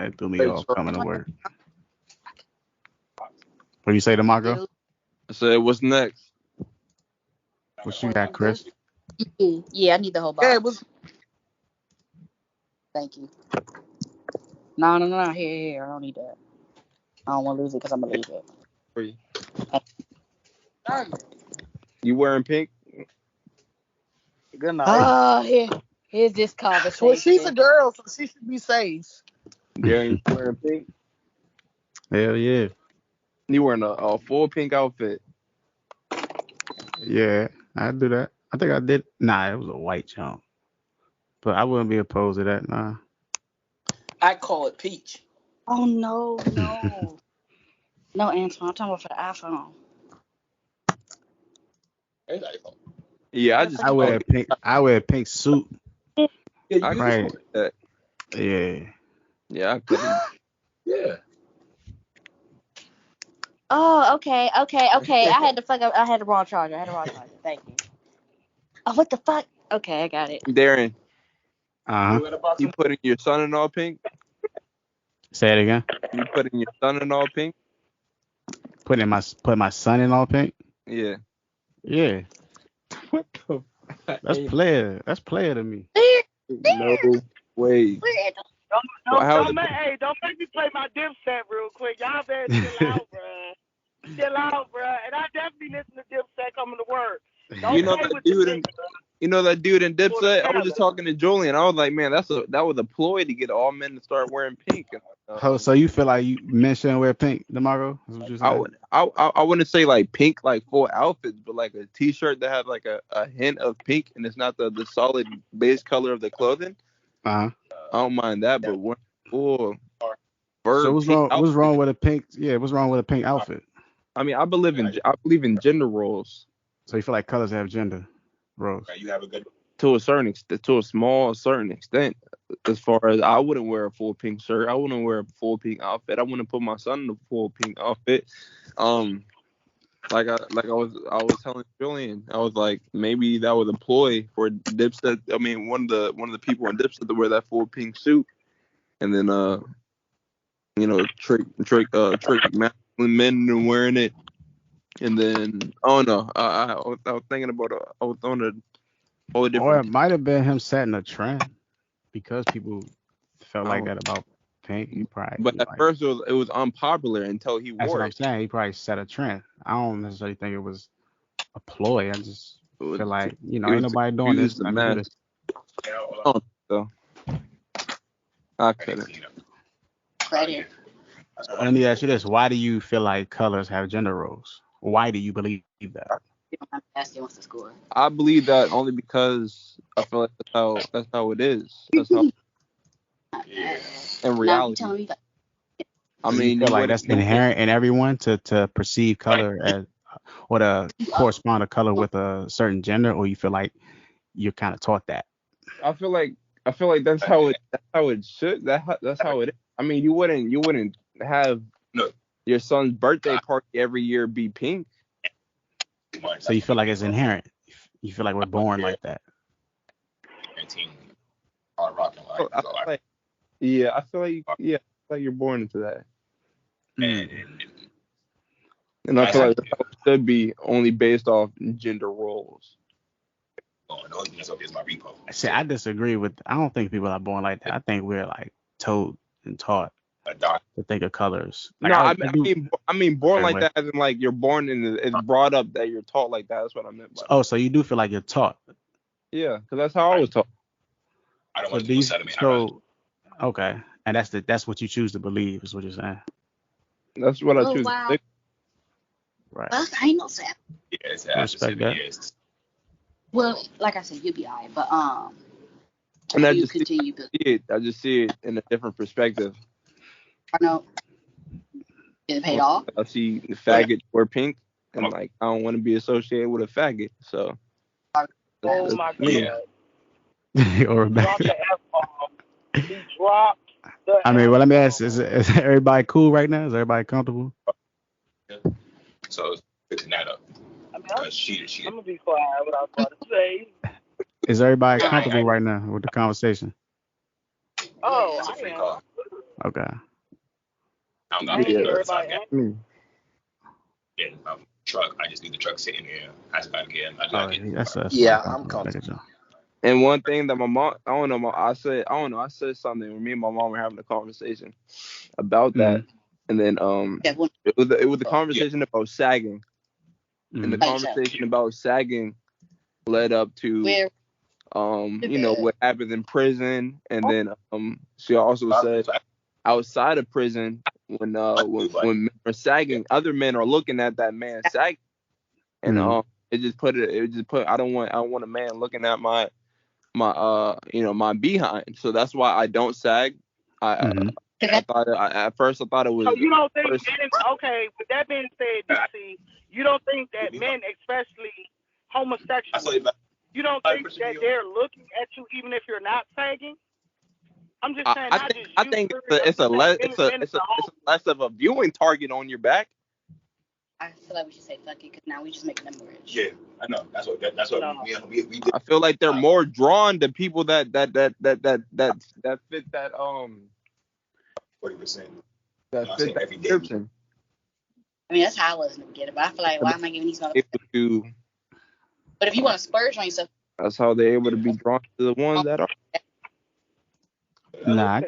It threw me off coming to work. What do you say, DaMarco? I said, what's next? What you got, Chris? Yeah, I need the whole box. Yeah, it was Thank you. No. Here. I don't need that. I don't want to lose it because I'm going to leave it. For you. done. You wearing pink? Good night. Oh, here's this conversation. Well, she's a girl, so she should be safe. Darian, you wearing pink? Hell yeah. You wearing a full pink outfit? Yeah, I do that. I think I did. Nah, it was a white jump. But I wouldn't be opposed to that, nah. I call it peach. Oh, no. No, Antoine. I'm talking about for the iPhone. Yeah, I wear a pink suit. I Right. could that. Yeah. Yeah, I could. Yeah. Oh, okay. I had the wrong charger. Thank you. Oh, what the fuck? Okay, I got it. Darren, Uh-huh. you putting your son in all pink? Say it again. You putting your son in all pink? Put my son in all pink? Yeah. Yeah. What the? That's player to me. No way. Don't make me play my Dipset real quick. Y'all better chill out, bruh. Chill out, bruh. And I definitely listen to Dipset coming to work. Don't You know play that with dude the in Dipset? For the I was just talking to Julian. I was like, man, that was a ploy to get all men to start wearing pink. So you feel like men shouldn't wear pink, DaMarco? That's what you said? I wouldn't say like pink, like full outfits, but like a t-shirt that has like a hint of pink and it's not the solid base color of the clothing. Uh-huh. I don't mind that, but wearing full fur. So what's wrong with a pink? Yeah, what's wrong with a pink outfit? I mean, I believe in gender roles. So you feel like colors have gender roles? You have a good. To a certain extent, to a certain extent. As far as I wouldn't wear a full pink shirt, I wouldn't wear a full pink outfit. I wouldn't put my son in a full pink outfit. Like I was telling Julian, I was like, maybe that was a ploy for Dipset. I mean, one of the people in Dipset to wear that full pink suit, and then trick masculine men are wearing it, and then I was thinking about I was on a whole different. Or it might have been him setting a trend because people felt like that about pink. But at first it was unpopular until he that's wore what it. I'm saying. He probably set a trend. I don't necessarily think it was a ploy. I just feel like ain't nobody doing this. Let me do this. So I couldn't. Right here. Let me ask you this: why do you feel like colors have gender roles? Why do you believe that? You don't have to ask you what's the score. I believe that only because I feel like that's how it is. That's how in reality. I mean, you feel like that's inherent in everyone to perceive color as or to correspond a color with a certain gender, or you feel like you're kind of taught that? I feel like I feel like that's how it should. That's how it is. I mean, you wouldn't have your son's birthday party every year be pink. So you feel like it's inherent. You feel like we're born like that. I feel like you're born into that. And I feel like that's how it should be, only based off gender roles. See, I disagree with. I don't think people are born like that. I think we're like told and taught to think of colors. Like, I mean, born like that, as in like you're born and it's brought up that you're taught like that. That's what I meant by Oh, so you do feel like you're taught? Yeah, because that's how I was taught. I don't want to say me. Okay, and that's what you choose to believe is what you're saying. That's what I choose. Wow. To think. Right. Well, I ain't no sad. Yeah, it's I respect that. years. Well, like I said, you'll be alright, but And I you just continue to. I just see it in a different perspective. I know. Is it paid off? I see the faggot wear pink, and like I don't want to be associated with a faggot. So. Oh my Yeah. God. Or Drop the F-bomb. He dropped the I mean, well, let me F-bomb. ask: is everybody cool right now? Is everybody comfortable? So it's picking that up. I mean, Because she I'm gonna be quiet. What I was about to say. Is everybody comfortable right now with the conversation? Oh, That's a I free am. call. Okay. I'm I not need getting everybody. getting my truck. I just need the truck sitting there. I just gotta get. I Oh, gotta get. that's I'm comfortable. Joe. And one thing that my mom, I said something when me and my mom were having a conversation about that, and then it was the conversation about sagging, and the conversation about sagging led up to what happens in prison, and then she also said outside of prison when men are sagging, other men are looking at that man sagging, and it just put I don't want a man looking at my behind, so that's why I don't sag. I thought at first I thought it was. So you don't think okay? With that being said, DC, you don't think that men, especially homosexuals, you don't think that they're looking at you even if you're not sagging? I'm just saying. I think it's a less of a viewing target on your back. I feel like we should say fuck it because now we just making them rich. Yeah, I know. That's what we did. I feel like they're more drawn to people that fit that 40%. that fit that description. I mean, that's how I was in the beginning, but I feel like why am I giving these motherfuckers? But if you want to splurge on yourself, that's how they're able to be drawn to the ones that are. Nah, I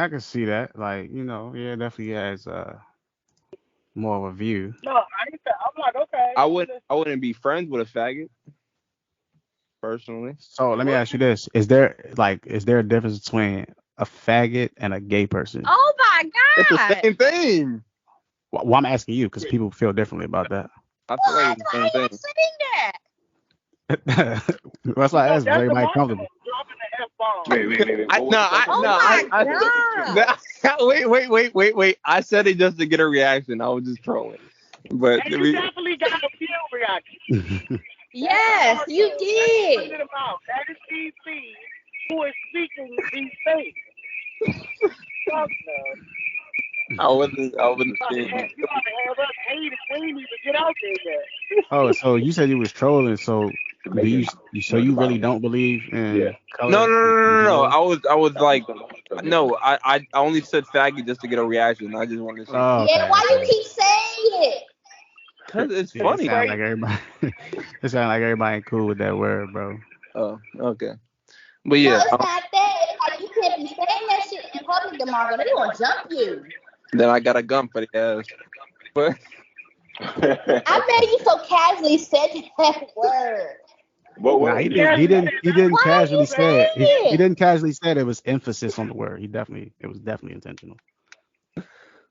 can see that. Like, it definitely has more of a view. No, I'm like, okay. I wouldn't be friends with a faggot, personally. So let me ask you this: Is there a difference between a faggot and a gay person? oh my It's god, the same thing. Well, I'm asking you because people feel differently about that. I feel like it's the why same are you thing. saying that? That's why I asked. Is That's everybody the comfortable? dropping the F-bomb. Wait. I said it just to get a reaction. I was just trolling. But And you definitely got a field reaction. Yes, you did. Put it about. That is DC who is speaking these things. Fuck no. I wasn't You ought to saying. have us hated. We didn't even get out there yet. Oh, so you said you was trolling. So you really don't believe in color? No. I was like, no. I only said faggot just to get a reaction. I just wanted to say. Oh, okay. Yeah, why you keep saying it? Cause it's Yeah, funny. It sounds like everybody. It sounds like everybody ain't cool with that word, bro. Oh, okay. But No, yeah, it's not that. It's like you can't be saying that shit in public, DaMarco. They gonna jump you. then I got a gun for the ass. But I bet you so casually said that word. Nah, he didn't Why casually you say it. saying He didn't casually say it. It was emphasis on the word. It was definitely intentional.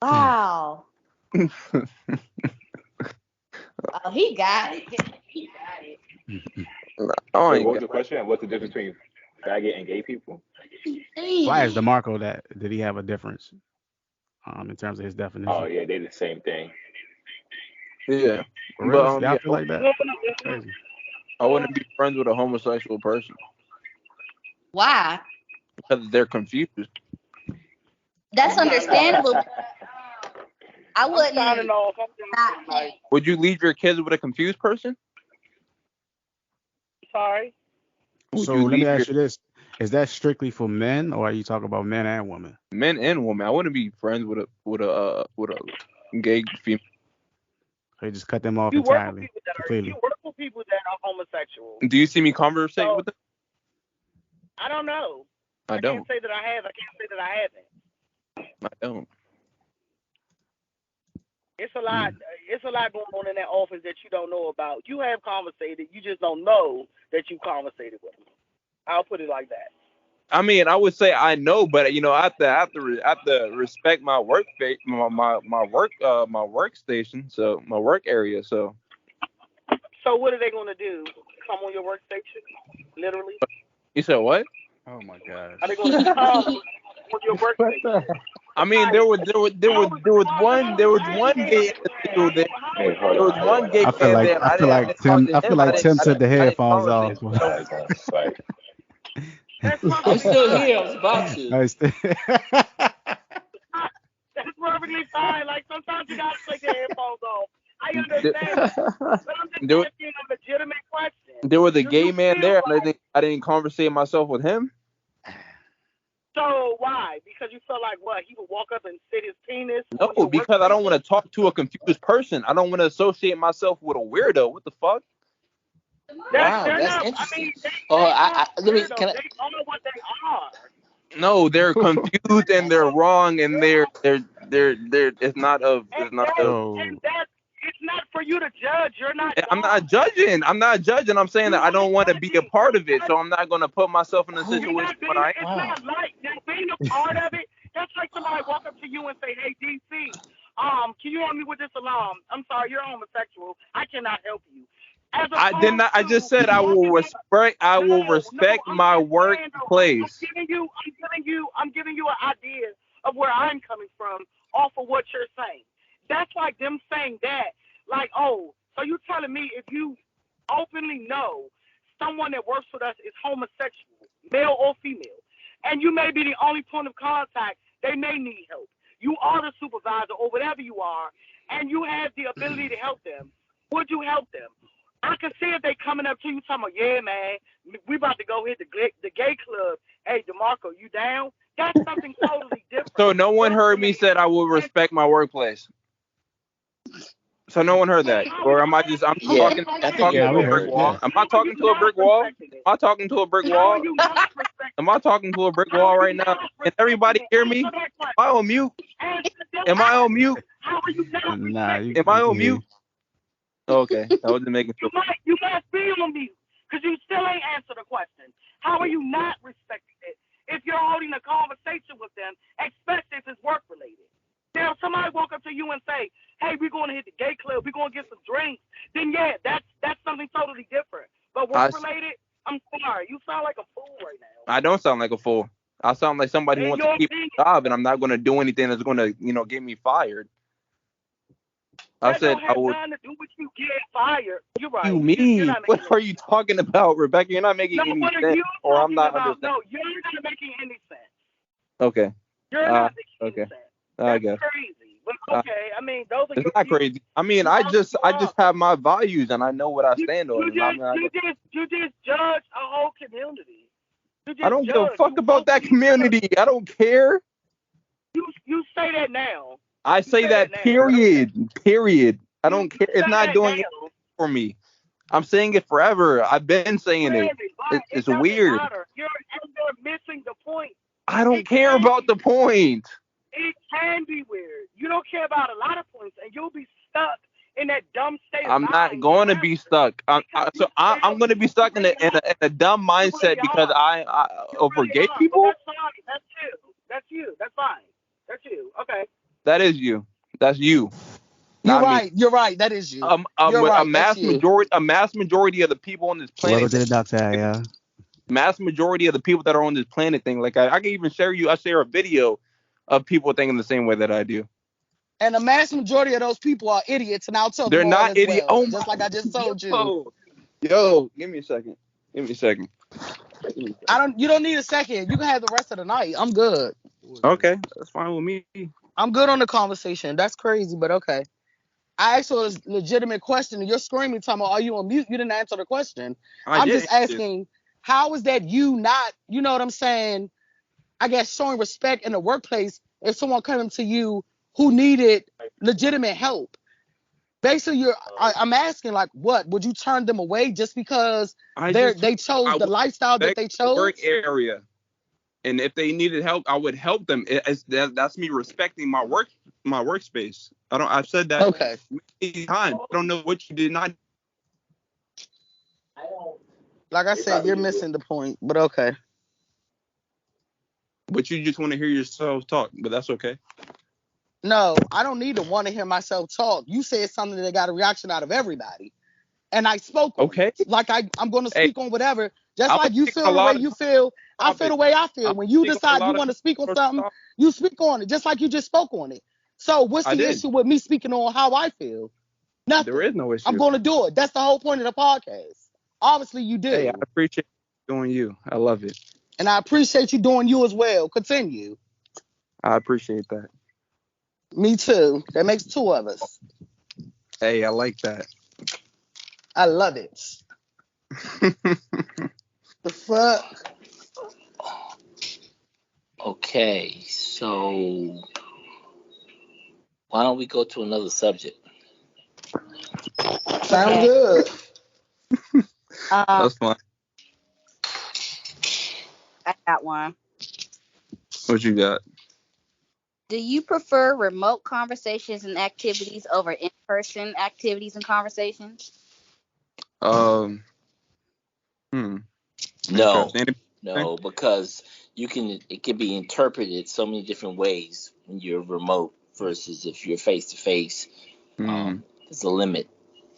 Wow. Oh, he got it. He got it. I Wait, ain't what was got- the question? What's the difference between faggot and gay people? Why is DaMarco that? Did he have a difference in terms of his definition? Oh yeah, they the same thing. Yeah, For real? but Y'all feel like that? Crazy. I wouldn't be friends with a homosexual person. Why? because they're confused. That's understandable. I wouldn't. Signing off. I'm just Not like, Would you leave your kids with a confused person? sorry. Would So you let me leave ask your you this: is that strictly for men, or are you talking about men and women? men and women? I wouldn't be friends with a gay female. Or you just cut them off You work with entirely, people that are completely? homosexual. Do you see me conversate So with them? I don't know. I I don't. can't say that I have. I can't say that I haven't. I don't. It's a lot. It's a lot going on in that office that you don't know about. You have conversated. You just don't know that you conversated with them. I'll put it like that. I mean, I would say I know, but I have to respect my work my workstation, so my work area. So So what are they going to do? Come on your workstation? Literally? you said what? Oh my God. Are they going to come on your workstation? I mean, there was one gay individual there. Hey, hold There was on. one gay I feel man like there. I feel like Tim. I feel like Tim took the headphones off. Like, That's I'm still here. I was about to. Nice. That's perfectly fine. Like, sometimes you got to take your headphones off. I understand. But I'm just asking a legitimate question. There was a Do gay you man feel there, like- and I didn't conversate myself with him. So why? Because you feel like what? He would walk up and sit his penis? No, on your because I don't workstation? want to talk to a confused person. I don't want to associate myself with a weirdo. What the fuck? Wow, They're that's not, interesting. I mean, they Let me. weirdos. Can I? They are what they are. No, they're confused and they're wrong and they're it's not of Yo. And that it's not for you to judge. You're not. I'm not judging. I'm saying that I don't want to be a part of it, so I'm not going to put myself in a situation where I It's not like now being a part of it. That's like somebody walk up to you and say, "Hey, DC, can you help me with this alarm? I'm sorry, you're homosexual. I cannot help you." I did not. I just said I will respect. I will respect my workplace. I'm giving you an idea of where I'm coming from off of what you're saying. That's like them saying that, like, oh, so you telling me if you openly know someone that works with us is homosexual, male or female, and you may be the only point of contact, they may need help. You are the supervisor or whatever you are, and you have the ability to help them. Would you help them? I can see if they coming up to you talking about, yeah, man, we about to go hit the gay club. Hey, DaMarco, you down? That's something totally different. So no one heard me said I will respect my workplace. So no one heard that, or am I just? I'm Yeah, talking. I think talking yeah, to we a brick heard, wall. yeah. Am I talking to a brick wall? Am I talking to a brick wall? Am I talking to a brick wall right now? Can everybody hear me? Am I on mute? Am I on mute? Nah, Am I on mute? Okay, I wasn't making sure. You must be on mute because you still ain't answered the question. How are you not respecting it? If you're holding a conversation with them, especially if it's work related. Now, if somebody walk up to you and say, "Hey, we're going to hit the gay club. We're going to get some drinks," then yeah, that's something totally different. But work related, I'm sorry, you sound like a fool right now. I don't sound like a fool. I sound like somebody who wants to keep a job, and I'm not going to do anything that's going to, get me fired. I said I would. Nothing to do with you getting fired. You're right. You mean? What are you talking about, Rebecca? You're not making any sense, or I'm not understanding. No, you're not making any sense. Okay. You're not making okay. any sense. I guess. Crazy. But okay, I mean, those are it's not crazy. I mean, I just have my values and I know what I stand on. You just judge a whole community. I don't give a fuck about that community. I don't care. You say that now. I say that period. Period. I don't care. It's not doing it for me. I'm saying it forever. I've been saying it. It's weird. You're missing the point. I don't care about the point. It can be weird. You don't care about a lot of points, and you'll be stuck in that dumb state. I'm not going to be stuck. I'm going to be stuck in a dumb mindset because I over gay people. That's you. That's fine. That's you. Okay. That is you. That's you. You're right. You're right. That is you. A mass majority of the people on this planet. Welcome to the Darkside, yeah. Mass majority of the people that are on this planet think like I can even share a video of people thinking the same way that I do. And the mass majority of those people are idiots, and I'll tell them they're not idiots. Well, just like I just told you. Yo, give me a second. You don't need a second. You can have the rest of the night. I'm good. Okay, that's fine with me. I'm good on the conversation. That's crazy, but okay. I asked you a legitimate question, and you're screaming, talking about, are you on mute? You didn't answer the question. I'm just asking, how is that you not, you know what I'm saying, I guess showing respect in the workplace if someone coming to you who needed legitimate help? Basically, I'm asking, like, what? Would you turn them away just because they chose the lifestyle that they chose? Work area. And if they needed help, I would help them. That's me respecting my workspace. I've said that many times. I don't know what you did not. Like I said, you're missing the point, but okay. But you just want to hear yourself talk, but that's okay. No, I don't need to want to hear myself talk. You said something that got a reaction out of everybody. And I spoke on it. Like I'm going to speak on whatever. Just like you feel the way you feel, I feel the way I feel. When you decide you want to speak on something, you speak on it, just like you just spoke on it. So what's the issue with me speaking on how I feel? Nothing. There is no issue. I'm going to do it. That's the whole point of the podcast. Obviously, you do. Hey, I appreciate you doing you. I love it. And I appreciate you doing you as well. Continue. I appreciate that. Me too. That makes two of us. Hey, I like that. I love it. The fuck? Okay, so why don't we go to another subject? Sound good. That's fine. I got one. What you got? Do you prefer remote conversations and activities over in-person activities and conversations? No, because it can be interpreted so many different ways when you're remote versus if you're face to face. There's a limit,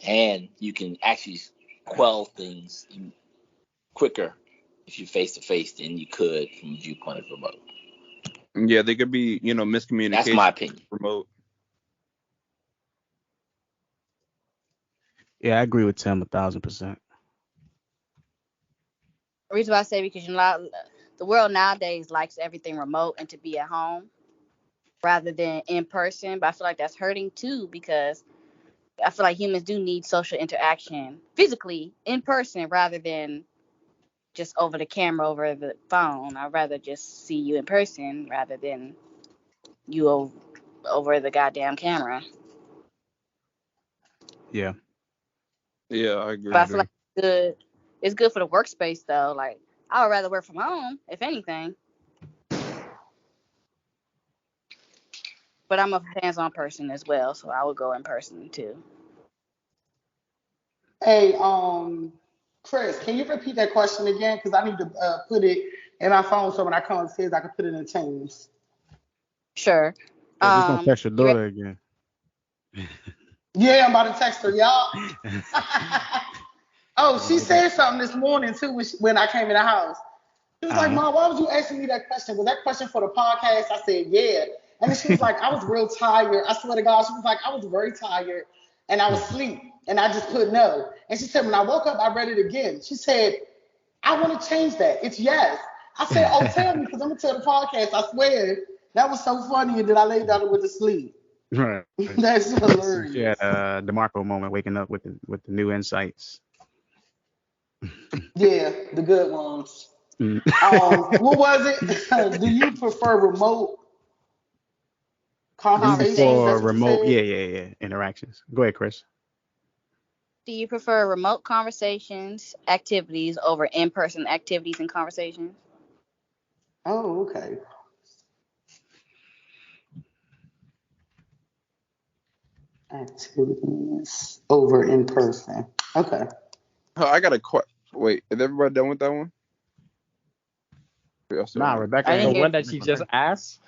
and you can actually quell things quicker if you're face to face than you could from a viewpoint of remote. Yeah, there could be, miscommunication. That's my opinion. Remote. Yeah, I agree with Tim 1,000%. The reason why I say because the world nowadays likes everything remote and to be at home rather than in person. But I feel like that's hurting too because I feel like humans do need social interaction physically in person rather than just over the camera, over the phone. I'd rather just see you in person rather than you over the goddamn camera. Yeah. Yeah, I agree. But I feel like it's good for the workspace though. Like I would rather work from home, if anything. But I'm a hands-on person as well, so I would go in person too. Hey, Chris, can you repeat that question again? Because I need to put it in my phone so when I come upstairs, I can put it in Teams. Sure. Just don't text your daughter again. Yeah, I'm about to text her, y'all. Oh, she said something this morning too when I came in the house. She was like, Mom, why was you asking me that question? Was that question for the podcast? I said, yeah. And then she was like, I was real tired. I swear to God, she was like, I was very tired and I was asleep. And I just put no. And she said, when I woke up, I read it again. She said, I want to change that. It's yes. I said, oh, tell me, because I'm going to tell the podcast. I swear, that was so funny. And then I laid down and went to sleep. Right. That's hilarious. Yeah, DaMarco moment, waking up with the new insights. Yeah, the good ones. What was it? Do you prefer remote conversations? Or remote, yeah, interactions. Go ahead, Chris. Do you prefer remote conversations, activities over in-person activities and conversations? Oh, okay. Activities over in person. Okay. Oh, I got a question. Wait, is everybody done with that one? Nah, Rebecca. The one that she just asked?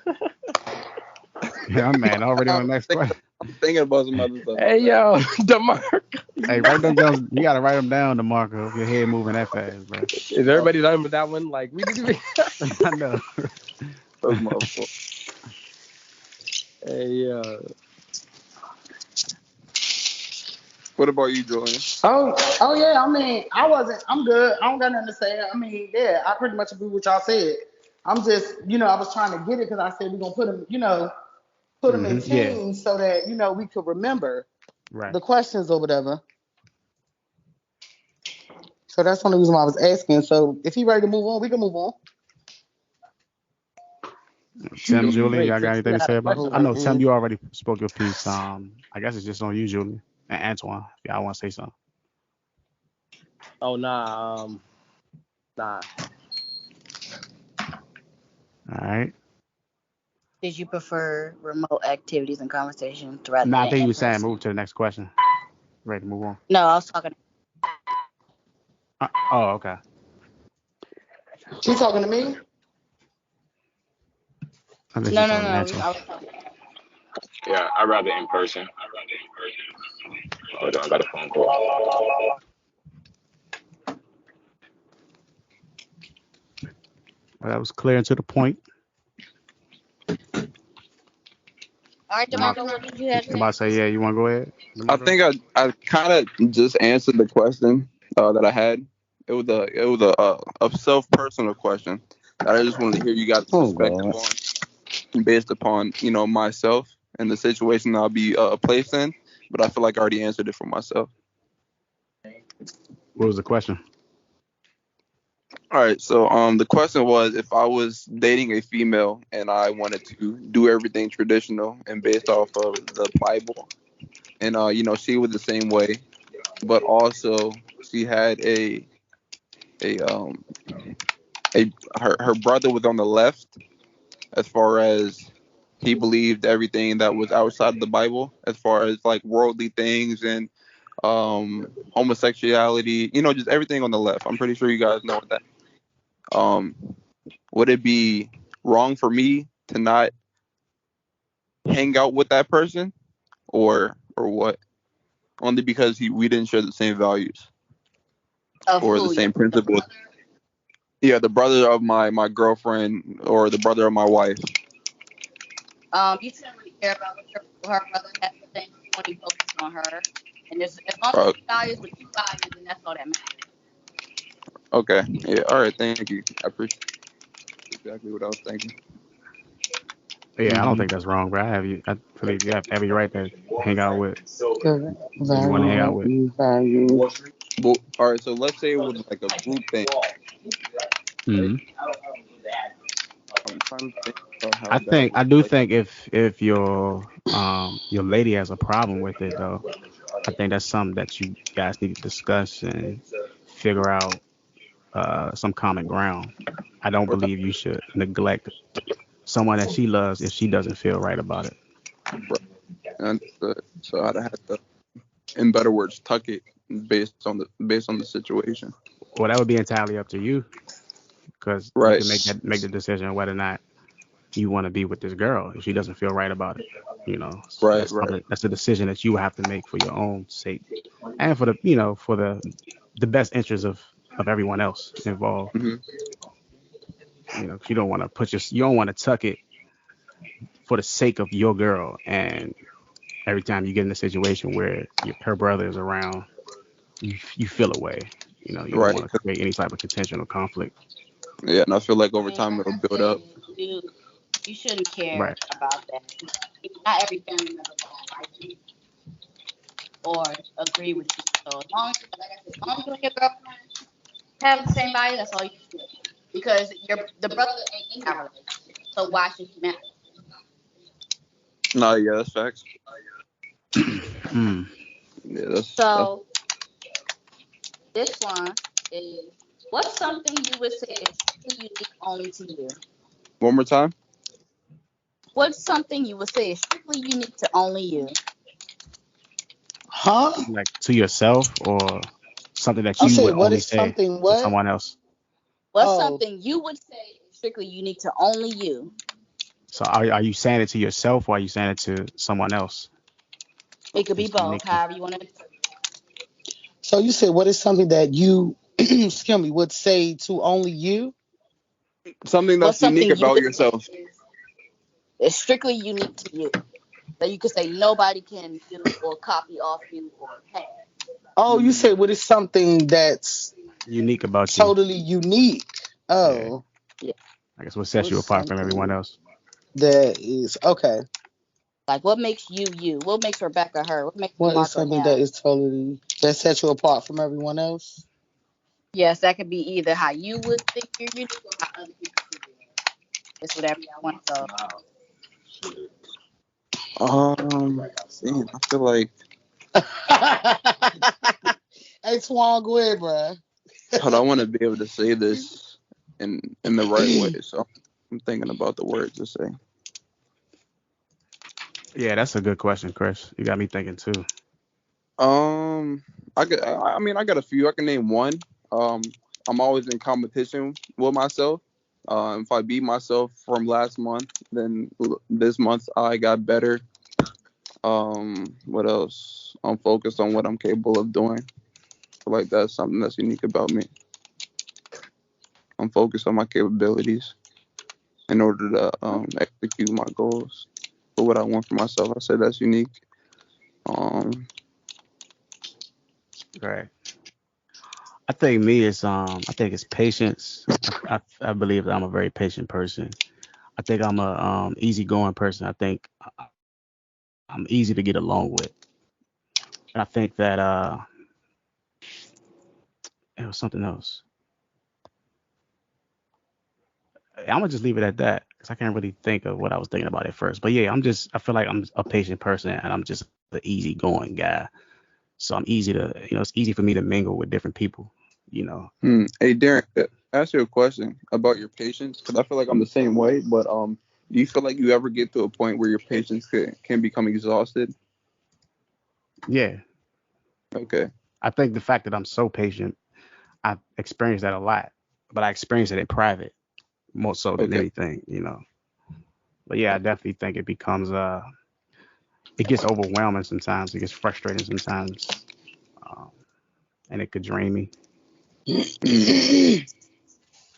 Yeah, man, already on the next question. I'm thinking about some other stuff. Hey, yo, DaMarco. Hey, write them down. You gotta write them down, DaMarco. If your head moving that fast, bro. Is everybody done with that one? Like, I know. That's my fault. Hey, What What about you, Julian? Oh yeah. I mean, I'm good. I don't got nothing to say. I mean, yeah, I pretty much agree with y'all said. I'm just, I was trying to get it because I said we're gonna put them, put them in Yeah. teams so that we could remember Right. the questions or whatever. So that's the only reason why I was asking. So if he ready to move on, we can move on. Tim, Julian, y'all got Great. anything to say about it? I know Tim, Mhm. you already spoke your piece. I guess it's just on you, Julian, and Antoine. If y'all want to say something. Oh nah. Nah. All right. Did you prefer remote activities and conversations rather Nah, I than think you in were saying person? move to the next question. Ready to move on. No, I was talking. Oh, okay. She talking to me? I think No, she's no, talking to no. Antoine. I was talking. Yeah, I'd rather in person. Hold on, I got a phone call. Well, that was clear and to the point. All right, DaMarco, what did you have to I'm about to say? say, yeah, you want to go ahead? I think I kind of just answered the question that I had. It was a self personal question that I just wanted to hear you guys' perspective on, based upon myself and the situation I'll be placed in. But I feel like I already answered it for myself. What was the question? All right, so the question was, if I was dating a female and I wanted to do everything traditional and based off of the Bible, and she was the same way, but also she had her brother was on the left as far as he believed everything that was outside of the Bible, as far as like worldly things and homosexuality, just everything on the left. I'm pretty sure you guys know that. Would it be wrong for me to not hang out with that person, or what? Only because we didn't share the same values or the same principles. Yeah, the brother of my girlfriend or the brother of my wife. You shouldn't really care about what her brother has to think when he focuses on her. And as long as he values what you value, then that's all that matters. Okay. Yeah. All right. Thank you. I appreciate exactly what I was thinking. Yeah, I don't think that's wrong, bro. I believe you have every right to hang out with who you want to hang out with. Well, all right. So let's say it was like a group thing. Mm-hmm. I'm trying to think how I do think if your lady has a problem with it though, I think that's something that you guys need to discuss and figure out some common ground. I don't believe you should neglect someone that she loves if she doesn't feel right about it. Understood. So I'd have to, in better words, tuck it based on the situation. Well, that would be entirely up to you, because Right. you can make the decision whether or not you want to be with this girl if she doesn't feel right about it. Right. That's a decision that you have to make for your own sake and for the best interest of everyone else involved. Mm-hmm. You don't want to you don't want to tuck it for the sake of your girl, and every time you get in a situation where her brother is around, you feel away. You don't want to create any type of contention or conflict. Yeah, and I feel like over time it'll build up. You shouldn't care Right. about that. Not every family member will like you or agree with you. So as long as you and your girlfriend have the same value, that's all you should do. Because the brother ain't in that relationship, so why should he matter? No, yeah, that's facts. Yeah, so this one is, what's something you would say is unique only to you? One more time. What's something you would say is strictly unique to only you? Huh? Like to yourself, or something that you would only say to someone else? What's something you would say is strictly unique to only you? So are you saying it to yourself, or are you saying it to someone else? It could be both, however you want to. So you said, what is something that you, excuse me, would say to only you? Something that's unique about yourself. It's strictly unique to you. That you could say nobody can do or copy off you or have. Oh, you say what is something that's Unique about you. totally unique? Yeah. Oh, Yeah. I guess what sets you what's apart from everyone something else. that is okay? Like, what makes you you? What makes Rebecca her? What makes What is DeMarco something that him? is totally that sets you apart from everyone else? Yes, that could be either how you would think you're unique or how other people see you. It's whatever y'all want to go. Damn, I feel like Hey, Swan, go ahead, bro. hold on, I want to be able to say this in the right way, so I'm thinking about the words to say. Yeah, that's a good question, Chris. You got me thinking too. I got a few. I can name one. Um, I'm always in competition with myself. If I beat myself from last month, then this month I got better. What else? I'm focused on what I'm capable of doing. I feel like that's something that's unique about me. I'm focused on my capabilities in order to execute my goals for what I want for myself. I said that's unique. Um, Right. I think me is I think it's patience. I believe that I'm a very patient person. I think I'm a easygoing person. I think I'm easy to get along with. And I think that it was something else. I'm gonna just leave it at that because I can't really think of what I was thinking about at first. But yeah, I feel like I'm a patient person and I'm just an easygoing guy. So I'm easy to, it's easy for me to mingle with different people, you know. Hey, Darren, ask you a question about your patience because I feel like I'm the same way. But do you feel like you ever get to a point where your patience can become exhausted? Yeah. Okay. I think the fact that I'm so patient, I've experienced that a lot, but I experienced it in private more so than Okay. anything, But yeah, I definitely think it becomes it gets overwhelming sometimes. It gets frustrating sometimes, um, and it could drain me.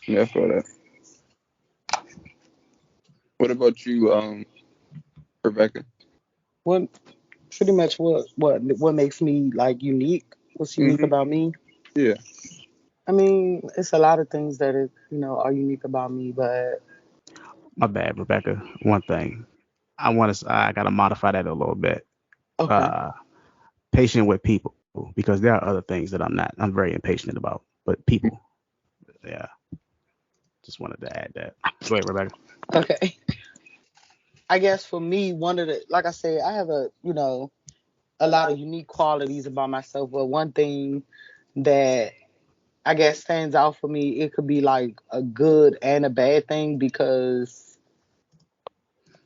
Yeah, I feel that. What about you, Rebecca? What pretty much what makes me like unique? What's unique Hmm. about me? Yeah. I mean, it's a lot of things that are unique about me, but My bad, Rebecca. One thing I gotta modify that a little bit. okay. Uh, Patient with people because there are other things that I'm not. I'm very impatient about, but people, yeah. Just wanted to add that. Go ahead, Rebecca. Okay. I guess for me, one of the like I said, I have a lot of unique qualities about myself, but one thing that I guess stands out for me, it could be like a good and a bad thing because,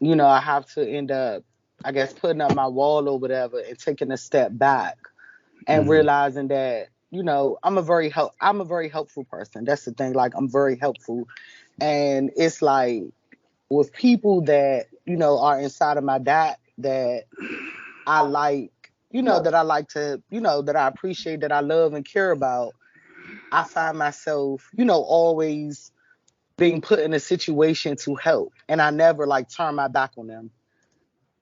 I have to end up, I guess, putting up my wall or whatever and taking a step back and Hmm. realizing that, I'm a very helpful person. That's the thing. Like I'm very helpful. And it's like with people that, are inside of my dot that I like, that I like to, that I appreciate, that I love and care about, I find myself, always being put in a situation to help. And I never like turn my back on them.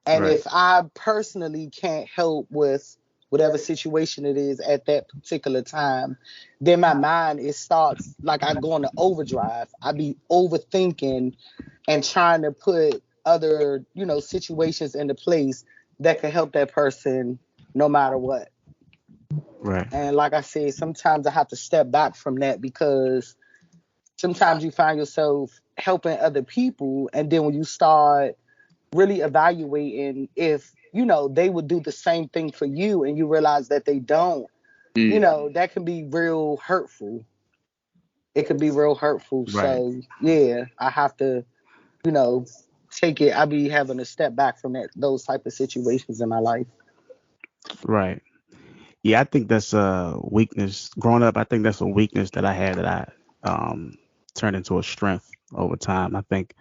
And Right. if I personally can't help with whatever situation it is at that particular time, then my mind it starts like I go into overdrive. I be overthinking and trying to put other, situations into place that can help that person no matter what. Right. And like I said, sometimes I have to step back from that because sometimes you find yourself helping other people, and then when you start really evaluating if they would do the same thing for you and you realize that they don't, Mm. that can be real hurtful. It could be real hurtful. Right. So yeah, I have to, you know take it. I be having to step back from those type of situations in my life. Right. Yeah, I think that's a weakness. Growing up, I think that's a weakness that I had that I turned into a strength over time. I think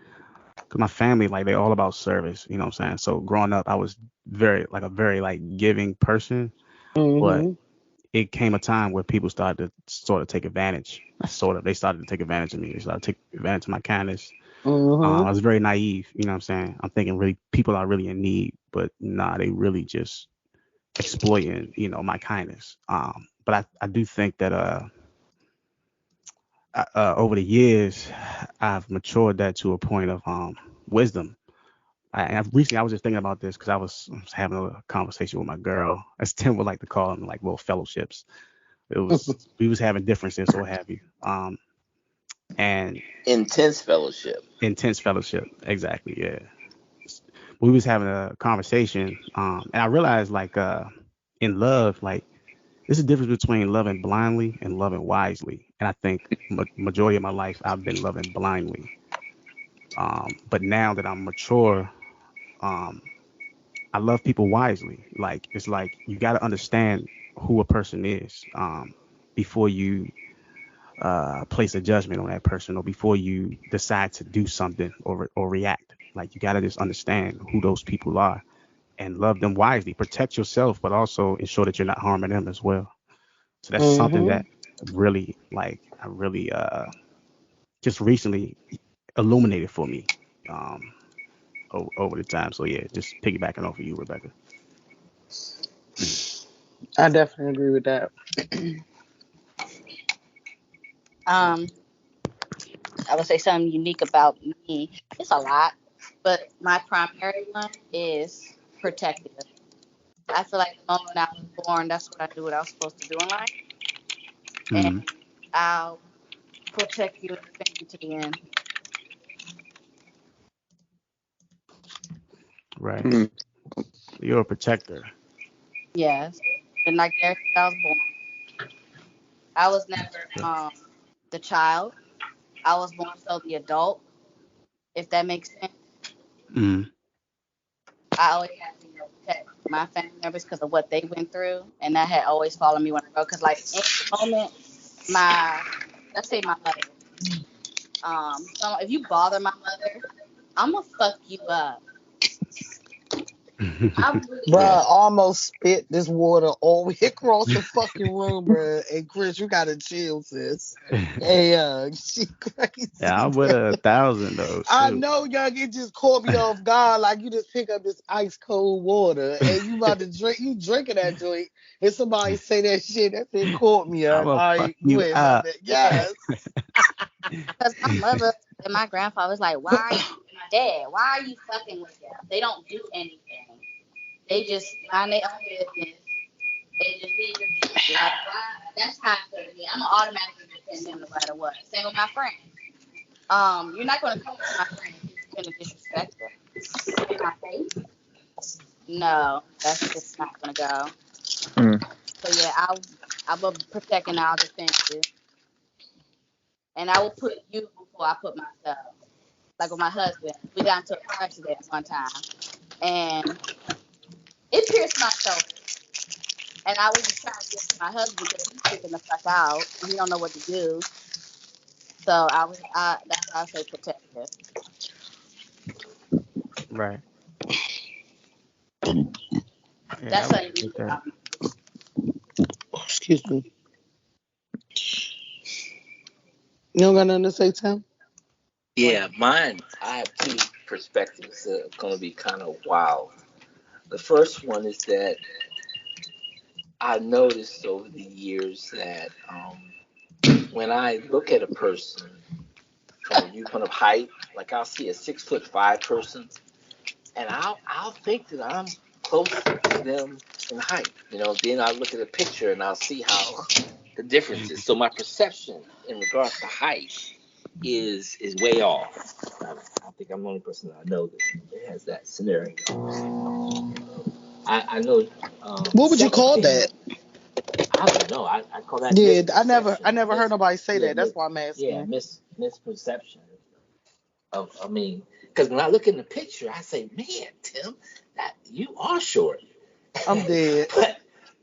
because my family, like, they're all about service. You know what I'm saying? So growing up, I was very like giving person, but Hmm. it came a time where people started to sort of take advantage. They started to take advantage of me. They started to take advantage of my kindness. Hmm. I was very naive. You know what I'm saying? I'm thinking really people are really in need, but nah, they really just exploiting, my kindness. But I do think that over the years, I've matured that to a point of wisdom. Recently I was just thinking about this because I was having a conversation with my girl, as Tim would like to call them, like little fellowships. It was we was having differences or what have you. And Intense fellowship. intense fellowship, exactly, yeah. We was having a conversation, and I realized like in love, like there's a difference between loving blindly and loving wisely. And I think majority of my life I've been loving blindly. But now that I'm mature, um, I love people wisely. Like it's like you got to understand who a person is before you place a judgment on that person or before you decide to do something or react. Like you got to just understand who those people are and love them wisely. Protect yourself, but also ensure that you're not harming them as well. So that's something Mm-hmm. that really, like, I really just recently illuminated for me over the time. So yeah, just piggybacking off of you, Rebecca. I definitely agree with that. Um, I would say something unique about me. It's a lot, but my primary one is protective. I feel like the moment I was born, that's what I do what I was supposed to do in life, and Mm, I'll protect you and defend you to the end. right. Mm. You're a protector. Yes, and like there since I was born, I was never Protector. the child. I was more so the adult, if that makes sense. Mm, I always had to, protect my family members because of what they went through, and that had always followed me when I go. Because like any moment, my let's say my mother, so if you bother my mother, I'm gonna fuck you up. I really Bruh, yeah. I almost spit this water all the way across the fucking room, bruh. And Chris, you gotta chill, sis. Hey, she Yeah, crazy, I'm with bruh. 1,000 though. I Shoot. know, young, it just caught me off guard. Like you just pick up this ice cold water and you about to drink, you drinking that joint, and somebody say that shit. That shit caught me, I'm young. gonna All fuck right, go you ahead, my up. bad. yeah, Yes. because my mother and my grandfather was like, why are you, my dad, why are you fucking with them? They don't do anything. They just mind their own business. They just leave your shit. Like why? That's how I feel to me. I'm gonna automatically defend them no matter what. Same with my friends. You're not gonna come to my friends if you're gonna disrespect them in my face. No, that's just not gonna go. Mm. So yeah, I will protect and I'll defend you, and I will put you before I put myself. Like with my husband, we got into a car accident one time, and it pierced my shoulder. And I was just trying to get to my husband because he's freaking the fuck out and he don't know what to do. So that's why I say protective. Right. Yeah, I That's would something get unique that. about me. Oh, excuse me. You don't got nothing to say, Tim? Yeah, mine. I have two perspectives that are going to be kind of wild. The first one is that I noticed over the years that when I look at a person from a viewpoint of height, like I'll see a 6'5" person, and I'll think that I'm close to them in height. Then I look at a picture and I'll see how the difference is. So my perception in regards to height is way off. I think I'm the only person that I know that has that scenario. I know. The What would you second call thing, that? I don't know. I call that Yeah, I misperception. never heard nobody say Yeah, that. That's why I'm yeah, asking. misperception. Because when I look in the picture, I say, man, Tim, that you are short. I'm dead.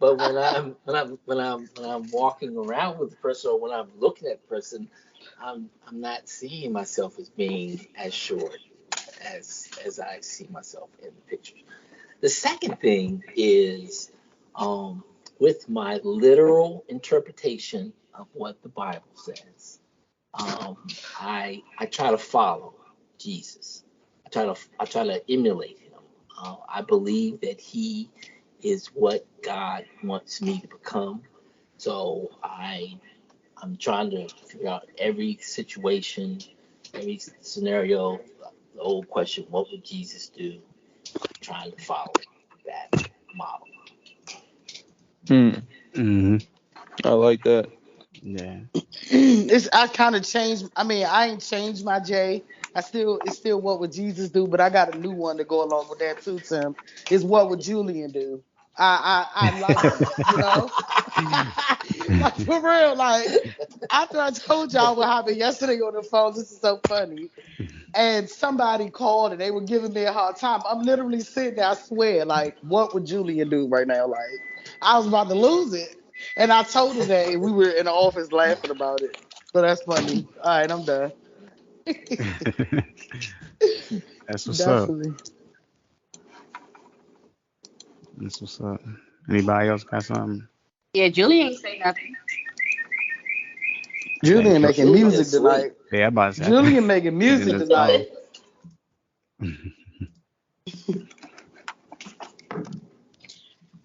but when I'm walking around with the person or when I'm looking at the person, I'm not seeing myself as being as short as I see myself in the pictures. The second thing is with my literal interpretation of what the Bible says. I try to follow Jesus. I try to emulate him. I believe that he is what God wants me to become. So I'm trying to figure out every situation, every scenario. The old question, what would Jesus do? Trying to follow that model. I like that. Yeah. I kind of changed. I mean, I ain't changed my J. It's still what would Jesus do, but I got a new one to go along with that too, Tim. Is what would Julian do? I like it, like for real. Like after I told y'all what happened yesterday on the phone, this is so funny. And somebody called and they were giving me a hard time. I'm literally sitting there, I swear, like, what would Julian do right now? Like, I was about to lose it. And I told her that, and we were in the office laughing about it. So that's funny. All right, I'm done. That's what's up. Definitely. That's what's up. Anybody else got something? Yeah, Julian ain't say nothing. Julian making music Sweet. tonight. Yeah, I'm about to say. Julian making music In the tonight.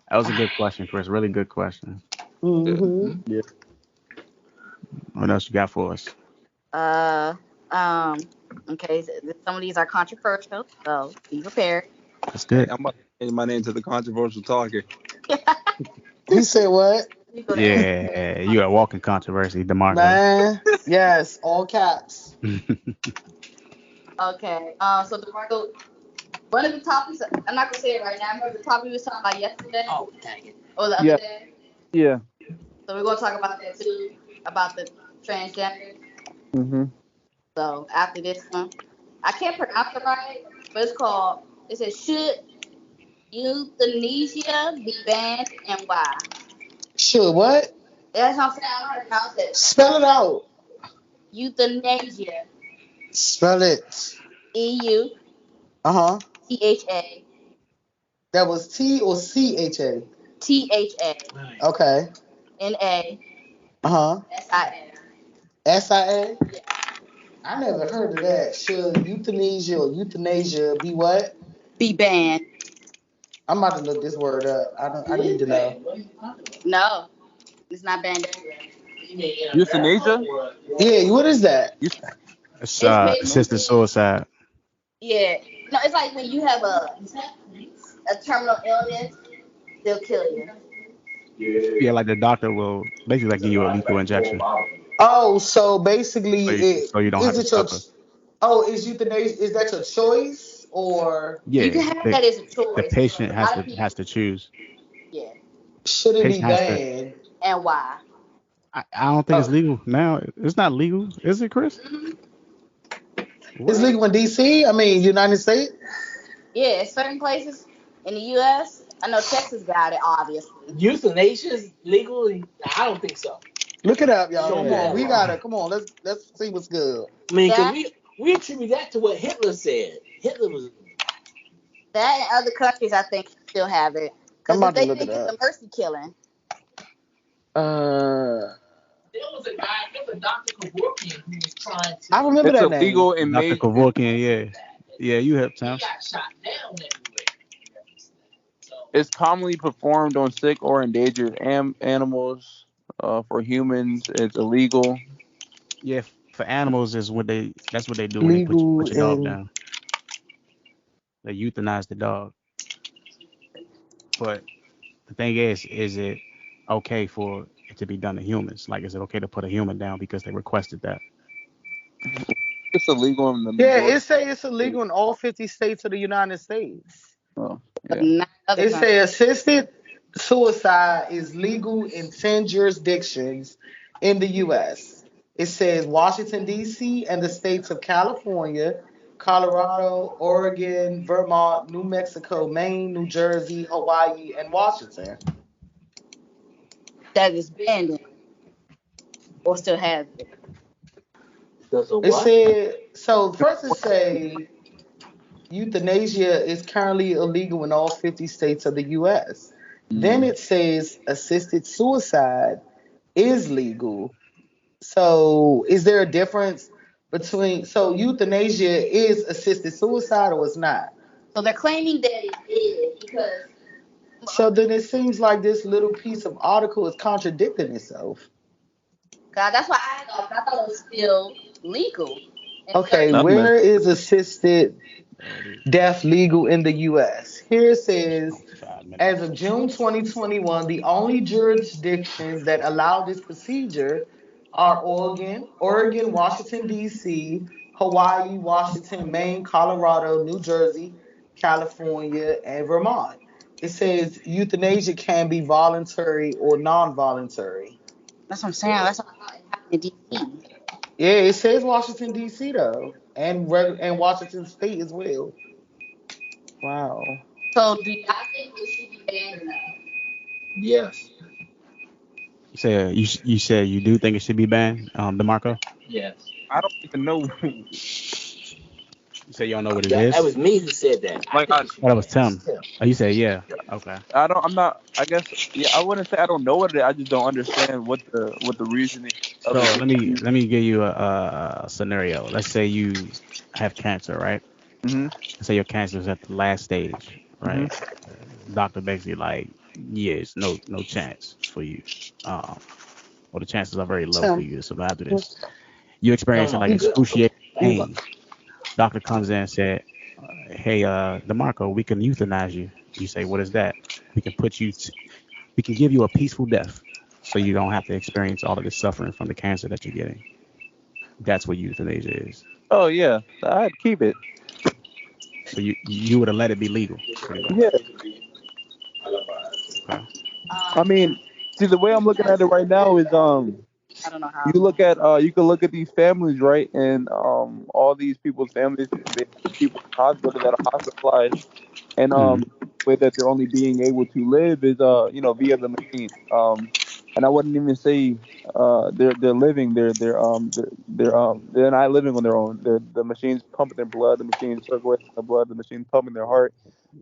That was a good question, Chris. Really good question. Mm-hmm. What else you got for us? Okay, so some of these are controversial, so be prepared. That's good. I'm about to change my name to the controversial talker. He said what? Yeah, you are walking controversy, DaMarco. Man, yes, all caps. Okay, so DaMarco, one of the topics, I'm not gonna say it right now. I remember the topic we was talking about yesterday. Oh, dang it. Or the other day. Yeah. So we're gonna talk about that too, about the transgender. Mm-hmm. So after this one, I can't pronounce it right, but it says, should euthanasia be banned and why? Sure, what? That's what I'm saying. I don't know how to pronounce it. Spell it out. Euthanasia. Spell it. EU. Uh-huh. THA. That was T or CHA? THA. Okay. NA. Uh-huh. SIA. SIA? Yeah. I never heard of that. Should euthanasia be what? Be banned. I'm about to look this word up. I need to know. No, it's not banned everywhere. Euthanasia? Yeah, what is that? It's assisted suicide. Yeah. No, it's like when you have a terminal illness, they'll kill you. Yeah, like the doctor will basically like give you a lethal injection. Oh, so basically so you don't have to suffer. Is euthanasia, is that your choice or? Yeah, you can have that as a choice. The patient has to choose. Yeah. Should it be banned? And why? I don't think it's legal now. It's not legal, is it, Chris? Mm-hmm. It's legal in D.C. I mean, United States. Yeah, certain places in the U.S. I know Texas got it, obviously. Euthanasia is legal? I don't think so. Look it up, y'all. Yeah. Come on. Let's see what's good. I mean, cause we attribute that to what Hitler said. Hitler was that in other countries. I think still have it because they think it's a mercy killing. There was a Dr. Kevorkian, who was trying to. I remember that name. Illegal in Dr. Kevorkian, yeah, you have time. He got shot down everywhere. So, It's commonly performed on sick or endangered animals. For humans, it's illegal. Yeah, for animals that's what they do when they put your dog down. They euthanize the dog. But the thing is it okay for it to be done to humans? Like, is it okay to put a human down because they requested that? It's illegal in the it's illegal in all 50 states of the United States. Oh, yeah. It say assisted suicide is legal in 10 jurisdictions in the U.S. It says Washington, D.C. and the states of California, Colorado, Oregon, Vermont, New Mexico, Maine, New Jersey, Hawaii, and Washington. That is banned or still has it. It said, so first it say euthanasia is currently illegal in all 50 states of the U.S. Then it says assisted suicide is legal. So is there a difference between, so euthanasia is assisted suicide or it's not? So they're claiming that it is because So then it seems like this little piece of article is contradicting itself. God, that's why I thought it was still legal in Okay, certain. Nothing. where is assisted There it is. death legal in the U.S.? Here it says, 5 minutes. as of June 2021, the only jurisdictions that allow this procedure are Oregon, Washington, D.C., Hawaii, Washington, Maine, Colorado, New Jersey, California, and Vermont. It says euthanasia can be voluntary or non-voluntary. That's what I'm saying. That's what I thought it happened in D.C. Yeah, it says Washington, D.C. though, and Washington State as well. Wow. So do y'all think it should be banned or no? Yes. You said you do think it should be banned, DaMarco? Yes. I don't even know. You said you don't know what it That is. was me who said that. Like, I think it should Oh, that was be Tim. Tim. Oh, you said yeah. Okay. I'm not. I guess. Yeah, I wouldn't say I don't know what it is. I just don't understand what the reasoning of So it. let me give you a scenario. Let's say you have cancer, right? Mm-hmm. Let's say your cancer is at the last stage, right? Doctor basically like, yes, no chance for you. Or the chances are very low for you to survive through this. You experiencing like excruciating pain. Doctor comes in and said, hey, DaMarco, we can euthanize you. You say, what is that? We can we can give you a peaceful death, so you don't have to experience all of this suffering from the cancer that you're getting. That's what euthanasia is. Oh yeah, I'd keep it. So you would have let it be legal, pretty much. Yeah. Okay. I mean, see, the way I'm looking at it right now is I don't know how. you can look at these families, right, and all these people's families, people in hospital that are hospitalized, and way that they're only being able to live is via the machine. And I wouldn't even say they're living. They're not living on their own. The machine's pumping their blood. The machine's circulating their blood. The machine's pumping their heart.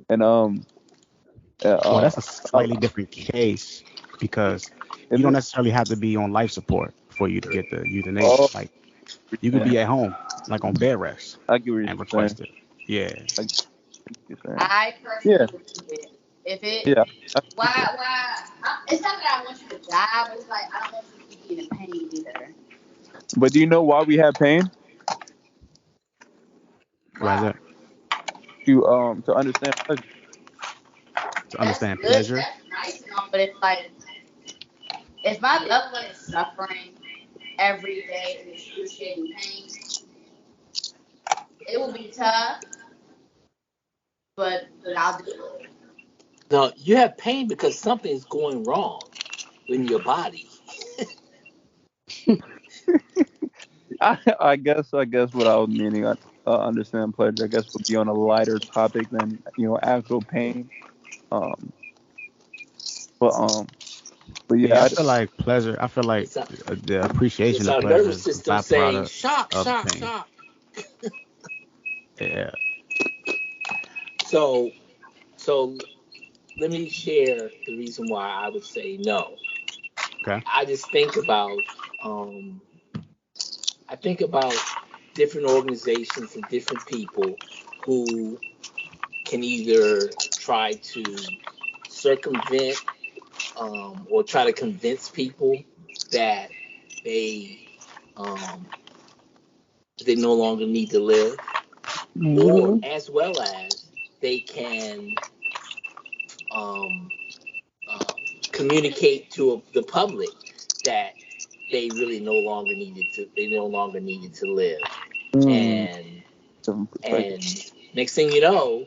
And Well, that's a slightly different case because you don't necessarily have to be on life support for you to get the euthanasia. Like you could be at home, like on bed rest, I get what you're and request it. Yeah. I personally would keep it. If it, Yeah. why? It's not that I want you to die, but it's like I don't want you to be in pain either. But do you know why we have pain? Why is that? To understand pleasure. To understand That's pleasure. Good, that's nice and all, but it's like if my loved one is suffering every day in excruciating pain, it will be tough, but I'll do it. No, you have pain because something's going wrong in your body. I guess what I was meaning, understand pleasure, I guess would be on a lighter topic than actual pain. But yeah, I feel like pleasure. I feel like the appreciation It's of our pleasure nervous is a system saying, byproduct shock, of shock, pain. shock. Yeah. So let me share the reason why I would say no. Okay. I just think about different organizations and different people who can either try to circumvent or try to convince people that they no longer need to live, or as well as they can communicate to the public that they really no longer needed to live. And next thing you know,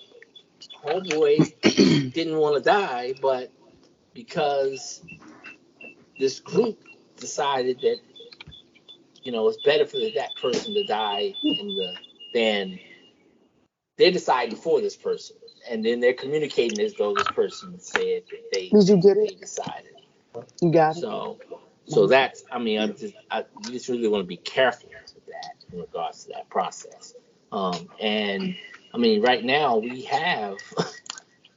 homeboy didn't want to die, but because this group decided that it's better for that person to die than they decided for this person, and then they're communicating as though this person said that they decided. You got it. So that's, you just really want to be careful with that in regards to that process. And right now we have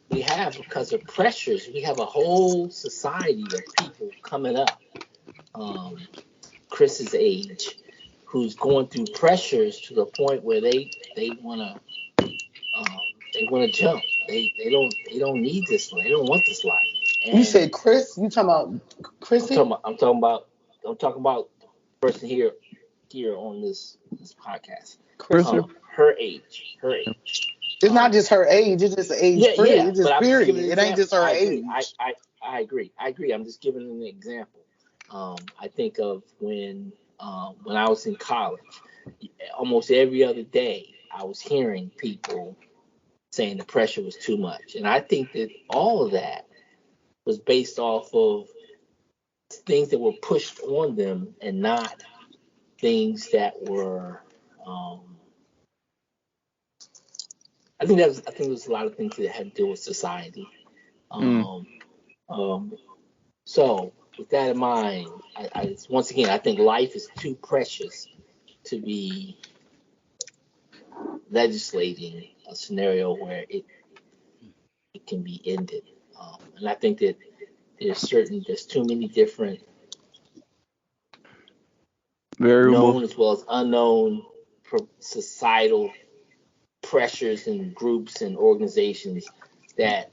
because of pressures, we have a whole society of people coming up, Chris's age, who's going through pressures to the point where they want to they want to jump. They don't need this life. They don't want this life. And You said Chris? You talking about Chrissy? I'm talking about the person here on this podcast. Chrissy. Her age. It's not just her age. It's just age. Yeah, period. yeah. It's just But I'm just period. giving an It ain't just example. her I agree. age. I agree. I'm just giving an example. I think of when I was in college, almost every other day I was hearing people saying the pressure was too much, and I think that all of that was based off of things that were pushed on them and not things that were. I think there's a lot of things that had to do with society. So with that in mind, I once again I think life is too precious to be legislating a scenario where it can be ended. And I think that there's too many different Variable. known as well as unknown societal pressures and groups and organizations that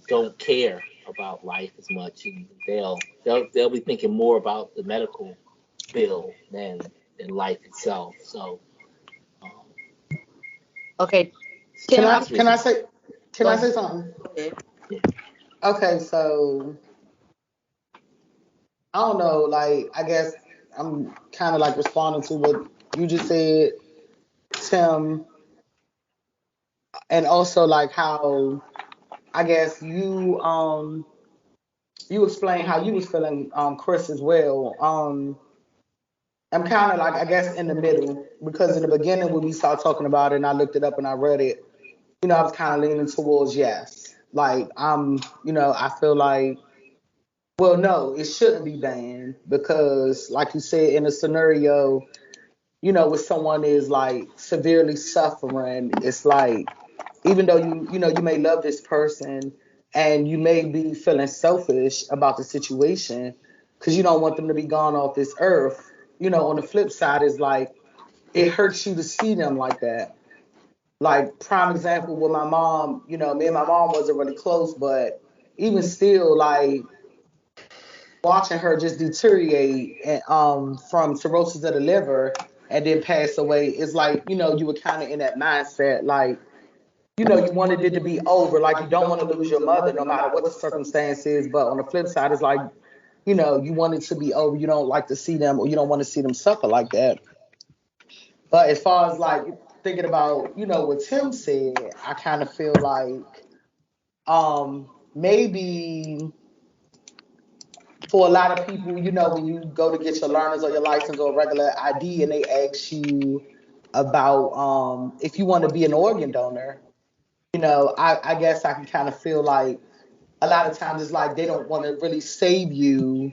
don't care about life as much, and they'll be thinking more about the medical bill than life itself. So Okay. Can Tim, I say something? Yeah. Okay, so I don't know, like I guess I'm kind of like responding to what you just said, Tim, and also like how I guess you explained how you was feeling, Chris, as well. I'm kind of like I guess in the middle because in the beginning when we started talking about it and I looked it up and I read it, I was kind of leaning towards yes. Like I feel like, well, no, it shouldn't be banned because, like you said, in a scenario, where someone is like severely suffering, it's like even though you may love this person and you may be feeling selfish about the situation because you don't want them to be gone off this earth. On the flip side is like it hurts you to see them like that. Like prime example with my mom, me and my mom wasn't really close, but even still, like watching her just deteriorate and, from cirrhosis of the liver and then pass away, it's like, you were kind of in that mindset, like, you wanted it to be over, like you don't want to lose your mother no matter what the circumstance is, but on the flip side, it's like, you want it to be over, you don't like to see them or you don't want to see them suffer like that. But as far as like thinking about, what Tim said, I kind of feel like maybe for a lot of people, when you go to get your learners or your license or a regular ID and they ask you about if you want to be an organ donor, I guess I can kind of feel like a lot of times it's like they don't want to really save you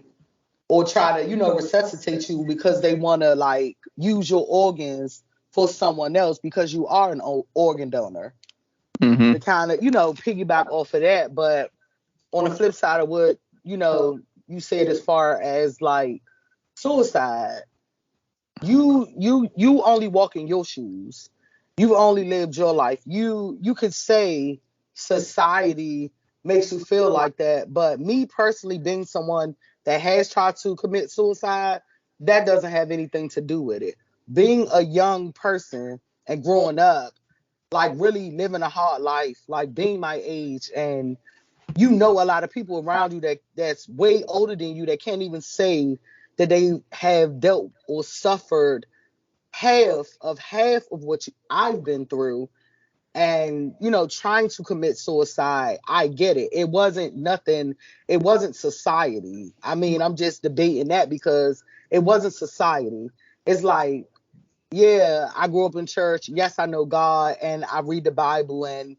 or try to, resuscitate you because they want to like use your organs for someone else because you are an organ donor. To kind of, piggyback off of that. But on the flip side of what, you said as far as like suicide, you only walk in your shoes. You've only lived your life. You could say society makes you feel like that, but me personally being someone that has tried to commit suicide, that doesn't have anything to do with it. Being a young person and growing up, like really living a hard life, like being my age, and a lot of people around you that's way older than you that can't even say that they have dealt or suffered half of what I've been through, and trying to commit suicide. I get it. It wasn't nothing. It wasn't society. I mean, I'm just debating that because it wasn't society. It's like, yeah, I grew up in church. Yes, I know God and I read the Bible and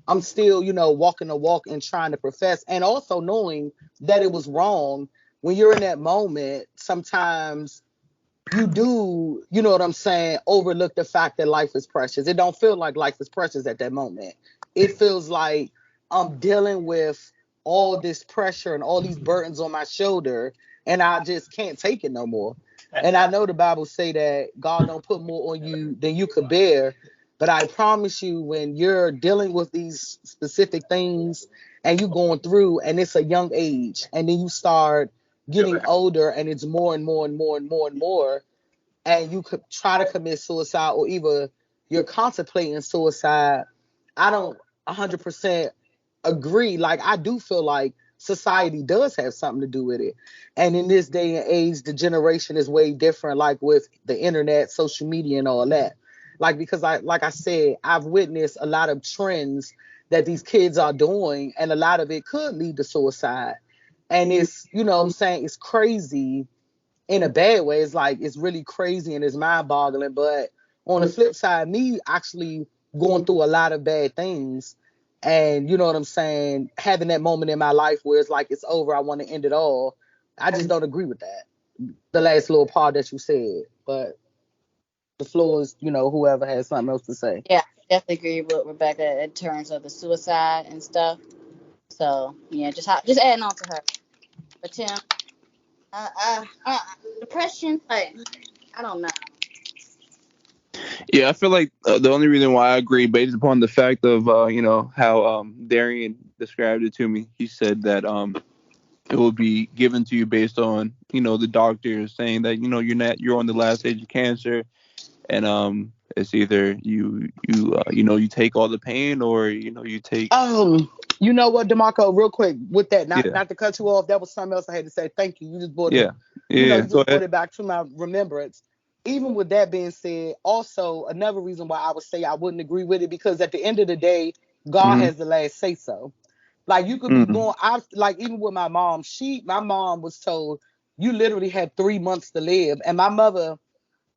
I'm still, walking the walk and trying to profess and also knowing that it was wrong. When you're in that moment, sometimes you do, you know what I'm saying, overlook the fact that life is precious. It don't feel like life is precious at that moment. It feels like I'm dealing with all this pressure and all these burdens on my shoulder and I just can't take it no more. And I know the Bible say that God don't put more on you than you could bear. But I promise you, when you're dealing with these specific things and you going through, and it's a young age, and then you start getting older, and it's more and more and more and more and more, and you could try to commit suicide, or either you're contemplating suicide, I don't 100% agree. Like, I do feel like society does have something to do with it. And in this day and age, the generation is way different, like with the internet, social media, and all that. Like, because like I said, I've witnessed a lot of trends that these kids are doing, and a lot of it could lead to suicide. And it's, you know what I'm saying, it's crazy in a bad way. It's like, it's really crazy and it's mind boggling. But on the flip side, me actually going through a lot of bad things, and you know what I'm saying, having that moment in my life where it's like, it's over, I want to end it all. I just don't agree with that. The last little part that you said. But the floor is, you know, whoever has something else to say. Yeah, I definitely agree with Rebecca in terms of the suicide and stuff. So yeah, just adding on to her. But Tim, depression, like, I don't know. Yeah, I feel like the only reason why I agree, based upon the fact of how Darian described it to me, he said that it will be given to you based on the doctor saying that you're on the last stage of cancer, and it's either you take all the pain, or you take. You know what, DaMarco, real quick with that, Yeah. not to cut you off, that was something else I had to say. Thank you. You just brought Yeah. it. Yeah. You just brought it back to my remembrance. Even with that being said, also another reason why I would say I wouldn't agree with it, because at the end of the day, God has the last say so. Like, you could be going, like, even with my mom, my mom was told, you literally had 3 months to live. And my mother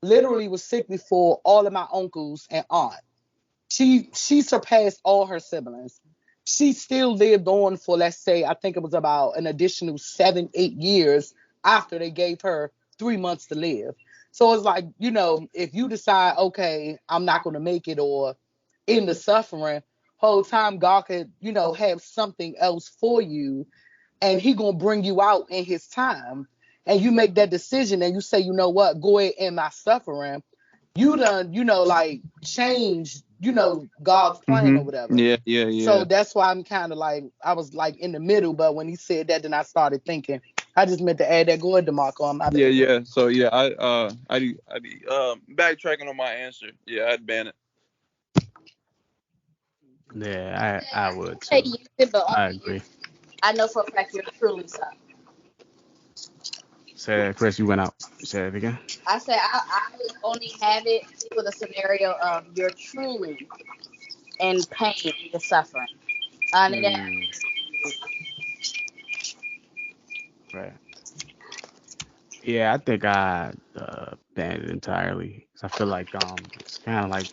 literally was sick before all of my uncles and aunt. She surpassed all her siblings. She still lived on for, let's say, I think it was about an additional 7-8 years after they gave her 3 months to live. So it's like, if you decide, okay, I'm not going to make it, or in the suffering, whole time God could, have something else for you, and he going to bring you out in his time. And you make that decision and you say, you know what, go ahead in my suffering. You done, like, change, God's plan or whatever. Yeah. So that's why I'm kind of like, I was like in the middle, but when he said that, then I started thinking. I just meant to add that. Go ahead, DaMarco. Yeah. So yeah, I'd be backtracking on my answer. Yeah, I'd ban it. Yeah, I would Say too. use it, but I only agree. if I know for a fact you're truly sorry. Say, Chris, you went out. Say it again. I said I would only have it for the scenario of you're truly in pain, you're suffering. Right. Yeah, I think I banned it entirely. 'Cause I feel like it's kind of like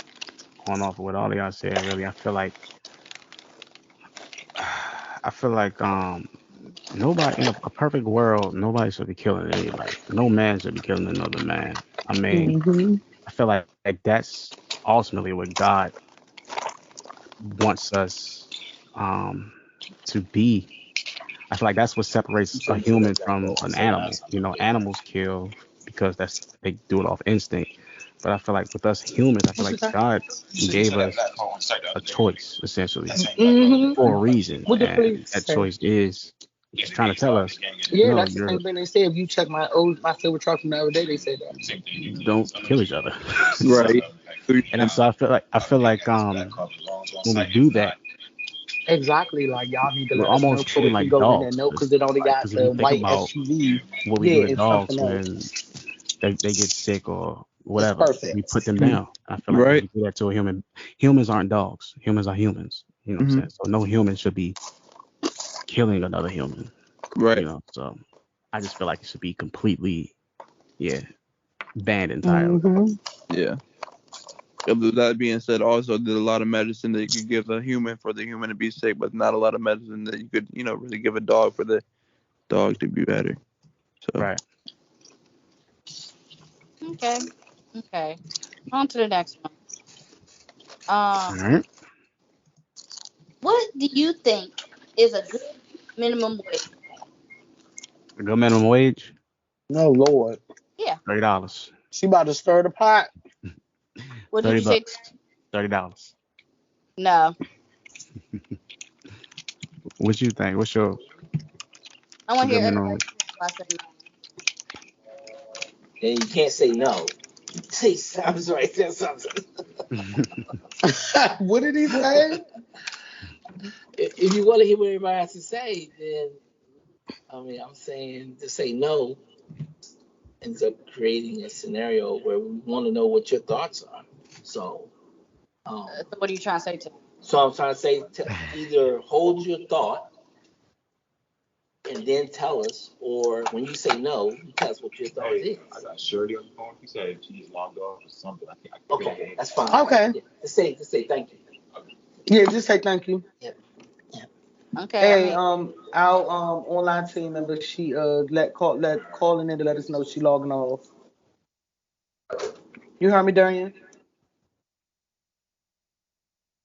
going off of what all of y'all said. Really, I feel like nobody in a perfect world, nobody should be killing anybody. No man should be killing another man. I mean, I feel like that's ultimately what God wants us to be. I feel like that's what separates a human from an animal. Animals kill because they do it off instinct. But I feel like with us humans, I feel like God gave us a choice, essentially, for a reason. And that choice is He's trying to tell us, yeah, that's the same thing they say. If you check my silver truck from the other day, they said that. Don't kill each other. Right. And so I feel like when we do that, exactly, like, y'all need to we're let us know almost so treated we can like go in there. dogs. No, because it only got the white SUV. What we do to it's dogs something when else. they get sick or whatever, we put them down. I feel like we do that to a human. Humans aren't dogs. Humans are humans. You know what I'm saying? So no human should be killing another human. Right. So I just feel like it should be completely, banned entirely. Yeah. With that being said, also there's a lot of medicine that you could give a human for the human to be sick, but not a lot of medicine that you could, really give a dog for the dog to be better. So. Right. Okay. On to the next one. All right. What do you think is a good minimum wage? A good minimum wage? No, Lord. Yeah. $30. She about to stir the pot. What did you say? $30. No. What you think? What's your I want to good hear minimum? everybody I said no. And you can't say no. Say something right there, something. What did he say? If you want to hear what everybody has to say, then I'm saying to say no ends up creating a scenario where we want to know what your thoughts are. So, So what are you trying to say to me? so I'm trying to say to either hold your thought and then tell us, or when you say no, you tell us what your thought is. I got Shirley on the phone. He said she just logged off or something. Okay, that's fine. Okay. Yeah, just say thank you. Yeah, just say thank you. Yeah. Okay. Hey, our online team member, she calling in to let us know she logging off. You heard me, Darian?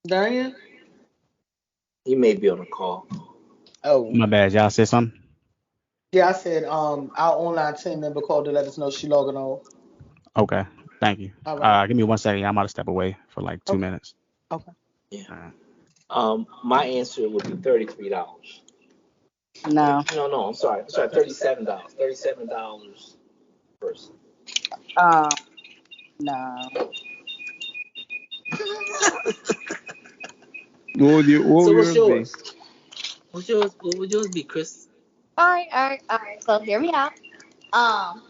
Darian? He may be on a call. Oh, My bad. Y'all said something? yeah, I said our online team member called to let us know she logging off. Okay. Thank you. All right. Give me 1 second. I'm about to step away for like 2 Okay. minutes. Okay. Yeah. My answer would be $33. No. No, I'm sorry. $37. $37 per person. No. What So would what's yours yours? What would yours be, Chris? All right. So hear me out. I'm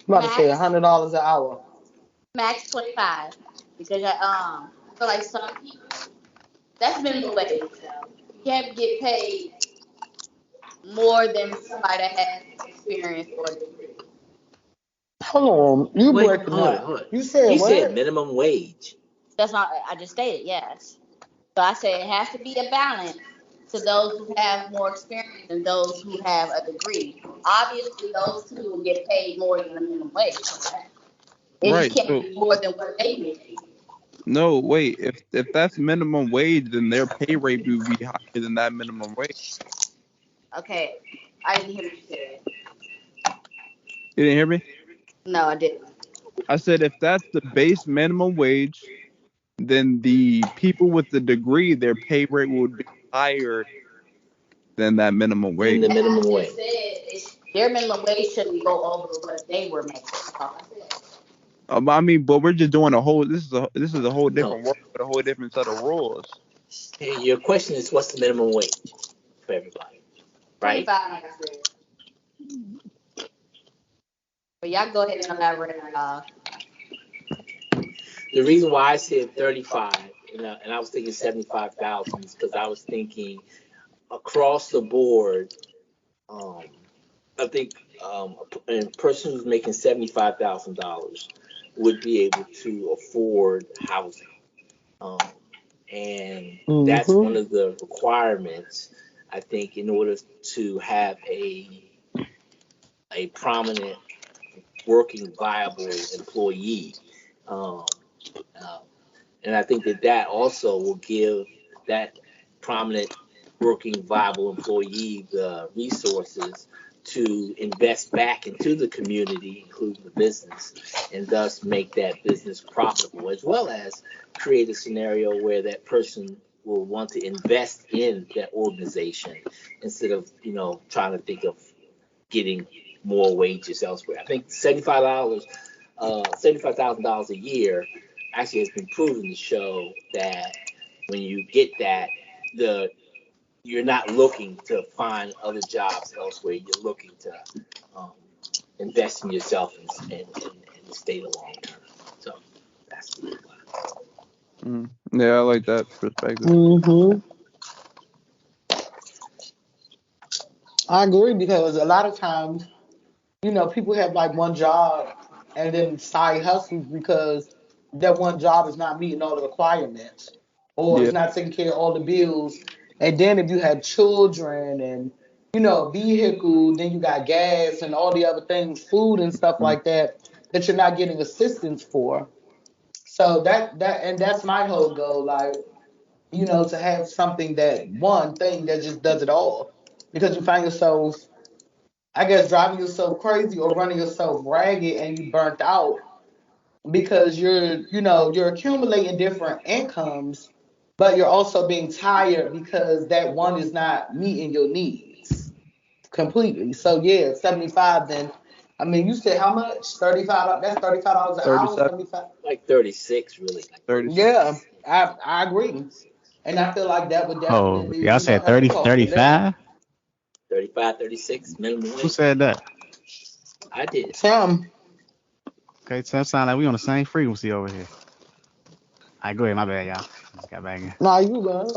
about to say Max $100 an hour. 25 because I feel like some people that's minimum wage. You can't get paid more than somebody that has experience or a degree. Hold on, you Wait, breaking hold up. it. You said He said what? minimum wage. That's not I just stated yes. So I said it has to be a balance to those who have more experience and those who have a degree. Obviously, those two will get paid more than the minimum wage. It just Right. can't So be more than what they make. no, wait. If that's minimum wage, then their pay rate would be higher than that minimum wage. Okay, I didn't hear what you said. You didn't hear me? No, I didn't. I said if that's the base minimum wage, then the people with the degree, their pay rate would be higher than that minimum Than wage. the And I minimum just wage. said their minimum wage shouldn't go over what they were making. That's all I said. But we're just doing a whole. This is a whole No. different world with a whole different set of rules. Hey, your question is what's the minimum wage for everybody, right? 25, like I said. But y'all go ahead and elaborate. The reason why I said 35 and I was thinking 75,000 is because I was thinking across the board. I think a person who's making $75,000 would be able to afford housing, and that's one of the requirements. I think in order to have a prominent, working, viable employee, um, and I think that also will give that prominent, working, viable employee the resources to invest back into the community, including the business, and thus make that business profitable, as well as create a scenario where that person will want to invest in that organization instead of, trying to think of getting more wages elsewhere. I think $75,000 a year actually has been proven to show that when you get that, you're not looking to find other jobs elsewhere. You're looking to invest in yourself and stay the long term. So that's the reason why. Yeah, I like that perspective. I agree because a lot of times, people have like one job and then side hustles because that one job is not meeting all the requirements or Yeah. it's not taking care of all the bills. And then if you have children and vehicle, then you got gas and all the other things, food and stuff like that you're not getting assistance for. So that's my whole goal, like, to have something that one thing that just does it all. Because you find yourself, I guess, driving yourself crazy or running yourself ragged and you burnt out. because you're accumulating different incomes, but you're also being tired because that one is not meeting your needs completely. So yeah, 75 then. I mean, you said how much? 35. That's $35 an hour. 37, 75. Like 36, really. 36. Yeah, I agree, and I feel like that would Oh, definitely y'all said help the 30, cost of living. 35? 35, 36 minimum Who wage. said that? I did. Tim, Okay, so it sounds like we on the same frequency over here. All right, go ahead. My bad, y'all. Just got back in. nah, you good.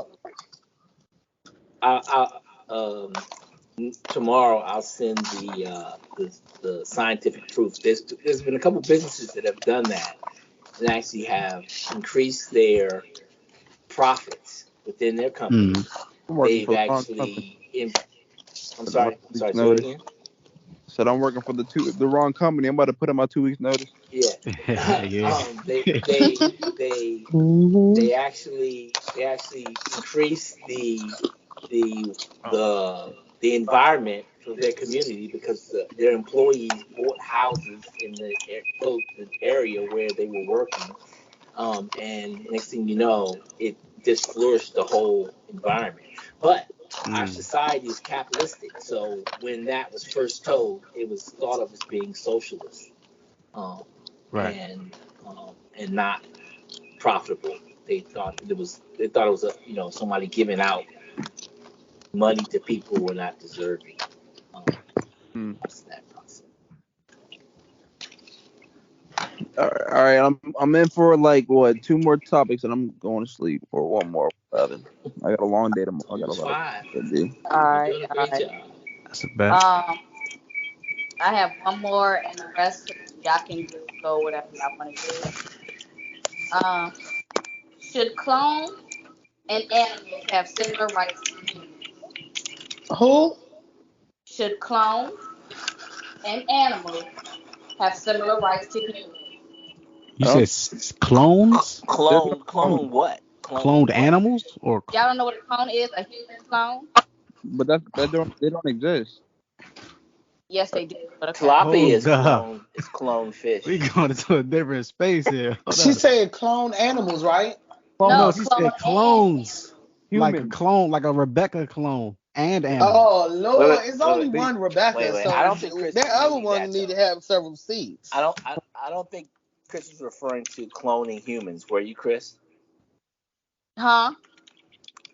Tomorrow I'll send the scientific proof. There's been a couple businesses that have done that and actually have increased their profits within their company. I'm working They've for the wrong actually. company. I'm sorry. Say it Notice. again. Said I'm working for the wrong company. I'm about to put in my 2 weeks notice. Yeah. Yeah. They actually increased the environment for their community because their employees bought houses in the area where they were working, and next thing you know, it just flourished the whole environment. But our society is capitalistic, so when that was first told, it was thought of as being socialist, Right. and not profitable. They thought it was somebody giving out money to people who were not deserving. That's that process. All right. I'm in for like what 2 more topics and I'm going to sleep, or 1 more. 11. I got a long day tomorrow. I got a lot to do. All right, You're doing a all great right. job. That's the best. I have one more, and the rest y'all can just go whatever y'all want to do. Should clone and animals have similar rights to humans? Who? Should clone and animals have similar rights to humans? You said clones? Clone what? Cloned animals or Y'all don't know what a clone is? A human clone? But they don't exist. Yes, they do. But okay. Tilapia is Hold up. clone fish. We going into a different space here. Hold She up. said clone animals, right? No, No, she clone said clones. Like a Human. clone, like a Rebecca clone and animal. Oh Lord, Wait, it's only wait. one Rebecca, Wait. so I don't think Chris that other means one that, need though. to have several seats. I don't think Chris was referring to cloning humans. Were you, Chris? Huh?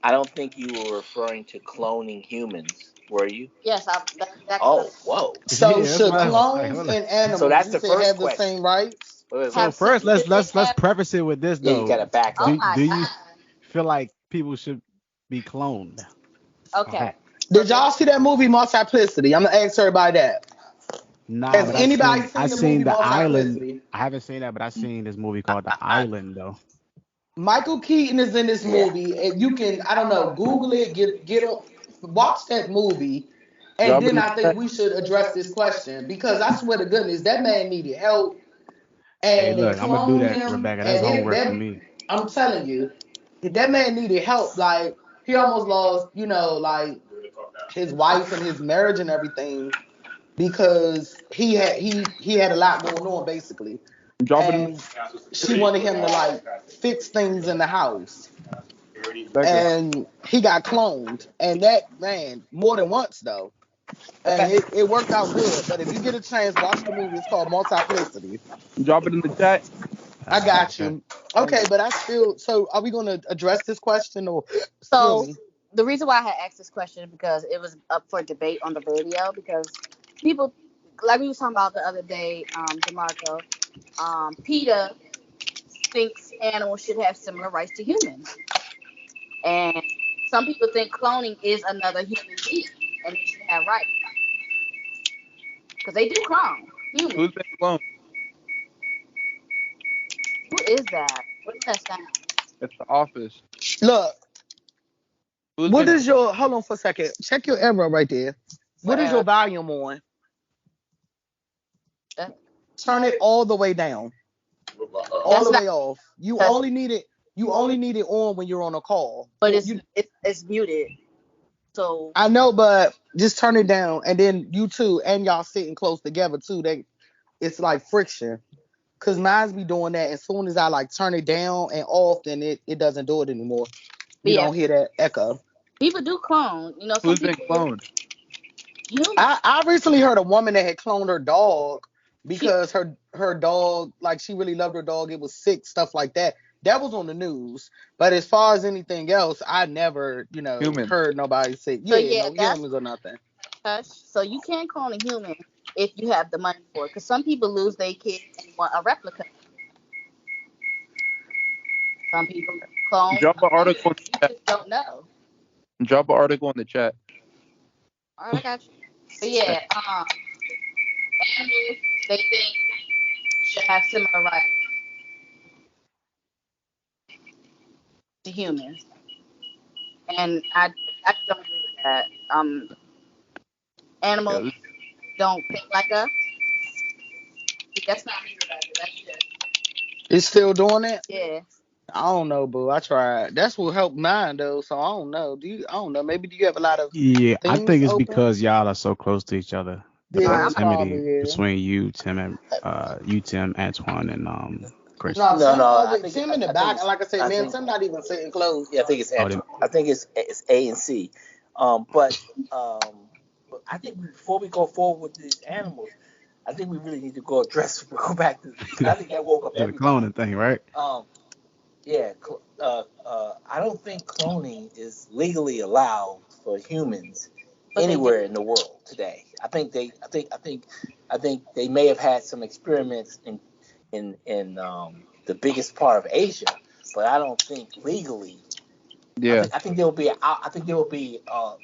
I don't think you were referring to cloning humans. Were you? Yes, that's exactly Oh, whoa. So Yeah, that's should what I was like, clones hold on. and animals So that's you the said first have the question. same rights? Wait. So first, let's have- preface it with this Yeah, though. you gotta back Oh up. my Do you God. feel like people should be cloned? Okay. Did y'all see that movie Multiplicity? I'm gonna ask everybody that. Nah, Has but anybody I seen the seen movie the island. Multiplicity? I haven't seen that, but I seen this movie called The Island though. Michael Keaton is in this Yeah. movie, and you can, I don't know, Google it, get on, watch that movie, and Drop it then in the I think we should address this question because I swear to goodness, that man needed help, Hey, and they look, I'm gonna do cloned that, him, Rebecca. That's and homework for me. I'm telling you, that man needed help. Like he almost lost, like his wife and his marriage and everything because he had a lot going on basically, Drop it in and she wanted him to like fix things in the house. Becca. And he got cloned, and that man more than once though, and it worked out good. But if you get a chance, watch the movie. It's called Multiplicity. Drop it in the chat. I got Okay. you. Okay, but I still. So are we going to address this question or? So excuse me? the reason why I had asked this question is because it was up for debate on the radio because people, like we was talking about the other day, DaMarco, PETA thinks animals should have similar rights to humans. And some people think cloning is another human being and they should have rights. Because they do clone humans. Who's been cloned? Who is that? What is that sound? It's The Office. Look, Who's what been is your? Hold on for a second. Check your error right there. What is your volume on? Turn it all the way down. All the way off. You only need it on when you're on a call. But it's muted. So I know, but just turn it down, and then you two and y'all sitting close together too. It's like friction. Cause mine's be doing that. As soon as I like turn it down and off, then it doesn't do it anymore. But You yeah, don't hear that echo. people do clone. You know, some Who's been people. cloned? I recently heard a woman that had cloned her dog She, because her dog, like she really loved her dog. It was sick, stuff like that. That was on the news. But as far as anything else, I never, Human. heard nobody say, so yeah, yeah, no that's humans or nothing. hush. So you can clone a human if you have the money for it. Because some people lose their kids and want a replica. Some people clone. Drop an article. You just don't know. Drop an article in the chat. All right, I got you. But yeah, animals they think should have similar rights to humans, and I don't agree with that. Animals Yeah, don't think like us. That's not me, Rebecca. That's just It's still doing it? yeah. I don't know, boo. I tried. That's what helped mine though. So I don't know. I don't know. Maybe do you have a lot of Yeah, I things think it's open? because y'all are so close to each other. The Yeah, All right, it's proximity probably yeah. between you, Tim, Antoine, and Chris. No, No, Tim, I think Tim in the back, and like I said, I man, think Tim not even sitting close. yeah, I think it's Oh, they, I think it's A and C. But I think before we go forward with these animals, I think we really need to go back to. I think that woke up the everybody. cloning thing, right? Yeah, I don't think cloning is legally allowed for humans but they anywhere do. in the world today. I think they may have had some experiments in the biggest part of Asia, but I don't think legally. yeah, I think there will be.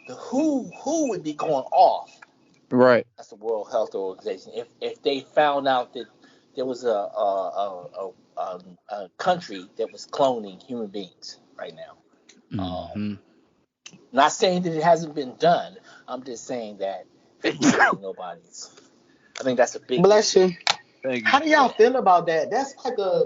The WHO would be going off. right. That's the World Health Organization. If they found out that there was a country that was cloning human beings right now. Mm-hmm. Not saying that it hasn't been done. I'm just saying that nobody's. I think that's a big. Bless you. Thank you. How do y'all feel about that? That's like a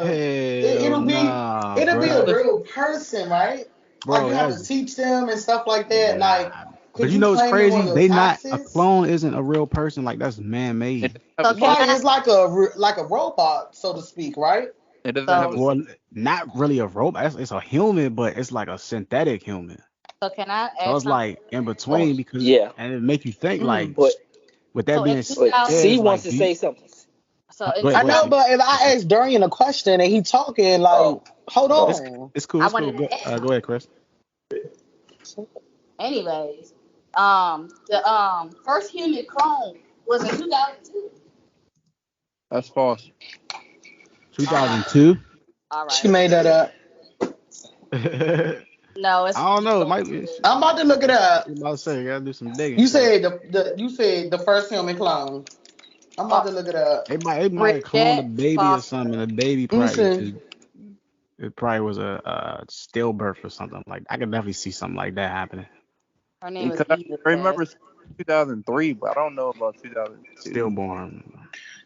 Hell it'll be nah, it'll be a bro. real person, right? Like Bro, you have to that's teach them and stuff like that. Like, nah. But could you you know what's claim them on crazy? your They not a taxes? clone isn't a real person. Like that's man It made. doesn't have So a can soul. Right, it's like a robot, so to speak, right? It doesn't have a so soul. Well, not really a robot. It's a human, but it's like a synthetic human. so can I So ask it's something? like in Oh between because yeah, and it make you think like but with that So in being said, but 2000, C it's wants like to do you, say something. so in go ahead, I go ahead, know, see. 2000, but if I ask Darian a question and he talking, like, Oh hold no. It's on. it's cool. I It's cool. wanted to ask Go ahead, Chris. anyways. The first human clone was in 2002. That's false. 2002. All She right. made that up. I No, it's don't know. It might be. 2002. I'm about to look it up. I'm about to say you gotta do some digging. You Shit. said the first human clone. I'm about to look it up. It might have cloned a Bridget baby or something. And the baby Let me probably see. it probably was a stillbirth or something. Like I could definitely see something like that happening. Her name was Because Eva. I remember 2003, but I don't know about 2002. Stillborn.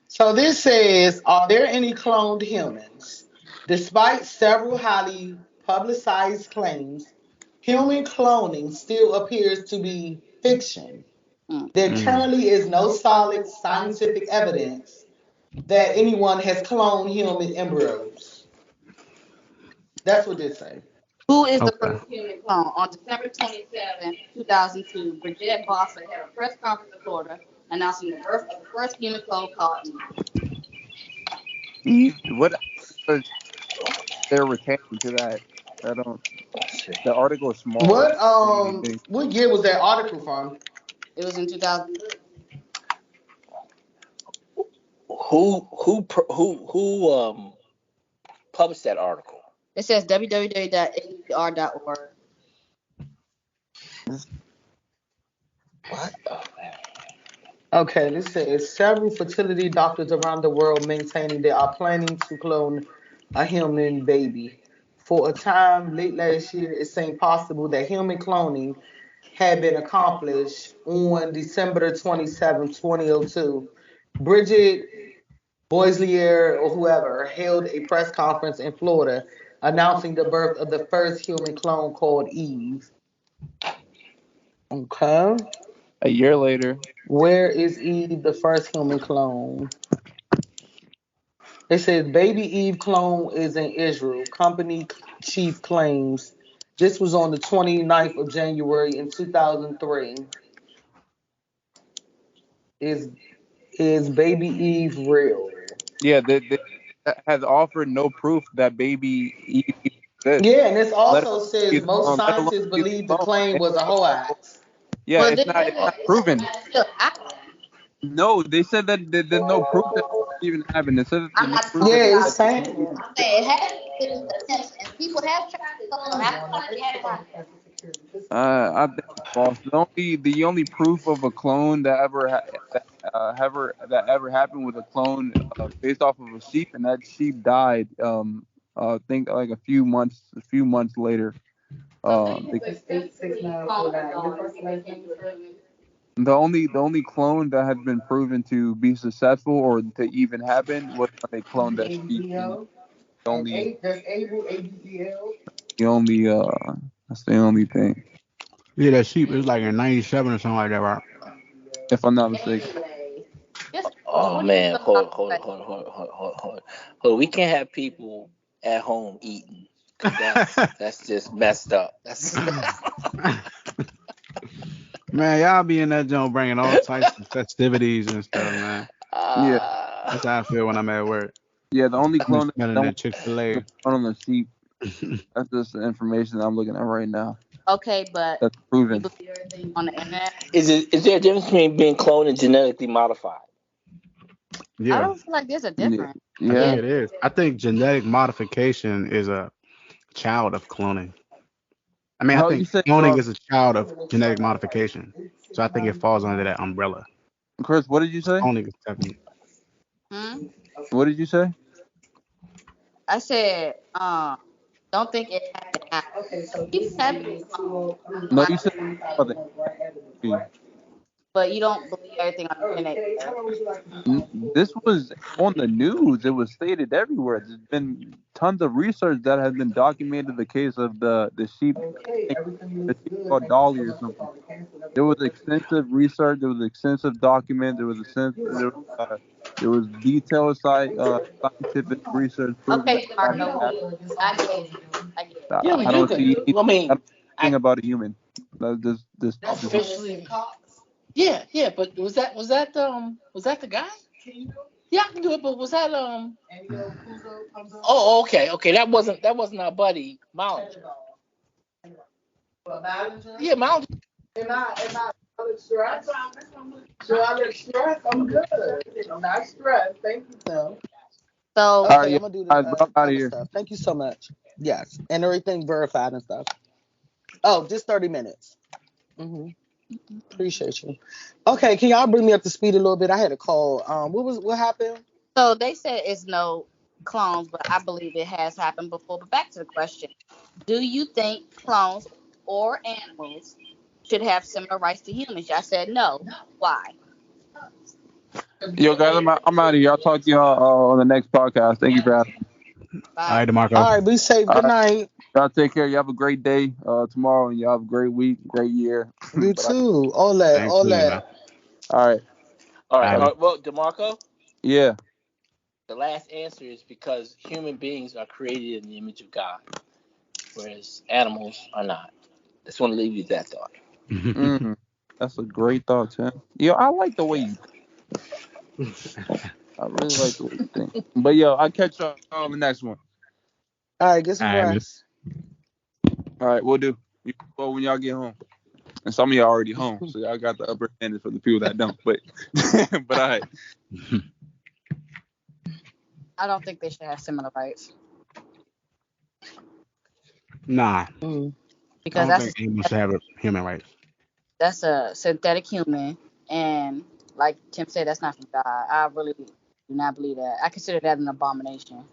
So this says, are there any cloned humans? Despite several highly publicized claims, human cloning still appears to be fiction. Mm. There Mm. currently is no solid scientific evidence that anyone has cloned human embryos. That's what this say. Who is the Okay. first human clone? On December 27, 2002, Bridget Bosser had a press conference in Florida announcing the birth of the first human clone called Eve. Eve, what was they're retaining to that? I don't. The article is small. What year was that article from? It was in 2002. Who published that article? It says www.adr.org. What? Oh, man. Okay, this says several fertility doctors around the world maintaining they are planning to clone a human baby. For a time late last year, it seemed possible that human cloning had been accomplished. On December 27, 2002, Bridget Boislier or whoever held a press conference in Florida announcing the birth of the first human clone called Eve. Okay. A year later, Where is Eve, the first human clone? It says Baby Eve clone is in Israel. Company chief claims. This was on the 29th of January in 2003. Is is Baby Eve real? Yeah, they has offered no proof that baby Eve exists. Yeah, and this Let also says most let alone scientists be the believe the clone. claim was a hoax. Yeah, Well, it's not proven. still out. No, they said that there's no proof that it even happened. They said that there's I'm no not proof talking Yeah, about it's that it. saying. I'm saying it has been attempts, and people have tried to clone them. I don't know if it has happened. I think it's false. The only proof of a clone that ever happened with a clone based off of a sheep, and that sheep died. I think like a few months later. The, the only clone that has been proven to be successful or to even happen was when they cloned that sheep, and the only the only that's the only thing, Yeah, that sheep is like in '97 or something like that, right? if I'm not mistaken. Anyway, just Oh what do you man, feel about hold. We can't have people at home eating. 'Cause that's just messed up. That's Man, y'all be in that joint bringing all types of festivities and stuff, man. Yeah, uh, That's how I feel when I'm at work. yeah. The only I'm clone that smelling don't that Chick-fil-A. clone on the sheep. That's just the information that I'm looking at right now. okay, but That's you proven. believe everything on the internet? is there a difference between being cloned and genetically modified? I Yeah, don't feel like there's a Yeah, difference. I think yeah. Yeah, it is. I think genetic modification is a child of cloning. I mean, I How you think say, cloning is a child of genetic modification. So I think it falls under that umbrella. Chris? What did you say? Cloning is definitely. hmm? What did you say? I said, don't think it has to happen. People have been cloned, No, you said about the energy. but you don't believe everything on the internet either. This was on the news. It was stated everywhere. There's been tons of research that has been documented the case of the sheep. I think the sheep called Dolly or something. There was extensive research. There was extensive document. There was detailed scientific research proving that Okay, it actually DaMarco, happened. I get it. I get it. Yeah, I but you don't could. see I I don't mean, see anything I about a human. This especially. Yeah, but was that the guy? Yeah, I can do it. But was that Oh, okay. That wasn't our buddy Mount. Yeah, Mount. I'm good. I'm not stressed. Thank you, Tim. So, All right, Okay, yeah. I'm gonna do All right, bro, I'm the out of other here. stuff. Thank you so much. Yes, and everything verified and stuff. Oh, just 30 minutes. Appreciate you. Okay, can y'all bring me up to speed a little bit? I had a call. What happened? so they said it's no clones, but I believe it has happened before. But back to the question: do you think clones or animals should have similar rights to humans? I said no. Why? Yo, guys, I'm out of here. I'll talk to y'all on the next podcast. Thank you for having me. All right, Bye. DeMarco. All right, be safe. All Good right, night. y'all take care. You have a great day tomorrow, and you have a great week, great year. You But too. All that. Same All to you, man. that. all right, All All right. right, man. Well, DeMarco, yeah. the last answer is because human beings are created in the image of God, whereas animals are not. Just want to leave you with that thought. Mm, that's a great thought, Tim. Yo, I like the way you. I really like the way you think. But yo, I'll catch y'all on the next one. All right, get All some right, man. rest. All right, we'll do. You go when y'all get home. And some of y'all already home, so y'all got the upper hand for the people that don't. But but all right. I don't think they should have similar rights Nah, Mm. I because don't think anyone should have human rights. that's a synthetic human, and like Tim said, that's not from God. I really do not believe that. I consider that an abomination.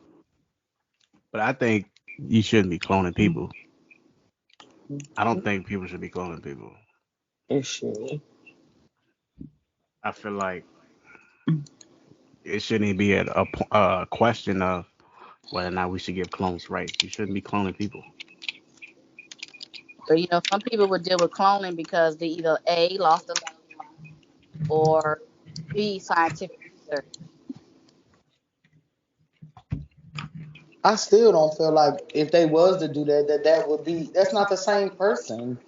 But I think you shouldn't be cloning people. I don't think people should be cloning people. Issue. I feel like it shouldn't even be a question of whether or not we should give clones rights. You shouldn't be cloning people. But some people would deal with cloning because they either A, lost a loved one, or B, scientific research. I still don't feel like if they was to do that, that would be, that's not the same person.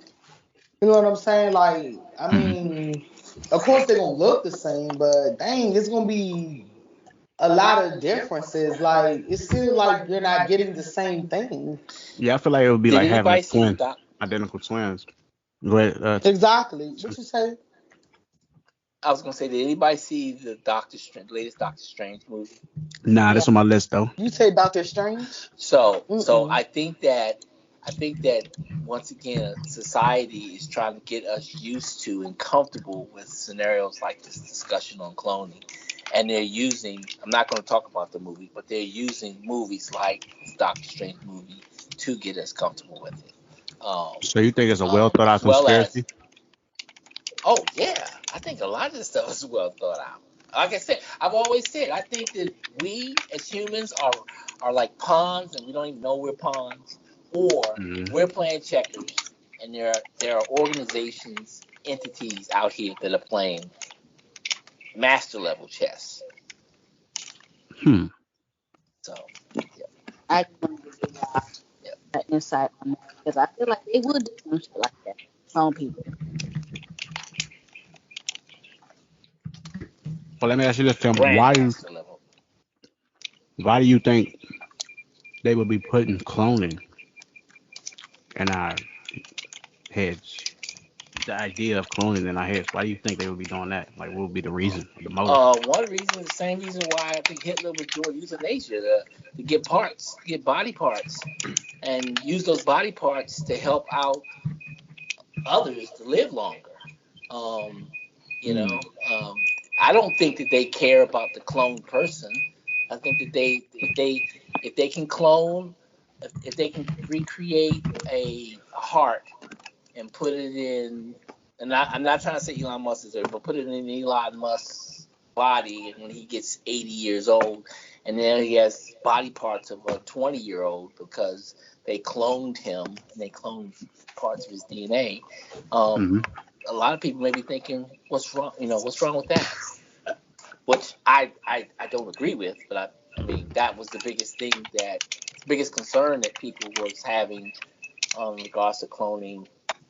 You know what I'm saying? Like, I Mhm. mean, of course they're gonna look the same, but dang, it's gonna be a lot of differences. Like, it's still like you're not getting the same thing. Yeah, I feel like it would be Did like having a anybody see the twin, doc? identical twins. Go ahead. Exactly. What you say? I was gonna say, did anybody see the latest Doctor Strange movie? Nah, Yeah. that's on my list though. You say Doctor Strange? So Mm-mm. I think that once again, society is trying to get us used to and comfortable with scenarios like this discussion on cloning, and they're using. I'm not going to talk about the movie, but they're using movies like this Doctor Strange movie to get us comfortable with it. So you think it's a well thought out As well as, conspiracy? oh yeah, I think a lot of this stuff is well thought out. Like I said, I've always said, I think that we as humans are like pawns, and we don't even know we're pawns, or Mhm. we're playing checkers, and there are organizations, entities out here that are playing master level chess. Hmm. So I just want to give y'all an insight on that because I feel like they would do some shit like that. Clone people. Well, let me ask you this, Tim. grandmaster level. Why do you think they would be putting cloning in our heads? The idea of cloning in our heads. Why do you think they would be doing that? Like, what would be the reason, the motive? One reason, the same reason why I think Hitler was doing euthanasia to get parts, get body parts, and use those body parts to help out others to live longer. You know, I don't think that they care about the cloned person. I think that if they can clone, if they can recreate a heart and put it in, and I'm not trying to say Elon Musk is there, but put it in Elon Musk's body, and when he gets 80 years old, and then he has body parts of a 20-year-old because they cloned him and they cloned parts of his DNA. hmm A lot of people may be thinking, what's wrong? You know, what's wrong with that? Which I don't agree with, but I mean that was the biggest thing, biggest concern that people was having in regards to cloning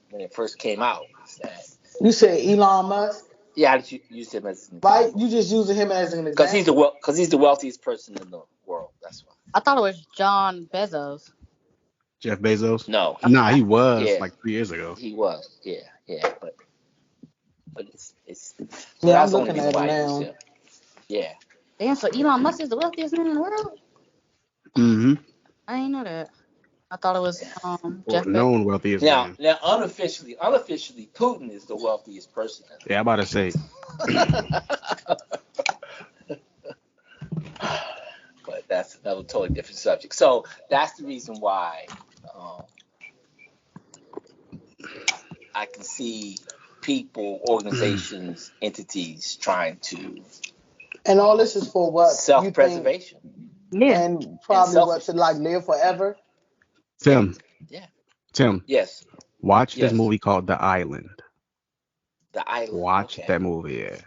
when it first came out. Is that, You say Elon Musk? yeah, I just use him as an Why example you just using him as an because example? he's the wealthiest person in the world. That's why. I thought it was John Bezos. Jeff Bezos? No, Nah, he was yeah, like 3 years ago. he was, yeah, but it's so Yeah, that I'm was the only looking reason at him why I used now. him. Yeah. Damn, so Elon Musk is the wealthiest man in the world? Mm-hmm. I didn't know that. I thought it was Or Jeff Bezos. known wealthiest Now, man. unofficially, Putin is the wealthiest person in Yeah, I'm about to say. but that's another totally different subject. So that's the reason why I can see people, organizations, entities trying to And all this is for what you think, self-preservation Yeah. and and probably what, to like selfishness. live forever. Tim, Yeah. Tim, Yes. watch this Yes. movie called The Island. The island. Watch Okay. that movie, yeah.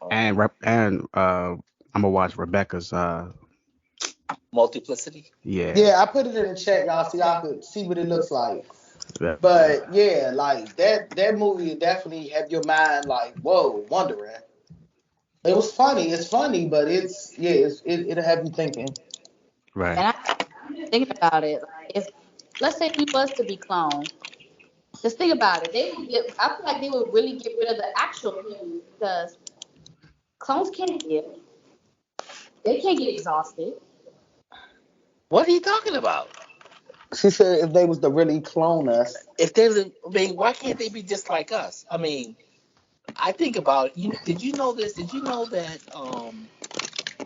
All And right. I'm gonna watch Rebecca's. Multiplicity. Yeah. Yeah, I put it in the chat, y'all, so y'all could see what it looks like. Yeah. But yeah, like that movie definitely have your mind like, whoa, wondering. It was funny. It's funny, but it's yeah, it'll have you thinking. Right. And I'm just thinking about it. Like, if let's say we was to be cloned, just think about it. They would get. I feel like they would really get rid of the actual humans because clones can't live. They can't get exhausted. What are you talking about? She said if they was to really clone us. If they, I mean, why can't they be just like us? I mean, I think about did you know this? Did you know that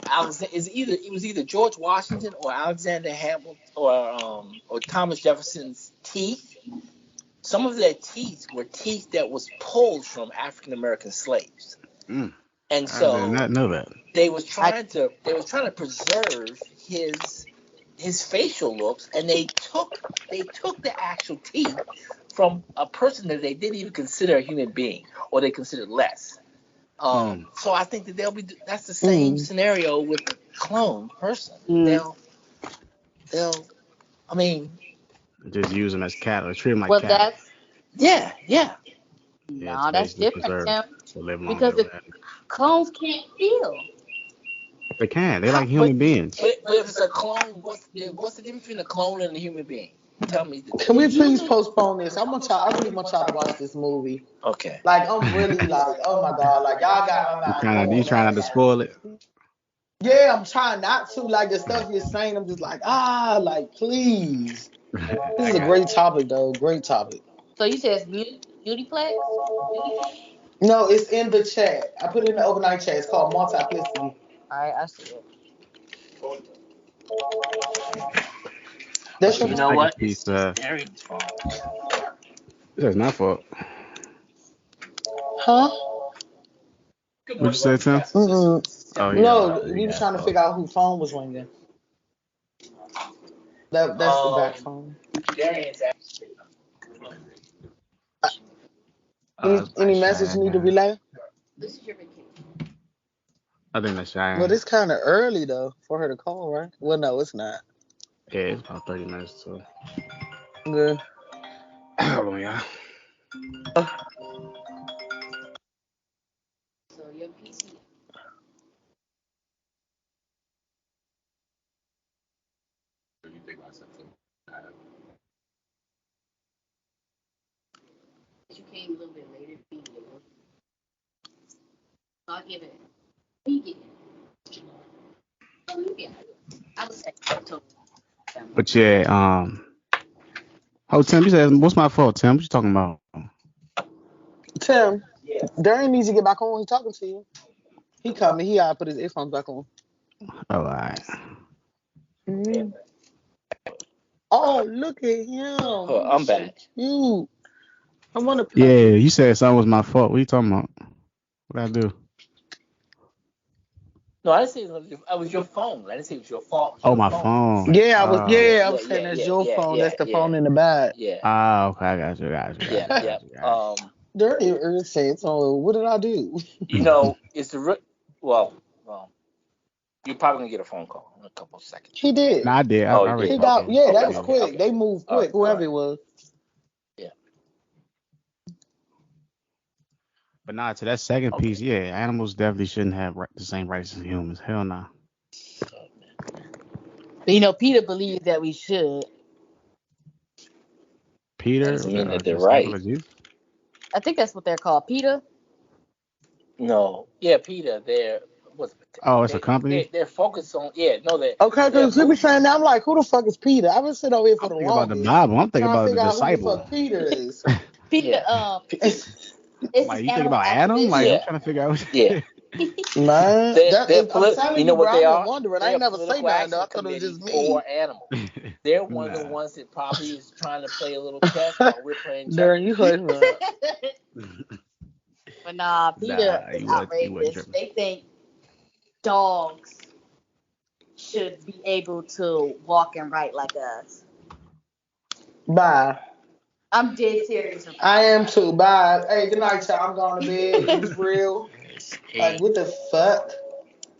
it was either George Washington or Alexander Hamilton or Thomas Jefferson's teeth. Some of their teeth were teeth that was pulled from African American slaves, Mm. and I did so not know that. they was trying to preserve his facial looks, and they took the actual teeth from a person that they didn't even consider a human being, or they considered less. So I think that that's the same scenario with the clone person. Mm. they'll. I mean, Just use them as cattle. Treat them like Well, cattle. that's yeah. Yeah, it's no, that's basically different, preserved Tim. to live longer. Because the clones can't feel. They can. They like But, human beings. but if it's a clone, what's the difference between a clone and a human being? Tell me. Can we please postpone this? I really want y'all to watch this movie. Okay. Like, I'm really like, oh my God, like y'all got my mind. You trying not to spoil it? Yeah, I'm trying not to. Like the stuff you're saying, I'm just like, like please. This is a great topic, though. Great topic. So you said it's Beautyplex? No, it's in the chat. I put it in the overnight chat. It's called Multiplicity. All right, I see it. That's You know what? It's Pizza. Darian's fault. That's my fault. Huh? What you say, Tim? Mm-mm. Oh, yeah. No, we were trying to figure out whose phone was ringing. That's the back phone. Darian's actually. Any message you need to relay? This is your vacation. I think that's Cheyenne. Well, it's kind of early though for her to call, right? Well, no, it's not. Yeah, it's about 30 minutes, so. Good. Hold on, y'all. So your PC. You came a little bit later. I'll give it. You get it. Oh, you get it. I was saying. But yeah, oh, Tim, you said, what's my fault, Tim? What you talking about? Tim, Darian needs to get back on. He's talking to you. He coming. He gotta put his earphones back on. All right. Mm-hmm. Oh, look at him. Oh, I'm back. You. I want to play. Yeah, you said something was my fault. What you talking about? What I do? No, I didn't say it was your phone. I didn't say it was your fault. Oh, my phone. Yeah, I was saying that's your phone. That's the phone in the back. Yeah. Ah, okay, I got you. Yeah. Dirty irritating. So what did I do? You know, it's the well, you're probably gonna get a phone call in a couple of seconds. He did. No, I did. I already he got. Yeah, that was quick. Okay. They moved quick. Whoever it was. Yeah. But nah, to that second piece, yeah, animals definitely shouldn't have the same rights as humans. Hell no. But you know, Peter believes that we should. Peter? Doesn't mean that they're right. I think that's what they're called. Peter? No. Yeah, Peter. It's a company? They're focused on. Yeah, no, they. Okay, because you be saying that, I'm like, who the fuck is Peter? I've been sitting over here for the longest. I'm thinking about the Bible. I'm thinking about the disciple. Who the fuck Peter is. Peter, like, you think about Adam? Like, I'm trying to figure out. Yeah. Man, you know what they are? Wondering. I ain't never say that though. I thought it was just me. Or animal. They're one of the ones that probably is trying to play a little chess while we're playing chess. Darren, you heard me. But nah, Peter is outrageous. They think dogs should be able to walk and write like us. Bye. I'm dead serious. I am too. Bye. Hey, good night, y'all. I'm going to bed. It was real. Like, what the fuck?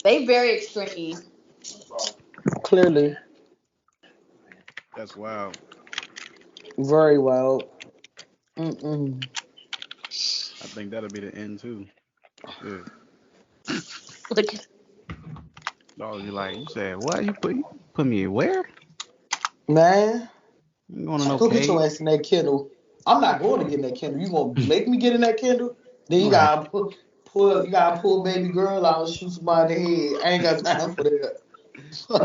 They very extreme. Clearly. That's wild. Very wild. Mm-mm. I think that'll be the end, too. Yeah. Oh, you like, you said, what? You put me where? Man. You going to no go cave? Get your ass in that Kindle. I'm not going to get in that Kindle. You going to make me get in that Kindle? Then you got to pull baby girl out and shoot somebody in the head. I ain't got time for that. No.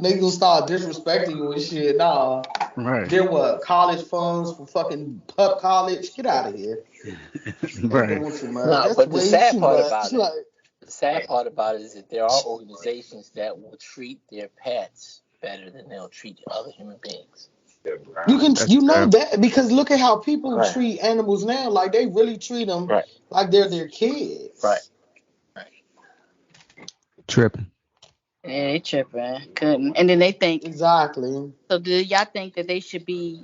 Niggas gonna start disrespecting you and shit. Nah. Right. They're what? College funds for fucking pup college? Get out of here. Right. No, but the sad part about it is that there are organizations that will treat their pets better than they'll treat other human beings. You know that because look at how people treat animals now. Like they really treat them like they're their kids. Right. Tripping. Yeah, they tripping. Couldn't. And then they think. Exactly. So do y'all think that they should be,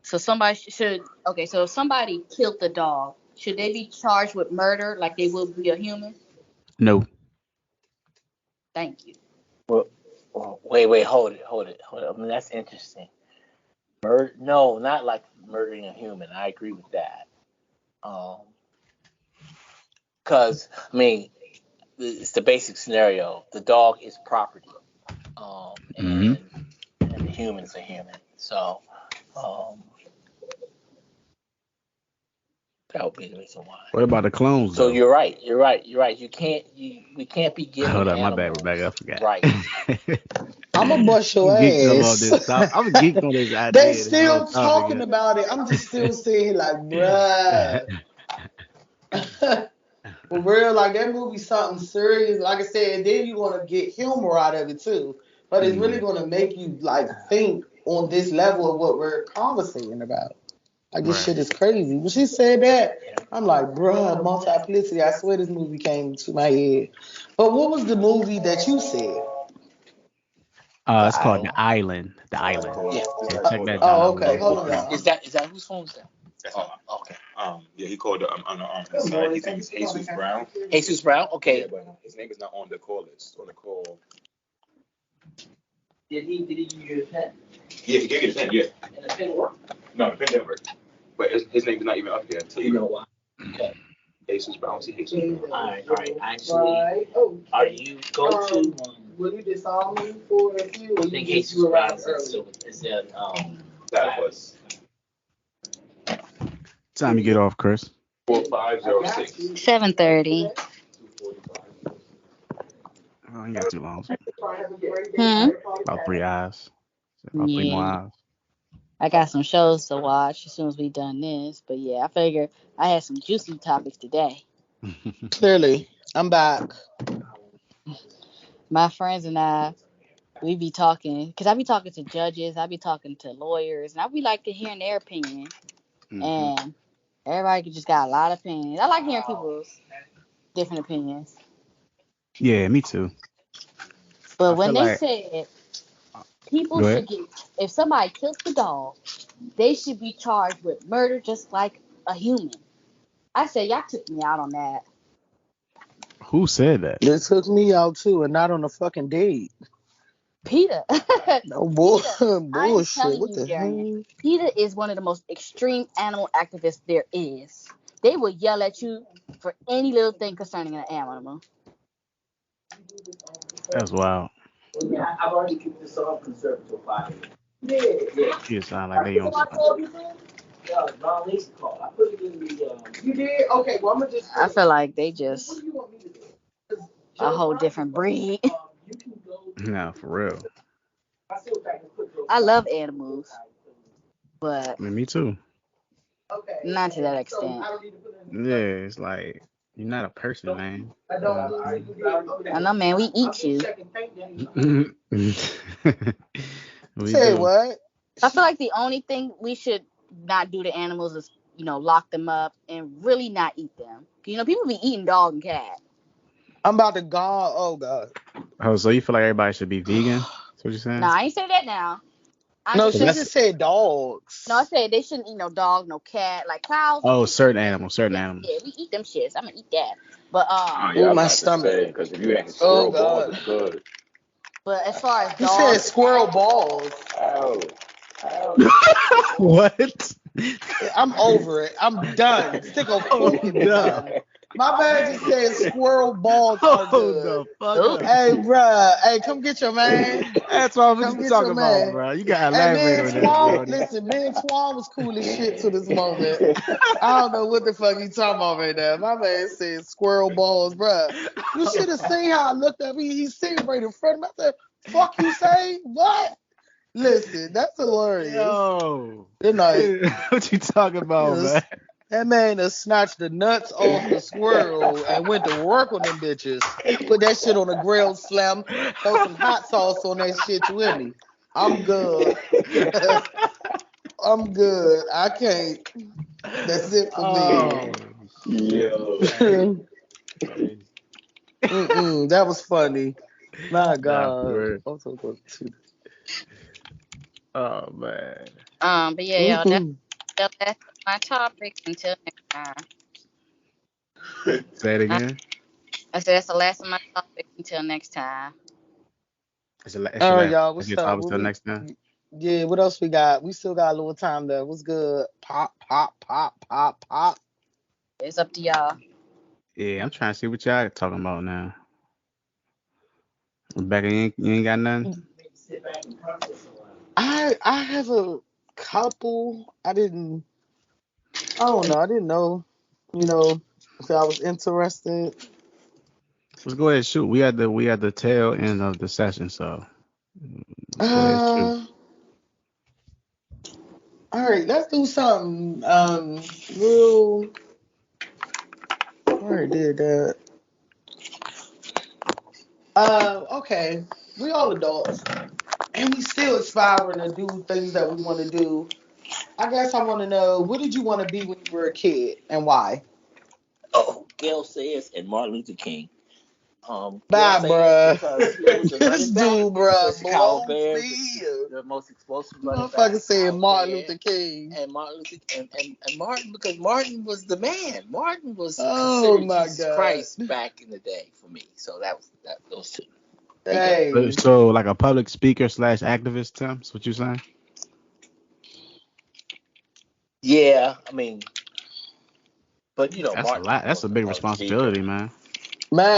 so somebody should, okay, so if somebody killed the dog, should they be charged with murder like they would be a human? No. Thank you. Well, Oh, wait, hold it. I mean, that's interesting. No, not like murdering a human. I agree with that. Because I mean, it's the basic scenario. The dog is property, Mm-hmm. and the human's a human. So, that would be the reason why. What about the clones, So though? you're right. We can't be giving Hold up, my animals bad, Rebecca. I forgot. right. I'm gonna bust your Geeked on ass. this. I'm geeked on this idea. They this still whole topic, talking yeah. about it. I'm just still sitting here like, bruh. For real, like that movie something serious. Like I said, then you want to get humor out of it too. But it's really gonna make you like think on this level of what we're conversating about. Like this Right. shit is crazy. When she said that, I'm like, bruh, multiplicity. I swear this movie came to my head. But what was the movie that you said? It's called The Island. The Island. Yeah. Yeah, check that Oh, out. okay. Hold on, y'all. Is that whose phone is that? That's Okay. yeah, he called on the side. His name is Jesus Brown. Jesus Brown. Okay. Yeah, but his name is not on the call list. On the call. Did he use your pen? Yeah, he gave you the pen. Yeah. And the pen worked? No, the pen didn't work. But his name is not even up here. You know why? Okay. Jesus Brown. See Jesus Brown. All right. Actually, are you go to? Will you disarm me for a few? I think Jesus Brown is that That was Time you get off, Chris. 4506. 7:30. Oh, you got too long. About 3 hours. About 3 more Yeah. hours. I got some shows to watch as soon as we done this. But yeah, I figure I had some juicy topics today. Clearly, I'm back. My friends and I, we be talking, because I be talking to judges, I be talking to lawyers, and I be like to hearing their opinion. And everybody just got a lot of opinions. I like hearing people's different opinions. Yeah, me too. But I when feel they like- said people Go should ahead. get, if somebody kills the dog, they should be charged with murder just like a human. I said, y'all took me out on that. Who said that? They took me out too, and not on a fucking date. Peter. No I'm bullshit. telling What you, the Darian, hell? PETA is one of the most extreme animal activists there is. They will yell at you for any little thing concerning an animal. That's wild. Yeah, I've already kept this all conservative 5 Yeah. You sound like they on something. Yeah, Ron Lacey called. I put it in the. You did? Okay, well, I'm going to just. I feel like they just a whole different breed. No, for real. I love animals, but I mean, me too. not to that extent. Yeah, it's like you're not a person, man. I know, man. We eat you. We Say do. what? I feel like the only thing we should not do to animals is, lock them up and really not eat them. People be eating dog and cat. I'm about to go. Oh, God. Oh, so you feel like everybody should be vegan? That's what you're saying? No, I ain't say that now. No, just she said- just said dogs. No, I said they shouldn't eat no dog, no cat, like cows. Oh, certain animals. Yeah, we eat them shits. I'm gonna eat that. But Oh, Ooh, I'm my about to stomach. say, because if you ain't squirrel balls, God. it's good. But as far as He said dogs, squirrel balls. Ow. What? I'm over it. I'm done. Stick a fork in me. My man just said squirrel balls are good. the fuck Ooh. up. Hey, bruh. Hey, come get your man. That's what Come I'm get talking your about, man. bro. You gotta Hey, elaborate man, on that, Twan, bro. listen, man, Twan was cool as shit to this moment. I don't know what the fuck he talking about right now. My man said squirrel balls, bruh. You should have seen how I looked at me. He's sitting right in front of me. I said, fuck you say? What? Listen, that's hilarious. Yo. Good night. What you talking about, Yes. man? That man done snatched the nuts off the squirrel and went to work on them bitches. Put that shit on a grill, slam, throw some hot sauce on that shit. You with me? I'm good. I'm good. I can't. That's it for me. Yo. That was funny. My Nah, God. for real. Oh man. but yeah, y'all, that's my topic until next time. Say it again. I said that's the last of my topic until next time. It's All your right, last. y'all. If What's you up? talk What till we? next time. Yeah. What else we got? We still got a little time left. What's good? Pop, pop, pop, pop, pop. It's up to y'all. Yeah, I'm trying to see what y'all talking about now. Rebecca, you ain't got nothing. I have a couple. I didn't. I don't know. I didn't know. You know, if I was interested. Let's go ahead and shoot. We at the tail end of the session, so let's go ahead and shoot. Uh. All right. Let's do something. Real. I already did that. Okay. We all adults, and we still aspiring to do things that we want to do. I guess I want to know, what did you want to be when you were a kid, and why? Oh, Gail Sayers and Martin Luther King. Gail Bye, Sayers bruh. because he was a This running back dude, for the bruh, Chicago blows Bears, me. the most explosive running Motherfucker back said out Martin there. Luther King. And Martin Luther and Martin, because Martin was the man. Martin was Oh considered my Jesus God. Christ back in the day for me. So that was those two. You go. Hey. So like a public speaker slash activist, Tim. That's what you saying? Yeah, I mean, but That's a Martin lot. That's a wasn't a big public speaker. responsibility, man.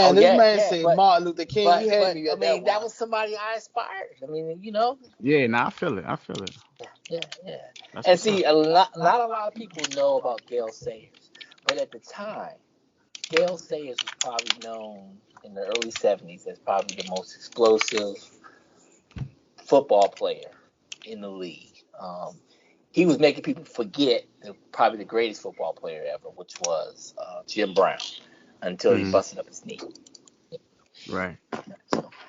Oh Man, this yeah, man yeah, said Martin Luther King. You had but me I at that mean that one. was somebody I inspired. I mean, Yeah, nah, I feel it. I feel it. yeah, yeah. That's And what's see, up. not a lot of people know about Gail Sayers, but at the time, Gail Sayers was probably known in the early '70s as probably the most explosive football player in the league. He was making people forget probably the greatest football player ever, which was Jim Brown, until he Hmm. busted up his knee. Right.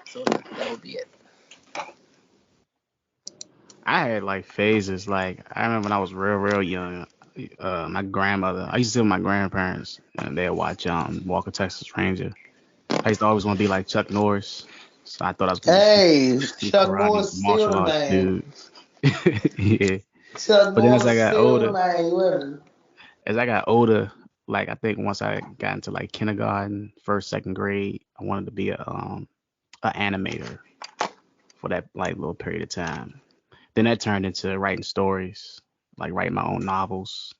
So that would be it. I had like phases. Like I remember when I was real young. My grandmother. I used to sit with my grandparents, and they'd watch Walker Texas Ranger. I used to always want to be like Chuck Norris. So I thought I was gonna be Hey, some Chuck karate Norris still martial the arts man. dude. Yeah. Chuck But then as I Norris got still the older, man. You with me? like I think once I got into like kindergarten, first, second grade, I wanted to be a animator for that like little period of time. Then that turned into writing stories, like writing my own novels.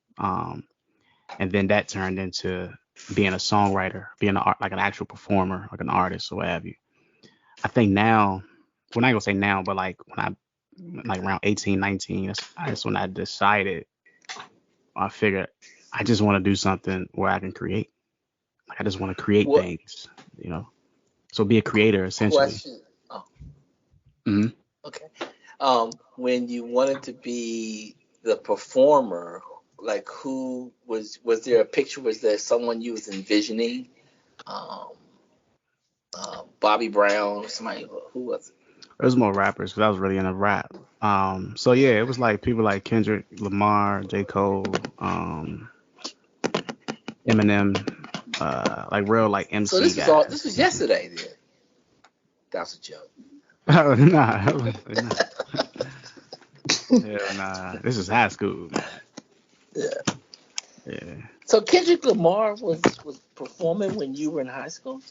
And then that turned into being a songwriter, being like an actual performer, like an artist or what have you. I think now, well, not gonna say now, but like when I like around 18, 19, that's when I decided, I figured I just want to do something where I can create. Like I just want to create What things, you know. So be a creator essentially. question? Oh, Hmm. okay. When you wanted to be the performer, like was there a picture? Was there someone you was envisioning? Um, Bobby Brown, somebody who was it? It was more rappers because I was really into rap. So yeah, it was like people like Kendrick Lamar, J. Cole, Eminem, like real like So MC this was all. guys. This was yesterday. Then that was a joke. Oh, nah, nah, hell nah. This is high school, man. Yeah. Yeah, So Kendrick Lamar was performing when you were in high school.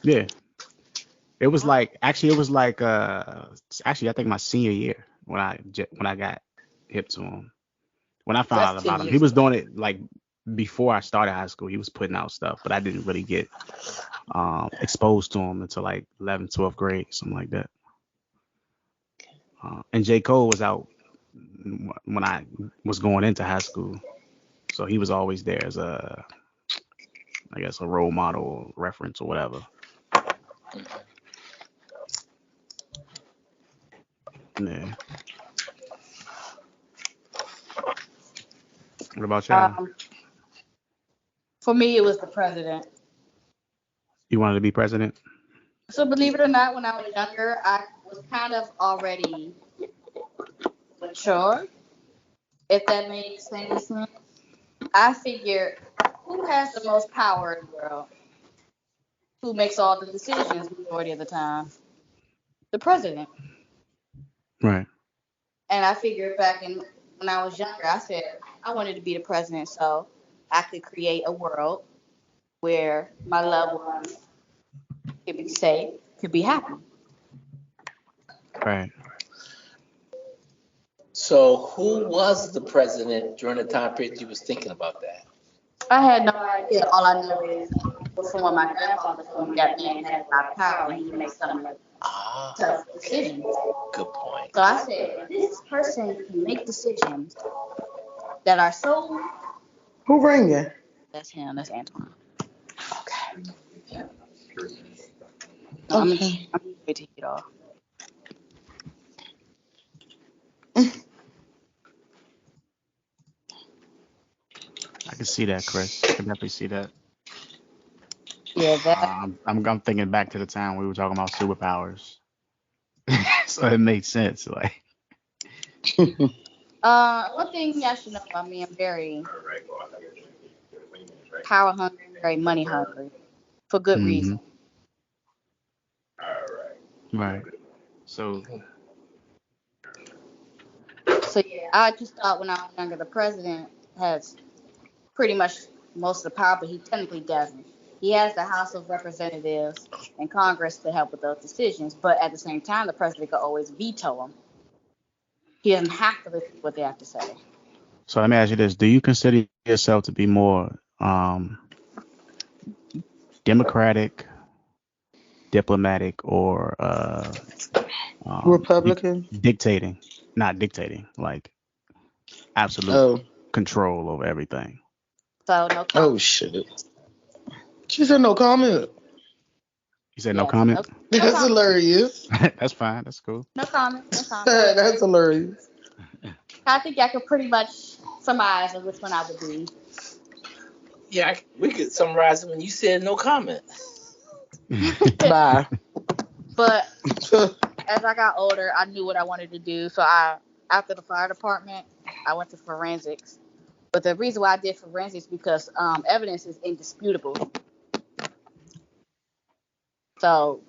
yeah. It was Wow, like actually, it was like actually I think my senior year when I got hip to him. When I found that's out 10 about him, he years was ago. doing it like before I started high school. He was putting out stuff, but I didn't really get exposed to him until like 11th, 12th grade, something like that. And J. Cole was out when I was going into high school, so he was always there as I guess, a role model or reference or whatever. Yeah. What about y'all? Um, for me, it was the president. You wanted to be president? So believe it or not, when I was younger, I was kind of already mature, if that makes any sense. I figured, who has the most power in the world? Who makes all the decisions majority of the time? The president. Right. And I figured back in when I was younger, I said I wanted to be the president so I could create a world where my loved ones could be safe, could be happy. Right. So who was the president during the time period you was thinking about that? I had no idea. All I know is before my grandfather told me that man had a lot of power and he can make some tough decisions. Good point. So I said, if this person can make decisions that are so. Who ringing? That's him. That's Antoine. Okay. I'm Okay. ready to get off. I can see that, Chris. I can definitely see that. Yeah, that. I'm thinking back to the time we were talking about superpowers, so it makes sense. Like, One thing y'all should know about me, I'm very power hungry, very money hungry, for good reason. right. So, So yeah, I just thought when I was younger, the president has pretty much most of the power, but he technically doesn't. He has the House of Representatives and Congress to help with those decisions, but at the same time, the president could always veto them. He doesn't have to listen to what they have to say. so let me ask you this: do you consider yourself to be more democratic, diplomatic, or Republican? dictating? Not dictating, like absolute control over everything. So no comment. Oh shit. She said no comment. You said no comment? That's comment. hilarious. That's fine. That's cool. No comment. No comment. That's hilarious. I think I could pretty much surmise of which one I would be. Yeah, we could summarize it when you said no comment. Bye. But as I got older, I knew what I wanted to do. So after the fire department, I went to forensics. But the reason why I did forensics because evidence is indisputable. So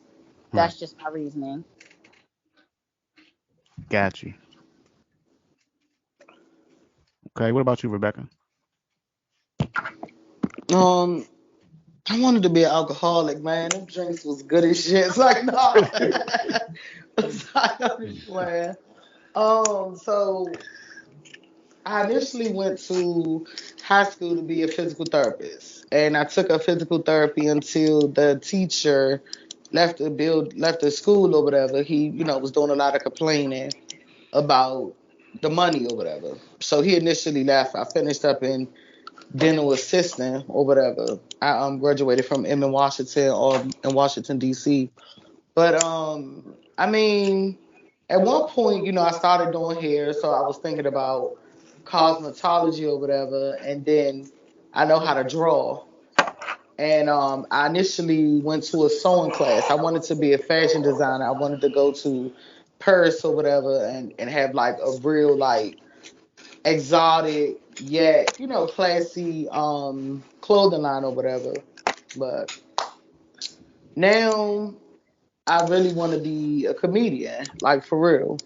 that's just my reasoning. Got you. Okay, what about you, Rebecca? I wanted to be an alcoholic, man. Them drinks was good as shit. It's like, no. It's like, I'm just playing. So I initially went to high school to be a physical therapist, and I took up physical therapy until the teacher left the school or whatever. He, was doing a lot of complaining about the money or whatever. So he initially left. I finished up in dental assistant or whatever. I graduated from M in Washington or in Washington D.C. But I mean, at one point, I started doing hair, so I was thinking about cosmetology or whatever, and then I know how to draw. And I initially went to a sewing class. I wanted to be a fashion designer. I wanted to go to Paris or whatever and have like a real like exotic yet, classy clothing line or whatever. But now I really want to be a comedian, like for real.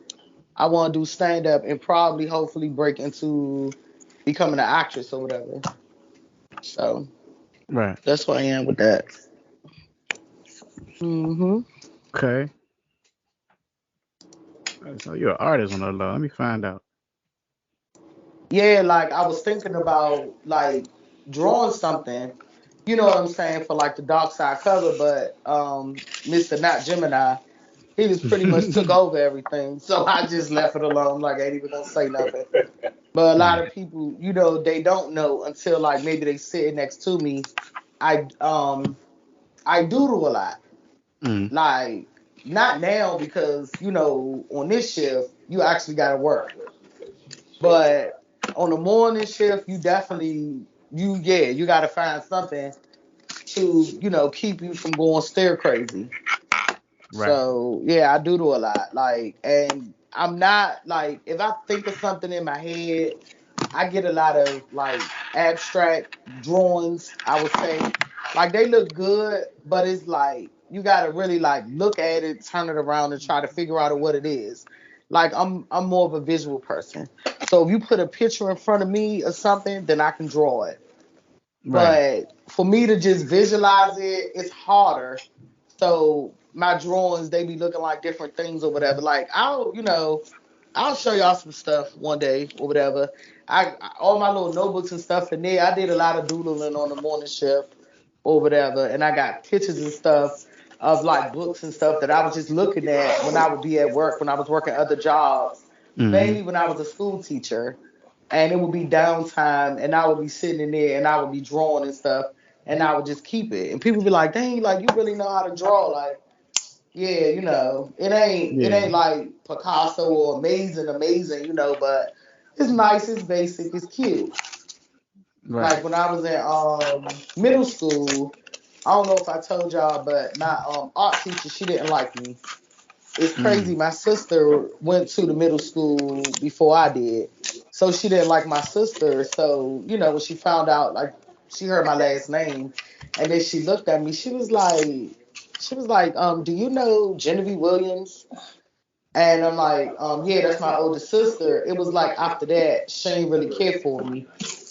I want to do stand up and probably hopefully break into becoming an actress or whatever. So Right. that's where I am with that. Okay. So you're an artist on the low. Let me find out. Yeah, like I was thinking about like drawing something, you know what I'm saying, for like the Darkside cover, but Mr. Not Gemini, he just pretty much took over everything. So I just left it alone, like I ain't even gonna say nothing. But a lot of people, they don't know until like maybe they sit next to me. I doodle a lot. Like not now because, on this shift you actually gotta work. But on the morning shift, you definitely you gotta find something to, keep you from going stir crazy. Right. So yeah, I doodle a lot. Like, and I'm not like if I think of something in my head, I get a lot of like abstract drawings, I would say. Like they look good, but it's like you gotta really like look at it, turn it around and try to figure out what it is. Like I'm more of a visual person. So if you put a picture in front of me or something, then I can draw it. Right. But for me to just visualize it, it's harder. So my drawings, they be looking like different things or whatever. Like I'll show y'all some stuff one day or whatever. All my little notebooks and stuff in there. I did a lot of doodling on the morning shift or whatever, and I got pictures and stuff of like books and stuff that I was just looking at when I would be at work, when I was working other jobs, mainly when I was a school teacher, and it would be downtime, and I would be sitting in there and I would be drawing and stuff, and I would just keep it, and people be like, "Dang, like you really know how to draw?" Like, yeah, it ain't like Picasso or amazing, but it's nice, it's basic, it's cute. Right. Like when I was in middle school, I don't know if I told y'all, but my art teacher, she didn't like me. It's crazy. My sister went to the middle school before I did, so she didn't like my sister. So when she found out, like she heard my last name, and then she looked at me. She was like, "Do you know Genevieve Williams?" And I'm like, "Yeah, that's my older sister." It was like after that, she didn't really care for me,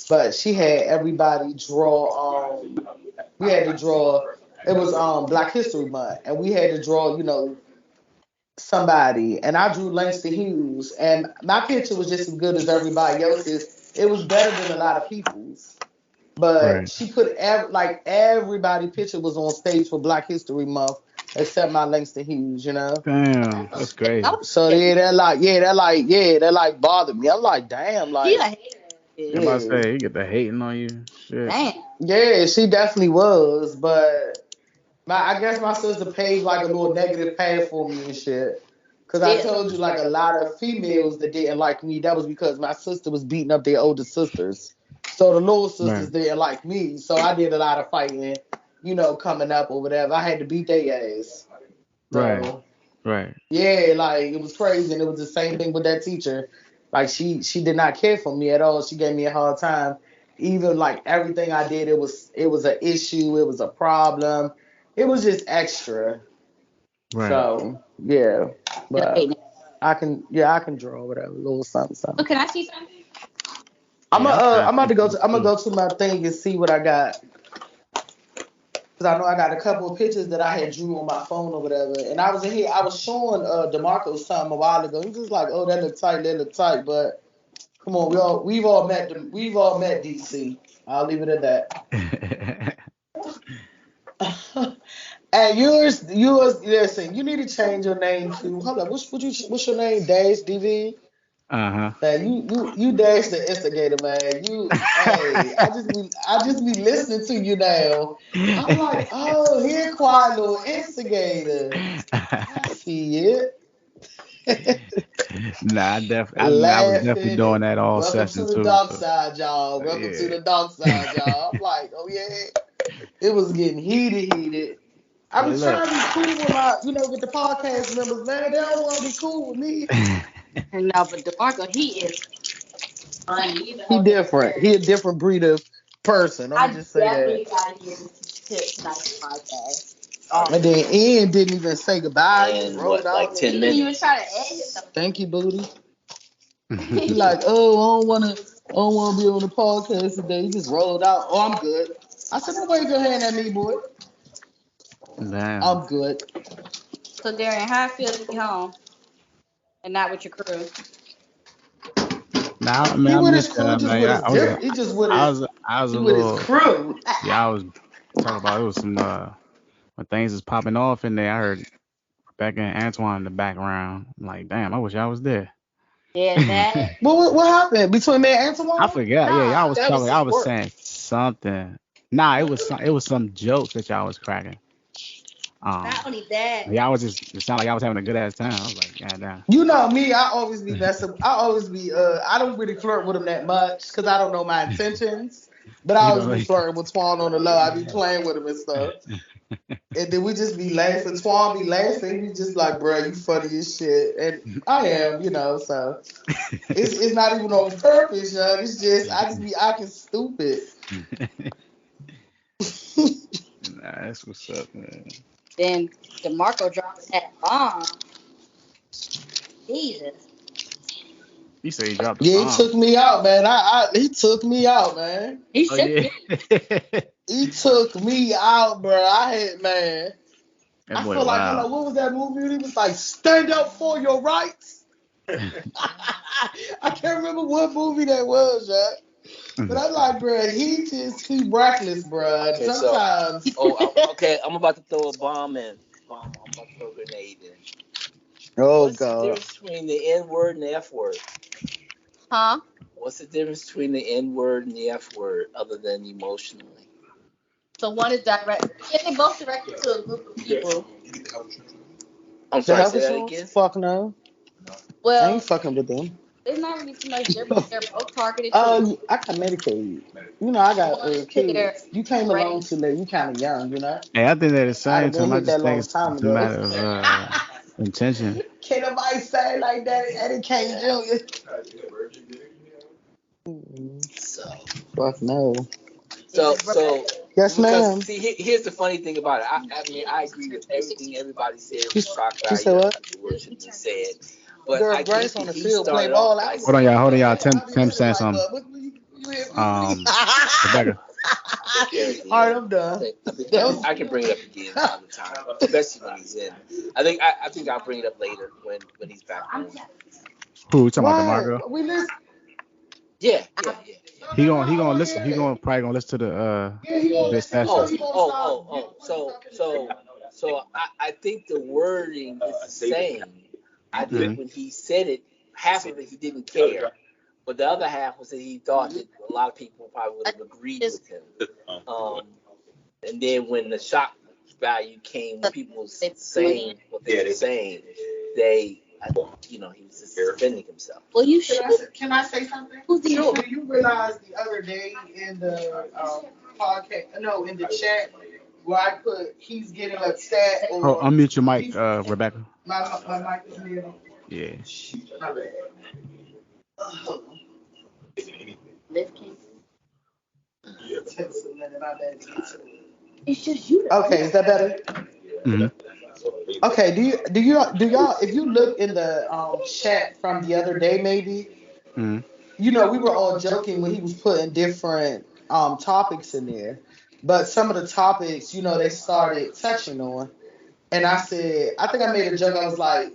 but she had everybody draw. We had to draw. It was Black History Month, and we had to draw, somebody. And I drew Langston Hughes, and my picture was just as good as everybody else's. It was better than a lot of people's. But she put everybody picture was on stage for Black History Month except my Langston Hughes, Damn, that's crazy. So that bothered me. I'm like, damn, like I'm about to say, you get the hating on you. Shit. Damn. yeah, she definitely was, but I guess my sister paved like a little negative path for me and shit. Cause I told you like a lot of females that didn't like me. That was because my sister was beating up their older sisters. So the little sisters didn't like me. So I did a lot of fighting, coming up or whatever. I had to beat their ass. So, Right. yeah, like it was crazy, and it was the same thing with that teacher. Like she did not care for me at all. She gave me a hard time. Even like everything I did, it was an issue. It was a problem. It was just extra. Right. So yeah, but I can draw whatever, a little something. So can I see something? I'm about to go to my thing and see what I got. Cause I know I got a couple of pictures that I had drew on my phone or whatever, and I was in here. I was showing DaMarco something a while ago. He was like, "Oh, that look tight," but come on, we've all met DC. I'll leave it at that. And yours, listen, you need to change your name to, hold up, what's your name? Dash DV? Man, you Dash the instigator, man. Hey, I just be listening to you now. I'm like, oh, here quiet little instigator. I see it. Nah, I was definitely doing that all session too. Welcome to the Darkside, y'all. Welcome to the Darkside, y'all. I'm like, oh yeah. It was getting heated. I was trying to be cool with my, with the podcast members, man. They don't want to be cool with me. No, but DaMarco, he is funny. He different. He a different breed of person. I'm just say that. I definitely got to hear this nice podcast. And then Ian didn't even say goodbye. And like 10 minutes. He was trying to edit something. Thank you, booty. He like, oh, I don't wanna be on the podcast today. He just rolled out. Oh, I'm good. I said, don't wave your hand at me, boy. Damn. I'm good. So Darian, how it feel to be home and not with your crew? Nah, I mean, I missed that. He just with his crew. Yeah, I was talking about it was some when things was popping off in there. I heard Rebecca and Antoine in the background. I'm like, damn, I wish I was there. Yeah, that. What happened between me and Antoine? I forgot. Y'all was talking. I was saying something. Nah, it was some jokes that y'all was cracking. Not only that. Y'all was it sounded like I was having a good ass time. I was like, God damn. You know me, I always be messing. I don't really flirt with him that much because I don't know my intentions. But I always be flirting with Twan on the low. I be playing with him and stuff. And then we just be laughing. Twan be laughing. He just like, bro, you funny as shit. And I am, so it's not even on purpose, yo. It's just I just be acting stupid. Nah, that's what's up, man. Then DaMarco dropped that bomb. Jesus. He said he dropped the bomb. He took me out, man. He took me out, man. He shook you. He took me out, bro. That I boy feel like, hold wow. on, what was that movie? He was like, stand up for your rights. I can't remember what movie that was, but I'm like, bro, he reckless, bro. Okay, Sometimes. okay, I'm about to throw a bomb in. I'm about to throw a grenade in. Oh, What's the God. difference between the N word and the F word? Huh? What's the difference between the N word and the F word other than emotionally? So one is direct. Yeah, they both directed to a group of people. I'm The sorry, health say that insurance? again? Fuck no. I Well, ain't fucking with them. it's not really too much difference. They're both targeted to I got Medicaid. You know, I got one is to their kids. You came along race. too late. You kind of young, you know. Hey, I think they're the I'd same have to been him. I hit just that think long it's time a ago. matter of intention. Can't nobody say like that. Eddie Kane Jr. Fuck no. So Yes, ma'am. because see, here's the funny thing about it. I mean, I agree with everything everybody said. She Crocodile, said what? the word should be said. But Girl, I think Grace that on the he field play started ball. off by Hold on, y'all. Tim I be saying like, something. what you hit me? Rebecca. All right, I'm done. I can bring it up again another time, especially when he's in. I think I'll bring it up later when he's back home. Who we talking about? Why? DaMarco? We listen. Yeah. He gonna listen. He gonna probably gonna listen to the bit session. So I think the wording is the same. I think when he said it, half of it he didn't care, but the other half was that he thought that a lot of people probably would have agreed with him. And then when the shock value came, when people was saying what they were saying, he was just defending himself. Well, you should. Can I say something? Sure. Do you realize the other day in the podcast, no, in the chat, where I put he's getting upset Oh, or unmute your mic, Rebecca. my mic is muted. Yeah. My bad. It's just you. Okay, is that better? Mm-hmm. Okay, do y'all if you look in the chat from the other day maybe, Mm-hmm. you know, we were all joking when he was putting different topics in there. But some of the topics, you know, they started touching on. And I said, I think I made a joke. I was like,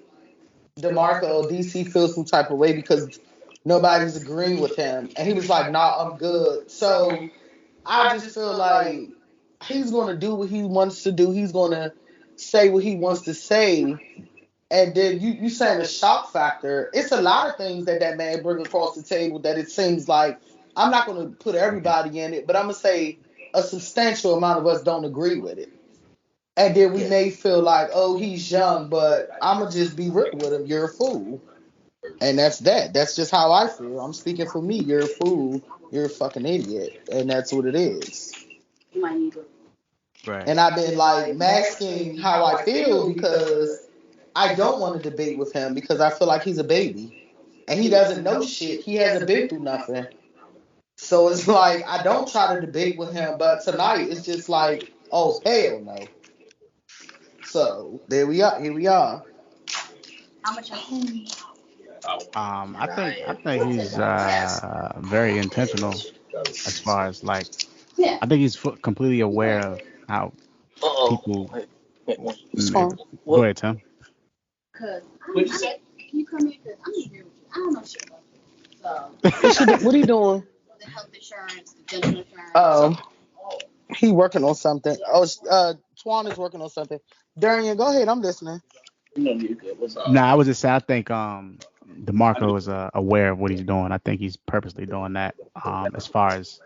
DaMarco, DC feels some type of way because nobody's agreeing with him. And he was like, nah, I'm good. So I just feel like he's going to do what he wants to do. He's going to say what he wants to say. And then you saying the shock factor. It's a lot of things that man brings across the table that it seems like, I'm not going to put everybody in it, but I'm going to say a substantial amount of us don't agree with it. And then we may feel like, oh, he's young, but I'm going to just be real with him. You're a fool. And that's that. That's just how I feel. I'm speaking for me. You're a fool. You're a fucking idiot. And that's what it is. Right. And I've been like masking how I feel because I don't want to debate with him because I feel like he's a baby. And he doesn't know shit. He hasn't been through nothing. So it's like, I don't try to debate with him. But tonight, it's just like, oh, hell no. So there we are. Here we are. How much? I think he's very intentional as far as like. Yeah. I think he's completely aware of how people. Go ahead, Tim. Cause can you come here? Cause I'm here with you. I don't know shit about you. So What are you doing? the health insurance, the dental insurance. Oh, he working on something. Oh, Twan is working on something. Darian, go ahead. I'm listening. Nah, I was just saying. I think DaMarco is aware of what he's doing. I think he's purposely doing that. As far as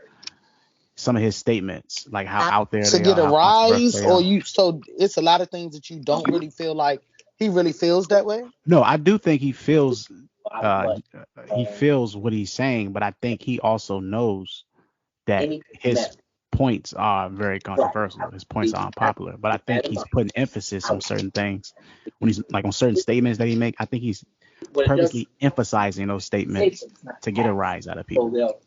some of his statements, like how out there To they get are, a how controversial rise, they or are. you? So it's a lot of things that you don't really feel like he really feels that way. No, I do think he feels what he's saying, but I think he also knows that his points are very controversial. His points are unpopular, but I think he's putting emphasis on certain things when he's like on certain statements that he make. I think he's purposely emphasizing those statements to get a rise out of people. Well,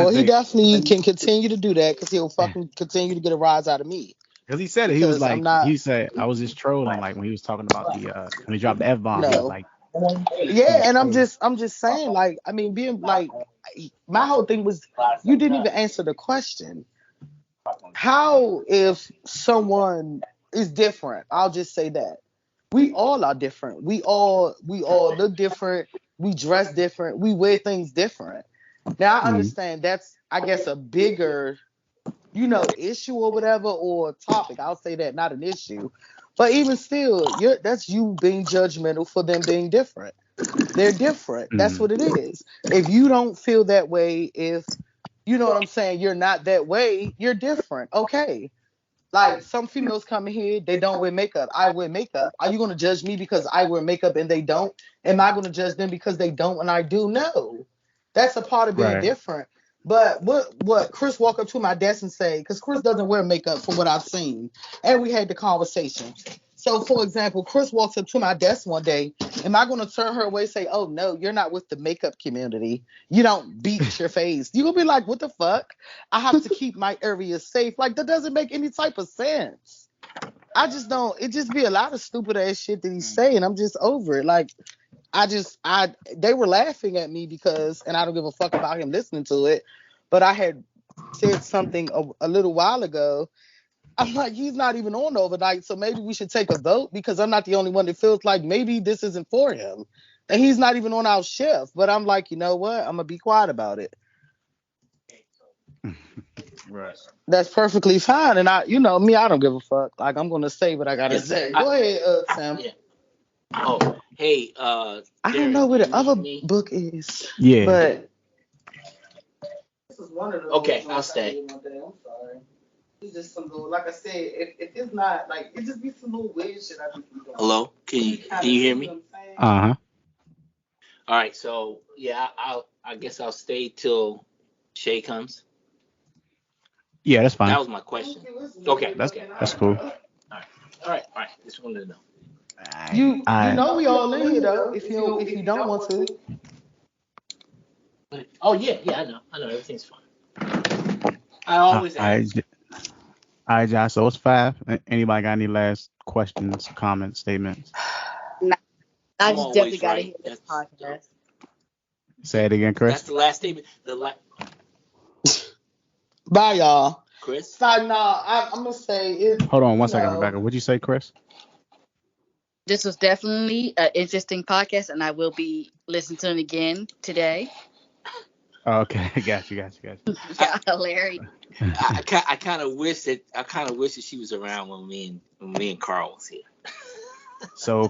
he definitely can continue to do that because he'll fucking continue to get a rise out of me. Because he said it, he was like, he said, I was just trolling, like when he was talking about the when he dropped the F-bomb, he was like, yeah, and I'm just saying, like, I mean, being like, my whole thing was, you didn't even answer the question. How if someone is different. I'll just say that. We all are different. We all look different. We dress different. We wear things different. Now I understand that's, I guess, a bigger, issue or whatever, or topic. I'll say that, not an issue. But even still, that's you being judgmental for them being different. They're different. That's what it is. If you don't feel that way, if you know what I'm saying, you're not that way, you're different. Okay. Like some females come in here, they don't wear makeup. I wear makeup. Are you gonna judge me because I wear makeup and they don't? Am I gonna judge them because they don't and I do? No. That's a part of being different. But what Chris walk up to my desk and say, because Chris doesn't wear makeup from what I've seen, and we had the conversation. So, for example, Chris walks up to my desk one day. Am I going to turn her away and say, oh, no, you're not with the makeup community. You don't beat your face. You're going to be like, what the fuck? I have to keep my area safe. Like, that doesn't make any type of sense. I just don't. It just be a lot of stupid ass shit that he's saying. I'm just over it. Like, they were laughing at me because, and I don't give a fuck about him listening to it, but I had said something a little while ago. I'm like, he's not even on overnight, so maybe we should take a vote because I'm not the only one that feels like maybe this isn't for him. And he's not even on our shift. But I'm like, you know what? I'm going to be quiet about it. Right. That's perfectly fine. And I don't give a fuck. Like, I'm going to say what I got to say. Go ahead, Sam. Yeah. Oh, hey, I don't know where the other book is. Yeah. But this is one of those. Okay, I'll stay. I'm sorry. It's just some little, like I said, if it's not, like, it just be some little weird shit I just be doing. Hello? Can you hear me? Uh-huh. All right, so, yeah, I guess I'll stay till Shay comes. Yeah, that's fine. That was my question. Okay. That's cool. All right. Just wanted to know. You know we all in here, though, if you don't want to. Oh, yeah, I know. Everything's fine. I always ask. All right, Josh, so it's 5. Anybody got any last questions, comments, statements? No, I just definitely got to right. hear this podcast. Say it again, Chris. That's the last statement. Bye, y'all. Chris? I'm going to say it. Hold on one second, Rebecca. What'd you say, Chris? This was definitely an interesting podcast, and I will be listening to it again today. Okay, got you. Hilarious. I kind of wish that she was around when me and Carl was here. So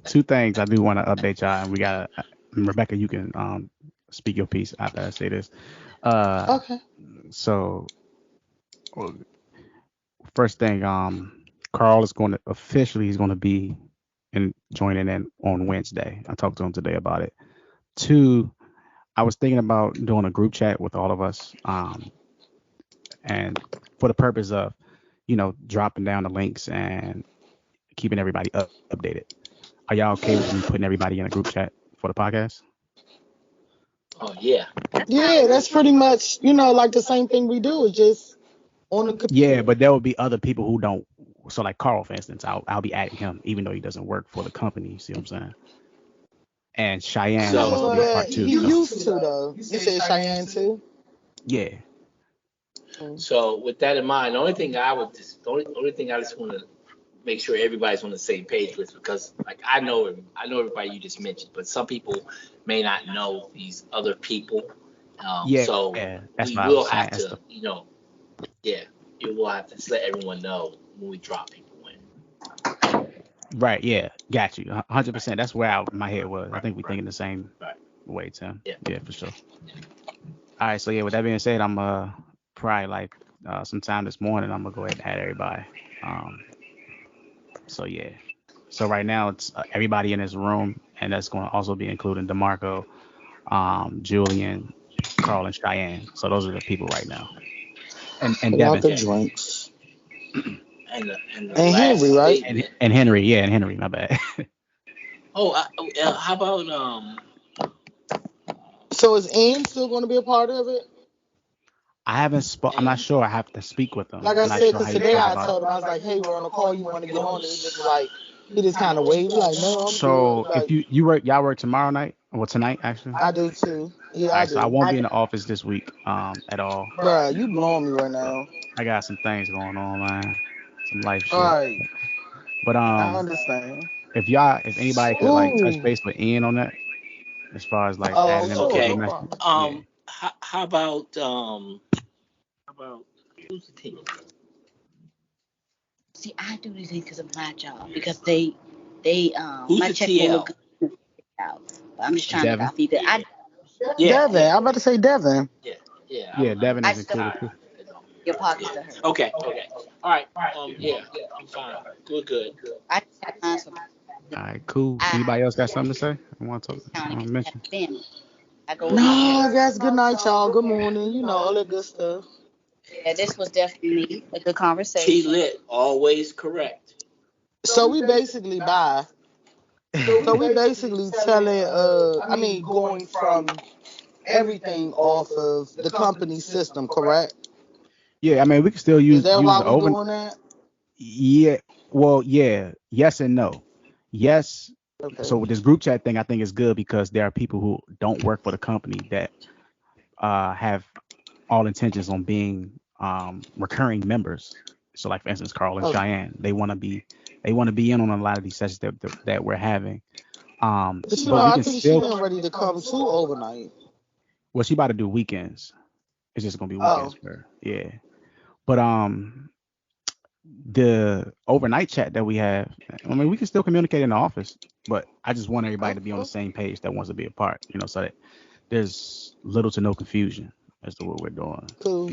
2 things I do want to update y'all, and we got Rebecca. You can speak your piece after I say this. Okay. So first thing, Carl is going to be joining in on Wednesday. I talked to him today about it. 2, I was thinking about doing a group chat with all of us, and for the purpose of, dropping down the links and keeping everybody updated. Are y'all okay with me putting everybody in a group chat for the podcast? Oh, yeah. Yeah, that's pretty much, like the same thing we do. It's just on the computer. Yeah, but there will be other people who don't. So like Carl, for instance, I'll be adding him, even though he doesn't work for the company. You see what I'm saying? And Cheyenne wants to be a part too. You used to, though. You said Cheyenne too? Yeah. So with that in mind, the only thing I just want to make sure everybody's on the same page with, because like I know everybody you just mentioned, but some people may not know these other people. So that's we what will I was have saying. to, you will have to just let everyone know when we drop people in. Right. Yeah. Got you. 100%. That's where my head was. I think we're thinking the same way, Tim. Yeah, for sure. All right. So yeah, with that being said, I'm probably like sometime this morning, I'm gonna go ahead and add everybody. So yeah. So right now it's everybody in this room, and that's going to also be including DaMarco, Julian, Carl, and Cheyenne. So those are the people right now. And Devon. The drinks. And Henry, right? And Henry, and Henry, my bad. How about So is Ian still going to be a part of it? I haven't I'm not sure. I have to speak with them. Like I said, because today I told him, I was like, hey, we're on a call. You want to get on? And he just like, he just kind of waved. Like, no, I'm so good. Like, if y'all work tomorrow night, or tonight actually? I do too. Yeah, all right, I do. So I won't be in the office this week at all. Bruh, you blowing me right now. I got some things going on, man. some life All shit. right, But I understand. if anybody could like touch Ooh. base with Ian on that, as far as like Oh, adding him to sure, the no Okay. message. problem. Yeah. How about who's the team? See, I do these things because of my job because Who's my the check will look TL? good out. But I'm just trying to Devin. make it feel good. Yeah, Devin, I'm about to say Devin. yeah. Yeah, Devin I is just don't included too. your pockets Yeah. to her. Okay. All right. Yeah, I'm fine. We're good. I just have mine for All right, cool. I Anybody else got something to say? I want to county because I mention. have family. I go with my No, I parents. guess good night, y'all. Good morning. You know, all that good stuff. Yeah, this was definitely a good T conversation. lit, always correct. So we basically buy. So we basically telling, going from everything off of the company system, correct? Yeah, I mean, we can still Is use that why the we over. doing that? Yeah, well, yeah, yes and no. Yes. Okay. So with this group chat thing, I think it's good because there are people who don't work for the company that have all intentions on being recurring members. So like for instance, Carl and Okay. Cheyenne, they want to be in on a lot of these sessions that we're having. But you know, But we I can think she still. getting ready to come too overnight. Well, she about to do weekends. It's just gonna be weekends Oh, for her. Yeah. But the overnight chat that we have, I mean, we can still communicate in the office, but I just want everybody to be on the same page that wants to be a part, so that there's little to no confusion as to what we're doing, cool.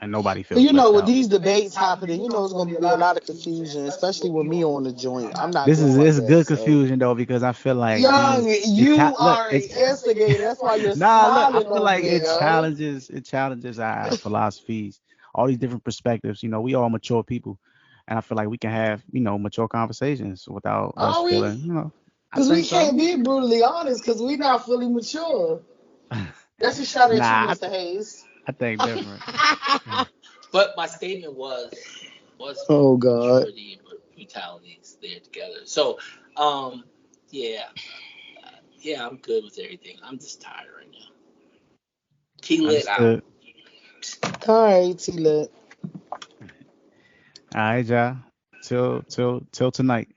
and nobody But feels you know, left with out. these debates happening, it's going to be a lot of confusion, especially with me on the joint. I'm not This is going it's there, good so. confusion though because I feel like Young, you are an it's instigator. That's why you're nah look I smiling feel over like there, young. it challenges our philosophies, all these different perspectives. We all mature people, and I feel like we can have mature conversations without us Are we? feeling. I Because we think so. can't be brutally honest because we're not fully mature. That's a shot at you, Nah, Mr. Hayes. I think different. But my statement was Oh, God. maturity and brutality is there together. So, yeah, I'm good with everything. I'm just tired right now. T lit out. Understood. All right, T-Lit. All right, y'all. Till tonight.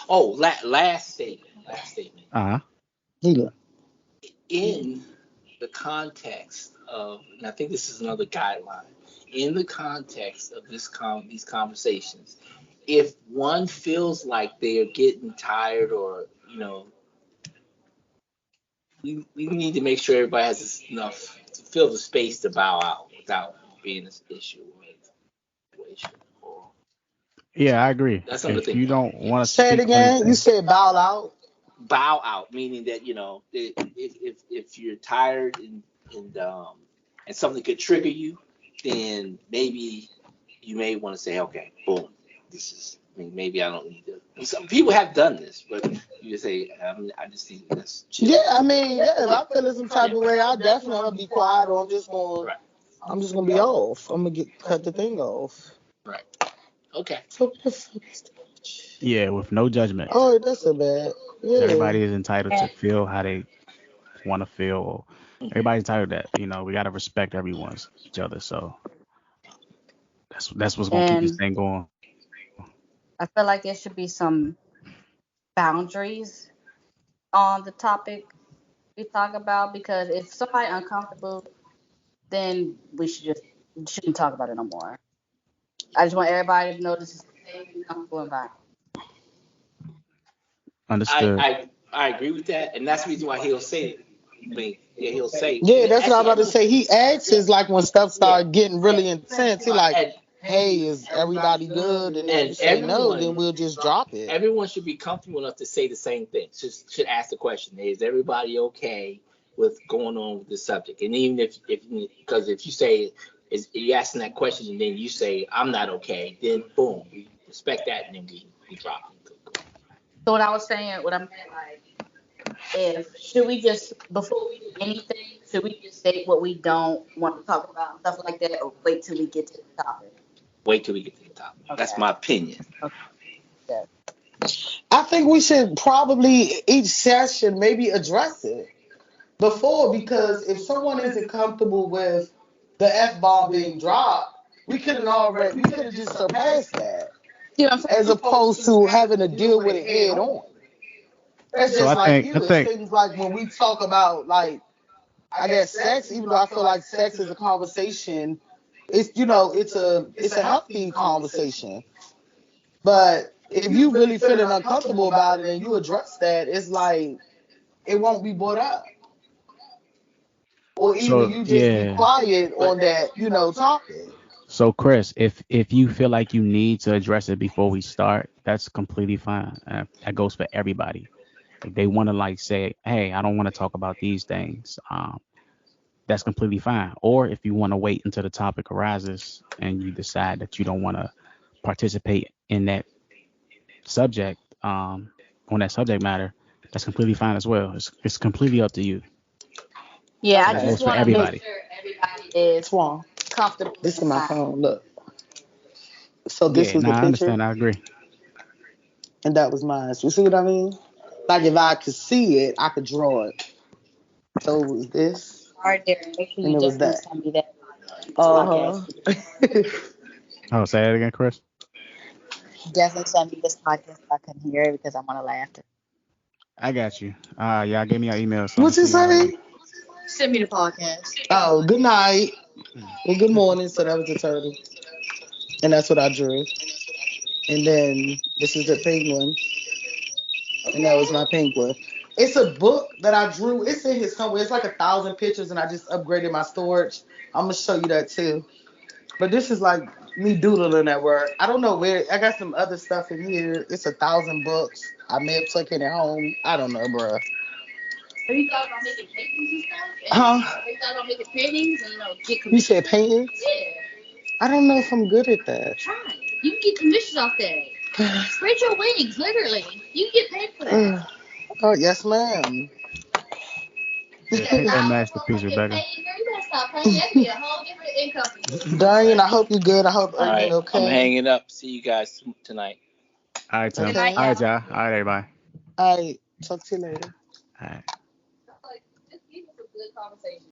Oh, last statement. Uh-huh. T-Lit. In the context of, and I think this is another guideline, in the context of these conversations, if one feels like they are getting tired or, we need to make sure everybody has enough to fill the space to bow out without being this issue or situation. Yeah, I agree. That's something to If think you about. don't want to Say it speak on again. You anything, said bow out. Bow out, meaning that if you're tired and something could trigger you, then maybe you may want to say, okay, boom, maybe I don't need to. Some people have done this, but you just say, I just need to just chill. Yeah, if I feel in some type of way, I definitely gonna be quiet or Right. I'm just gonna be off. I'm gonna cut the thing off. Right. Okay. So what the fuck is that? yeah, with no judgment. Oh, that's so bad. Yeah. Everybody is entitled to feel how they want to feel. Or everybody's entitled to that. We got to respect each other. So that's what's gonna keep this And thing going. I feel like there should be some boundaries on the topic we talk about because if somebody uncomfortable, then we shouldn't talk about it no more. I just want everybody to know this is a safe and comfortable environment. Understood. I agree with that, and that's the reason why he'll say it. He'll say. Yeah, that's what I'm about to say. He asks is like when stuff start getting really intense. He like, And hey, is everybody good? And if you say no, then we'll just drop it. everyone should be comfortable enough to say the same thing. Should ask the question: is everybody okay with going on with this subject? And even because if you say you're asking that question and then you say I'm not okay, then boom, we respect that and then we drop it. So what I'm saying, like, should we just before we do anything, should we just state what we don't want to talk about and stuff like that, or wait till we get to the topic? Wait till we get to the topic. Okay. That's my opinion. Okay. Yeah. I think we should probably each session maybe address it before, because if someone isn't comfortable with the F-bomb being dropped, we could have just surpassed that. You know what I'm saying? as opposed to having to deal with it head on. That's So just I like think you. It seems like when we talk about like, I guess sex, even though I feel like sex is a conversation, it's a healthy conversation. But if you really feeling uncomfortable about it and you address that, it's like it won't be brought up. Or even so you just be yeah. quiet on that, topic. So Chris, if you feel like you need to address it before we start, that's completely fine. That goes for everybody. If they want to like say, hey, I don't want to talk about these things, that's completely fine. Or if you want to wait until the topic arises and you decide that you don't want to participate in that subject, on that subject matter, that's completely fine as well. It's completely up to you. Yeah, I That Okay. goes just for want to make everybody. sure everybody is Swan, comfortable this is and my fine. phone. Look. So this Yeah, was the nah, I picture, understand. I agree. and that was mine. You see what I mean? Like if I could see it, I could draw it. So it was this, All right, Darian, make sure and you it was definitely that. send me that Uh podcast. huh. Oh, say that again, Chris. Definitely send me this podcast. I couldn't hear it because I want to laugh. I got you. Yeah, give me your email so I can What you see you right away. say? Send me the podcast. Oh, good night. Well, good morning. So that was the turtle, and that's what I drew. And then this is the penguin, and that was my penguin. It's a book that I drew. It's in here somewhere. It's like 1,000 pictures, and I just upgraded my storage. I'm gonna show you that too. But this is like me doodling at work. I don't know where. I got some other stuff in here. It's 1,000 books. I may have taken it home. I don't know, bro. Have you thought about making paintings and stuff? Huh? Have you thought about making paintings and get You said commissions? paintings? Yeah, I don't know if I'm good at that. try. You can get commissions off that. Spread your wings, literally. You can get paid for that. Oh, yes, ma'am. Yeah, Because paint that I was masterpiece, motherfucking Rebecca. painting, girl. You better stop painting. That could be a whole different income for you. Darian, I hope you're good. I hope All everything right, I'm okay. hanging up. See you guys tonight. All right, Good Tim. night, Okay. All right, y'all. y'all. All right, everybody. All right. Talk to you later. All right. Like, this is a good conversation.